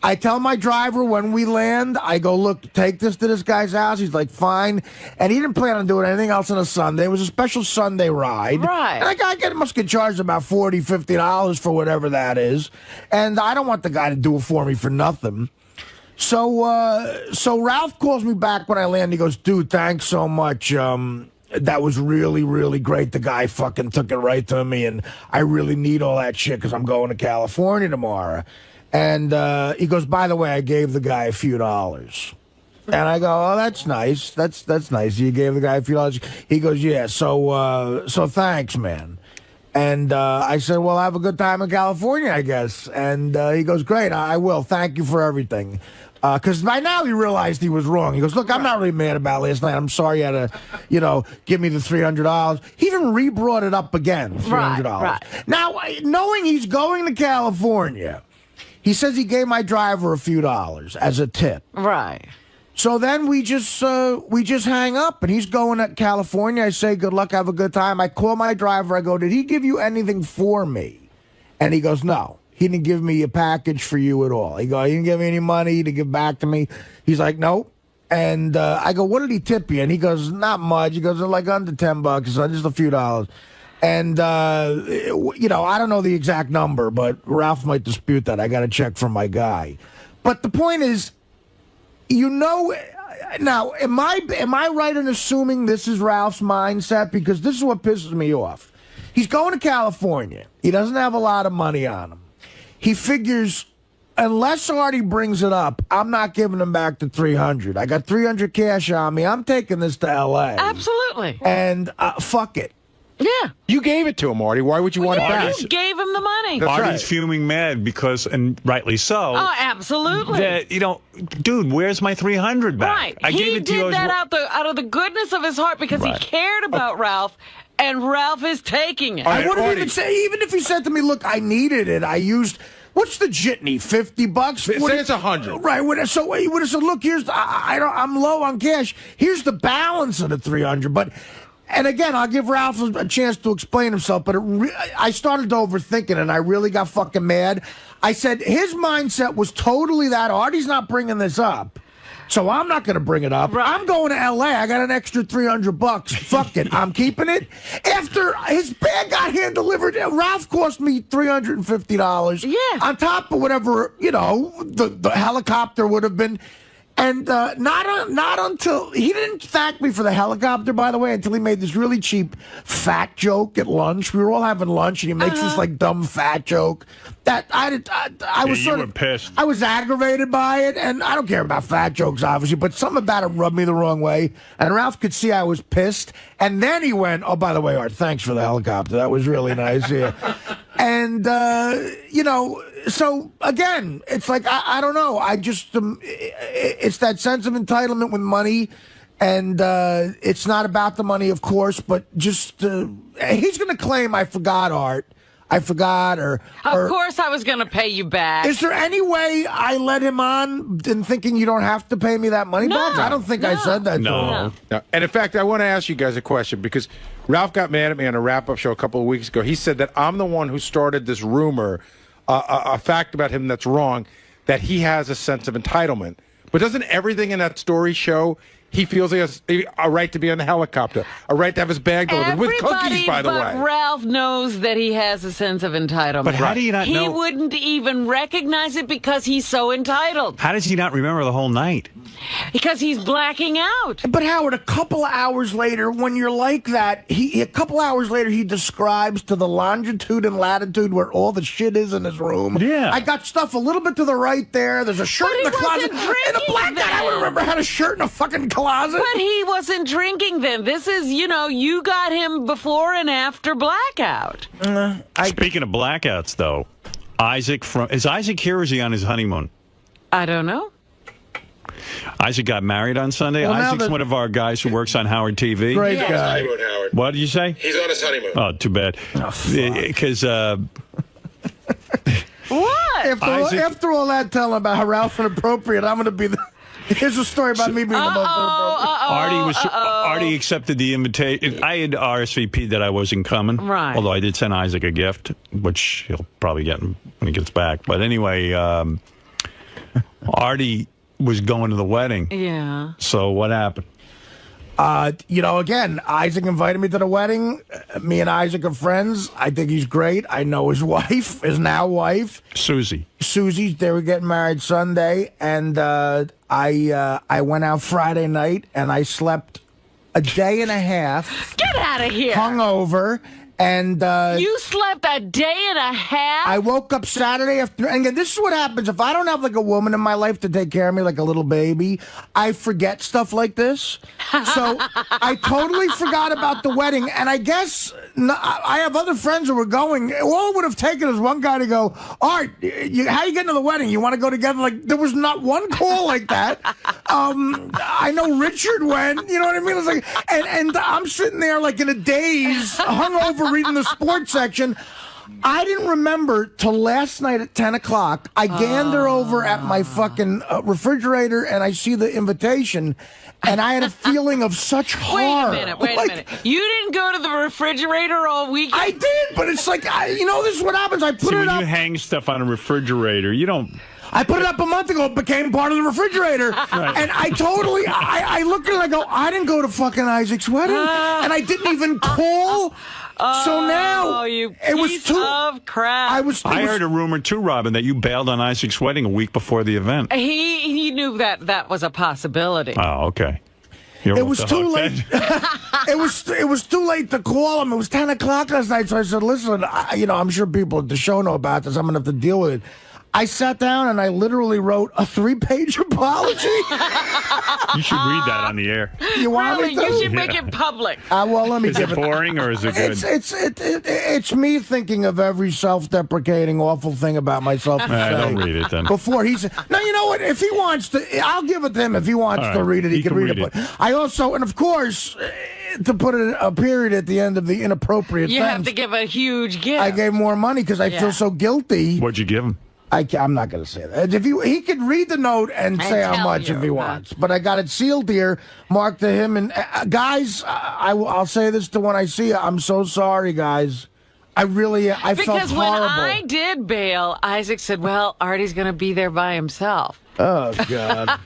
I tell my driver when we land, I go, look, take this to this guy's house. He's like, fine. And he didn't plan on doing anything else on a Sunday. It was a special Sunday ride. Right. And I must get charged about $40, $50 for whatever that is. And I don't want the guy to do it for me for nothing. So Ralph calls me back when I land. He goes, dude, thanks so much. That was really, really great. The guy fucking took it right to me, and I really need all that shit because I'm going to California tomorrow. And he goes, by the way, I gave the guy a few dollars. And I go, oh, that's nice. That's nice. You gave the guy a few dollars. He goes, yeah, so thanks, man. And I said, well, have a good time in California, I guess. And he goes, great, I will. Thank you for everything. Because by now he realized he was wrong. He goes, look, I'm not really mad about last night. I'm sorry you had to, give me the $300. He even re-brought it up again, $300. Right. Now, knowing he's going to California, he says he gave my driver a few dollars as a tip.
Right.
So then we just hang up, and he's going to California. I say, good luck, have a good time. I call my driver. I go, did he give you anything for me? And he goes, no. He didn't give me a package for you at all. He didn't give me any money to give back to me. He's like, nope. And I go, what did he tip you? And he goes, not much. He goes, like under $10, so just a few dollars. And, I don't know the exact number, but Ralph might dispute that. I got to check from my guy. But the point is, now, am I right in assuming this is Ralph's mindset? Because this is what pisses me off. He's going to California. He doesn't have a lot of money on him. He figures, unless Artie brings it up, I'm not giving him back the $300. I got $300 cash on me. I'm taking this to L.A.
Absolutely.
And fuck it.
Yeah.
You gave it to him, Artie. Why would you want it back?
You gave him the money.
Artie's fuming mad because, and rightly so.
Oh, absolutely.
That, dude, where's my $300 back?
Right.
I gave it to you.
He did that out of the goodness of his heart because he cared about Ralph. And Ralph is taking it.
I wouldn't even say, even if he said to me, look, I needed it. I used, what's the jitney, $50?
Say it's $100.
Right. So he would have said, look, I'm low on cash. Here's the balance of the $300. But And again, I'll give Ralph a chance to explain himself, but I started to overthink it, and I really got fucking mad. I said his mindset was totally that Artie's not bringing this up, so I'm not going to bring it up. Right. I'm going to L.A. I got an extra $300. Fuck it, I'm keeping it. After his bag got hand delivered, Ralph cost me $350. Yeah, on top of whatever the helicopter would have been. And not until he didn't thank me for the helicopter, by the way, until he made this really cheap fat joke at lunch. We were all having lunch, and he makes this like dumb fat joke that I was sort of
pissed.
I was aggravated by it, and I don't care about fat jokes, obviously, but something about it rubbed me the wrong way. And Ralph could see I was pissed, and then he went, "Oh, by the way, Art, thanks for the helicopter. That was really nice." Yeah, and So again, it's like I don't know. I just it's that sense of entitlement with money, and it's not about the money, of course, but just he's going to claim I forgot, Art. I forgot, or
of course I was going to pay you back.
Is there any way I led him on in thinking you don't have to pay me that money back? I don't think I said that.
No. And in fact, I want to ask you guys a question because Ralph got mad at me on a wrap-up show a couple of weeks ago. He said that I'm the one who started this rumor. A fact about him that's wrong, that he has a sense of entitlement. But doesn't everything in that story show he feels he has a right to be on the helicopter, a right to have his bag delivered with cookies, by the way?
Ralph knows that he has a sense of entitlement.
But how do you not know?
He wouldn't even recognize it because he's so entitled.
How does he not remember the whole night?
Because he's blacking out.
But Howard, a couple hours later, when you're like that, a couple hours later, he describes to the longitude and latitude where all the shit is in his room. Yeah. I got stuff a little bit to the right there. There's a shirt in the closet. And a black guy, I would remember, had a shirt in a fucking closet.
But he wasn't drinking then. This is, you got him before and after blackout.
Speaking of blackouts, though, is Isaac here or is he on his honeymoon?
I don't know.
Isaac got married on Sunday.
Well,
Isaac's one of our guys who works on Howard TV.
Great guy.
Howard.
What did you say?
He's on his honeymoon.
Oh, too bad. Because
what?
After all that telling about how Ralph inappropriate, I'm going to be the... Here's a story about me being the most inappropriate.
Artie accepted the invitation. I had RSVP'd that I wasn't coming.
Right.
Although I did send Isaac a gift, which he'll probably get when he gets back. But anyway, Artie was going to the wedding.
Yeah.
So what happened?
Again, Isaac invited me to the wedding. Me and Isaac are friends. I think he's great. I know his wife, his now wife.
Susie.
They were getting married Sunday, and I went out Friday night, and I slept a day and a half.
Get out of here.
Hungover. And
you slept a day and a half?
I woke up Saturday afternoon. And again, this is what happens. If I don't have like a woman in my life to take care of me like a little baby, I forget stuff like this. So I totally forgot about the wedding. And I guess I have other friends who were going. All it would have taken is one guy to go, Art, how you getting to the wedding? You want to go together? Like, there was not one call like that. I know Richard went. You know what I mean? It's like, and I'm sitting there like in a daze, hungover, reading the sports section. I didn't remember till last night at 10 o'clock. I gander over at my fucking refrigerator and I see the invitation, and I had a feeling of such horror.
Wait a minute. You didn't go to the refrigerator all weekend?
I did, but it's like, this is what happens. I put it
when
up.
You hang stuff on a refrigerator, you don't...
I put it up a month ago. It became part of the refrigerator. Right. And I totally, I look at it and I go, I didn't go to fucking Isaac's wedding. And I didn't even call. So now,
it was too of crap.
I heard a rumor too, Robin, that you bailed on Isaac's wedding a week before the event.
He knew that was a possibility.
Oh, okay.
It was too late. it was too late to call him. It was 10 o'clock last night. So I said, listen, I'm sure people at the show know about this. I'm going to have to deal with it. I sat down and I literally wrote a 3-page apology.
You should read that on the air.
You want
really?
me to?
You should make it public.
Well, let me
is
give
it boring or is it good?
It's me thinking of every self-deprecating, awful thing about myself.
Don't read it then.
Before he said, no, you know what? If he wants to, I'll give it to him. If he wants to read it, he can read it. But I also, and of course, to put a period at the end of the inappropriate
you
sentence,
have to give a huge gift.
I gave more money because I feel so guilty.
What'd you give him?
I'm not going to say that. If he could read the note and say how much if he wants, but I got it sealed here, marked to him. And guys, I'll say this to when I see you. I'm so sorry, guys. I felt horrible.
Because when I did bail, Isaac said, "Well, Artie's going to be there by himself."
Oh, God.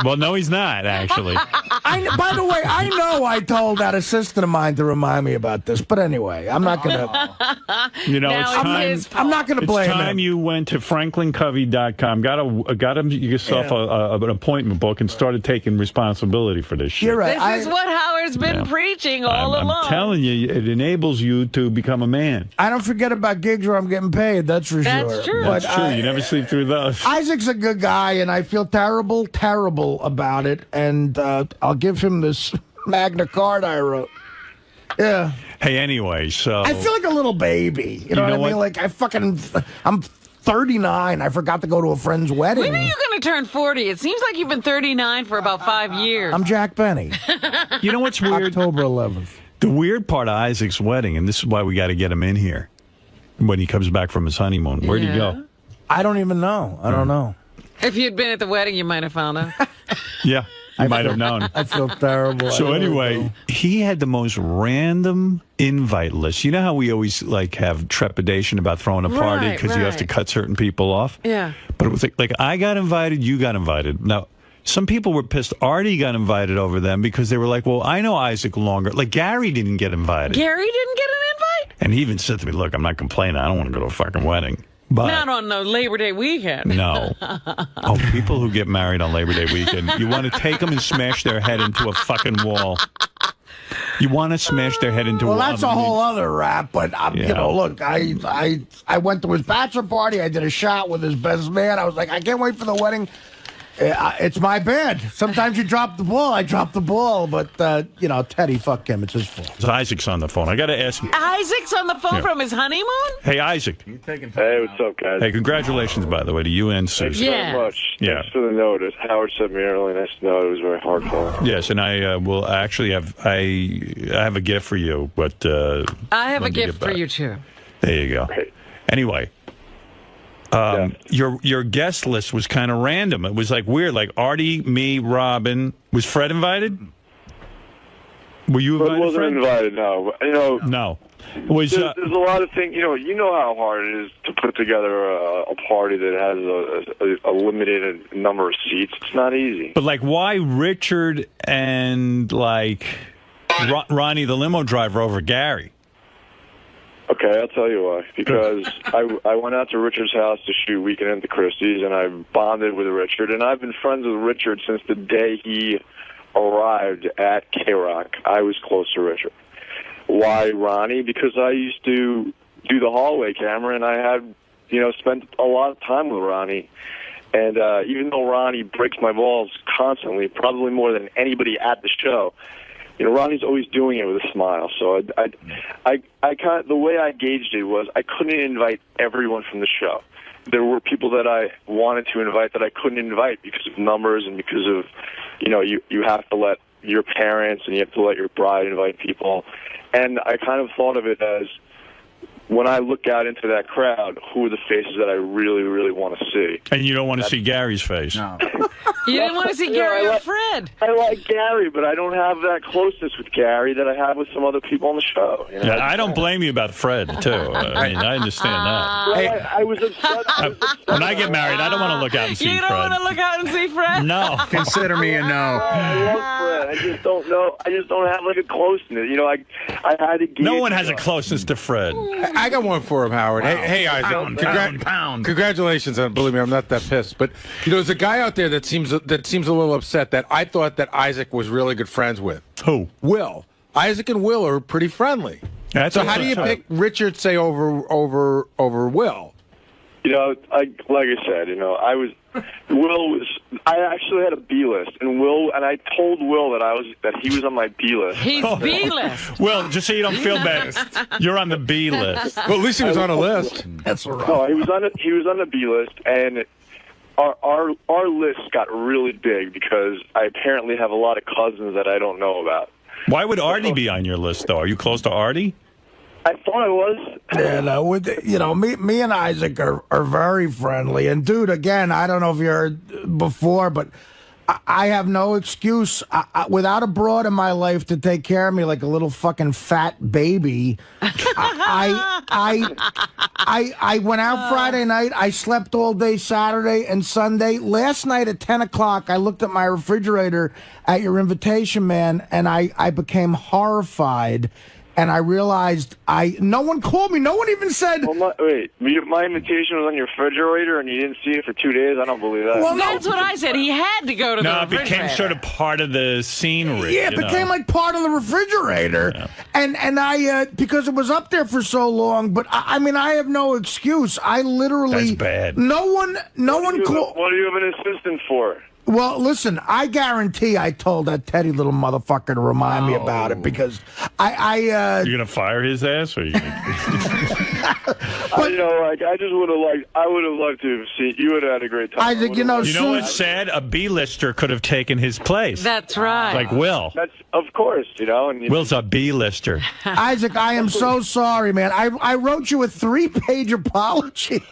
Well, no, he's not, actually.
By the way, I know I told that assistant of mine to remind me about this, but anyway, I'm not going to.
You know,
I'm not going to blame
It's time
him.
you went to franklincovey.com, got yourself an appointment book, and started taking responsibility for this shit.
You're right.
This is what Howard's been preaching all along.
I'm telling you, it enables you to become a man.
I don't forget about gigs where I'm getting paid, that's for sure.
That's true.
That's true. You never sleep through those.
Isaac's a good guy, and I feel terrible about it, and I'll give him this Magna Carta I wrote. Yeah.
Hey, anyway, so...
I feel like a little baby. You know what I mean? Like, I'm 39. I forgot to go to a friend's wedding.
When are you going to turn 40? It seems like you've been 39 for about 5 years.
I'm Jack Benny.
You know what's weird?
October 11th.
The weird part of Isaac's wedding, and this is why we got to get him in here when he comes back from his honeymoon. Where'd he go?
I don't even know. I don't know.
If you'd been at the wedding, you might have found out.
Yeah, you might have known.
I feel terrible.
So anyway, he had the most random invite list. You know how we always have trepidation about throwing a party because you have to cut certain people off?
Yeah.
But it was like I got invited, you got invited. Now, some people were pissed Artie got invited over them because they were like, well, I know Isaac longer. Like, Gary didn't get invited.
Gary didn't get an invite?
And he even said to me, look, I'm not complaining. I don't want to go to a fucking wedding. But
Not on the Labor Day weekend.
no. Oh, people who get married on Labor Day weekend, you want to take them and smash their head into a fucking wall. You want to smash their head into a wall.
Well, that's a whole other rap, but, you know, look, I went to his bachelor party. I did a shot with his best man. I was like, I can't wait for the wedding. It's my bad. Sometimes you drop the ball. I drop the ball. But, you know, Teddy, fuck him. It's his fault.
So Isaac's on the phone. I got to ask you.
Isaac's on the phone from his honeymoon?
Hey, Isaac.
Hey, what's up, guys?
Hey, congratulations, by the way, to you and Susan.
Thanks very much.
Yeah.
Thanks for the note. As Howard sent me earlier, nice to know it was very heartfelt.
Yes, and I will actually have I have a gift for you, but
I have a gift for you, too.
There you go. Anyway. Your guest list was kind of random. It was like weird, like Artie, me, Robin. Was Fred invited? Were you invited?
I wasn't
Fred?
invited. No, you know.
No. It was.
There's a lot of things. You know how hard it is to put together a party that has a limited number of seats. It's not easy.
But like, why Richard and like Ronnie, the limo driver, over Gary?
Okay, I'll tell you why. Because I went out to Richard's house to shoot Weekend at the Christie's, and I bonded with Richard. And I've been friends with Richard since the day he arrived at K-Rock. I was close to Richard. Why Ronnie? Because I used to do the hallway camera, and I had, spent a lot of time with Ronnie. And even though Ronnie breaks my balls constantly, probably more than anybody at the show, Ronnie's always doing it with a smile. So I kind of, the way I gauged it was I couldn't invite everyone from the show. There were people that I wanted to invite that I couldn't invite because of numbers and because of, you have to let your parents and you have to let your bride invite people. And I kind of thought of it as, when I look out into that crowd, who are the faces that I really, really want to see?
And you don't want to see Gary's face. No.
You didn't want to see Gary or Fred.
I like Gary, but I don't have that closeness with Gary that I have with some other people on the show.
Yeah, I don't blame you about Fred, too. I mean, I understand that.
Well, I was upset.
When I get married, I don't want to look out and see Fred.
You don't want to look out and see Fred?
No.
Consider me a no.
I love Fred. I just don't know. I just don't have like a closeness. I had to.
No one has a closeness to Fred.
I got one for him, Howard.
Wow.
Hey, Isaac.
Pound.
Congratulations. Believe me, I'm not that pissed. But there's a guy out there that seems a little upset that I thought that Isaac was really good friends with.
Who?
Will. Isaac and Will are pretty friendly. So how do you pick Richard, say, over Will?
Like I said, Will was. I actually had a B list, and I told Will that he was on my B list.
He's B list.
Well, just so you don't feel bad, you're on the B list.
Well, at least he was on a list.
That's right.
No, he was on the B list, and our list got really big because I apparently have a lot of cousins that I don't know about.
Why would Artie be on your list, though? Are you close to Artie?
I thought I was.
Yeah, no, me and Isaac are very friendly. And dude, again, I don't know if you heard before, but I have no excuse without a broad in my life to take care of me like a little fucking fat baby. I went out Friday night. I slept all day Saturday and Sunday. Last night at 10 o'clock, I looked at my refrigerator at your invitation, man, and I became horrified. And I realized no one called me. No one even said.
Well, my invitation was on your refrigerator, and you didn't see it for 2 days. I don't believe that.
Well, that's what I said. He had to go to the refrigerator.
No, it became sort of part of the scenery.
Yeah, it became like part of the refrigerator, and I because it was up there for so long. But I mean, I have no excuse. I literally.
That's bad.
What do you have an assistant for?
Well, listen, I guarantee I told that Teddy little motherfucker to remind me about it because
You're going to fire his ass? Or you gonna...
I just would have liked. I would have loved to have seen. You would have had a great time.
Isaac,
you know what's sad? A B-lister could have taken his place.
That's right.
Like Will.
That's of course, And
Will's a B-lister.
Isaac, I am so sorry, man. I wrote you a 3-page apology.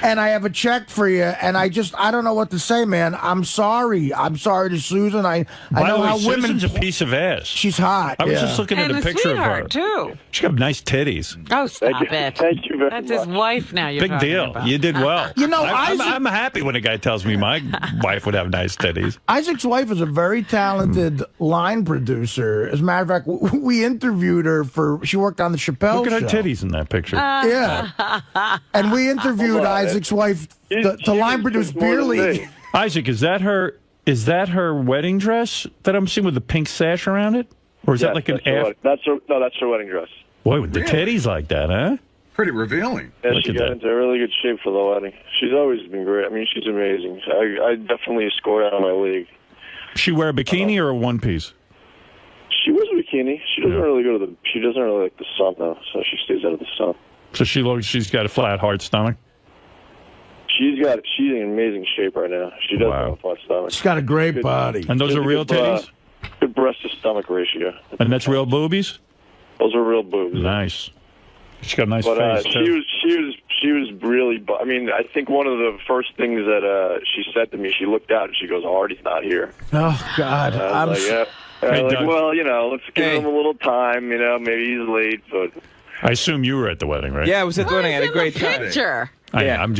And I have a check for you, and I don't know what to say, man. I'm sorry. I'm sorry to Susan. I know how women.
Susan's a piece of ass.
She's hot.
I was just looking at a picture of her.
Too.
She got nice titties.
Oh, stop it.
Thank you very
That's
much.
his wife now. You're
Big
talking
deal.
about.
You did well.
I'm
happy when a guy tells me my wife would have nice titties.
Isaac's wife is a very talented line producer. As a matter of fact, we interviewed her she worked on the Chappelle
Look at her
show.
titties in that picture.
Yeah. And we interviewed Isaac's wife to line produce Beer League.
Isaac, is that her wedding dress that I'm seeing with the pink sash around it? Or is that like an
that's her wedding dress.
Boy, with the titties like that, huh?
Pretty revealing.
Yeah,
Look
she
at
got
that.
into really good shape for the wedding. She's always been great. I mean, she's amazing. I definitely scored out of my league.
She wear a bikini or a one piece?
She wears a bikini. She doesn't really go to she doesn't really like the sun though, so she stays out of the sun.
So she's got a flat, hard stomach?
She's in amazing shape right now. She does have a flat stomach.
She's got a great body.
And those are real titties?
Good breast to stomach ratio.
And that's real boobies?
Those are real boobs.
Nice. She's got a nice
But
face, too.
she was really. I mean, I think one of the first things that she said to me, she looked out and she goes, "Artie's not here."
Oh God,
I was like, yeah.
Hey,
like,
Doug.
well, let's give him a little time. Maybe he's late, but
I assume you were at the wedding, right?
Yeah, I was at the wedding. I had a great
Picture.
I'm just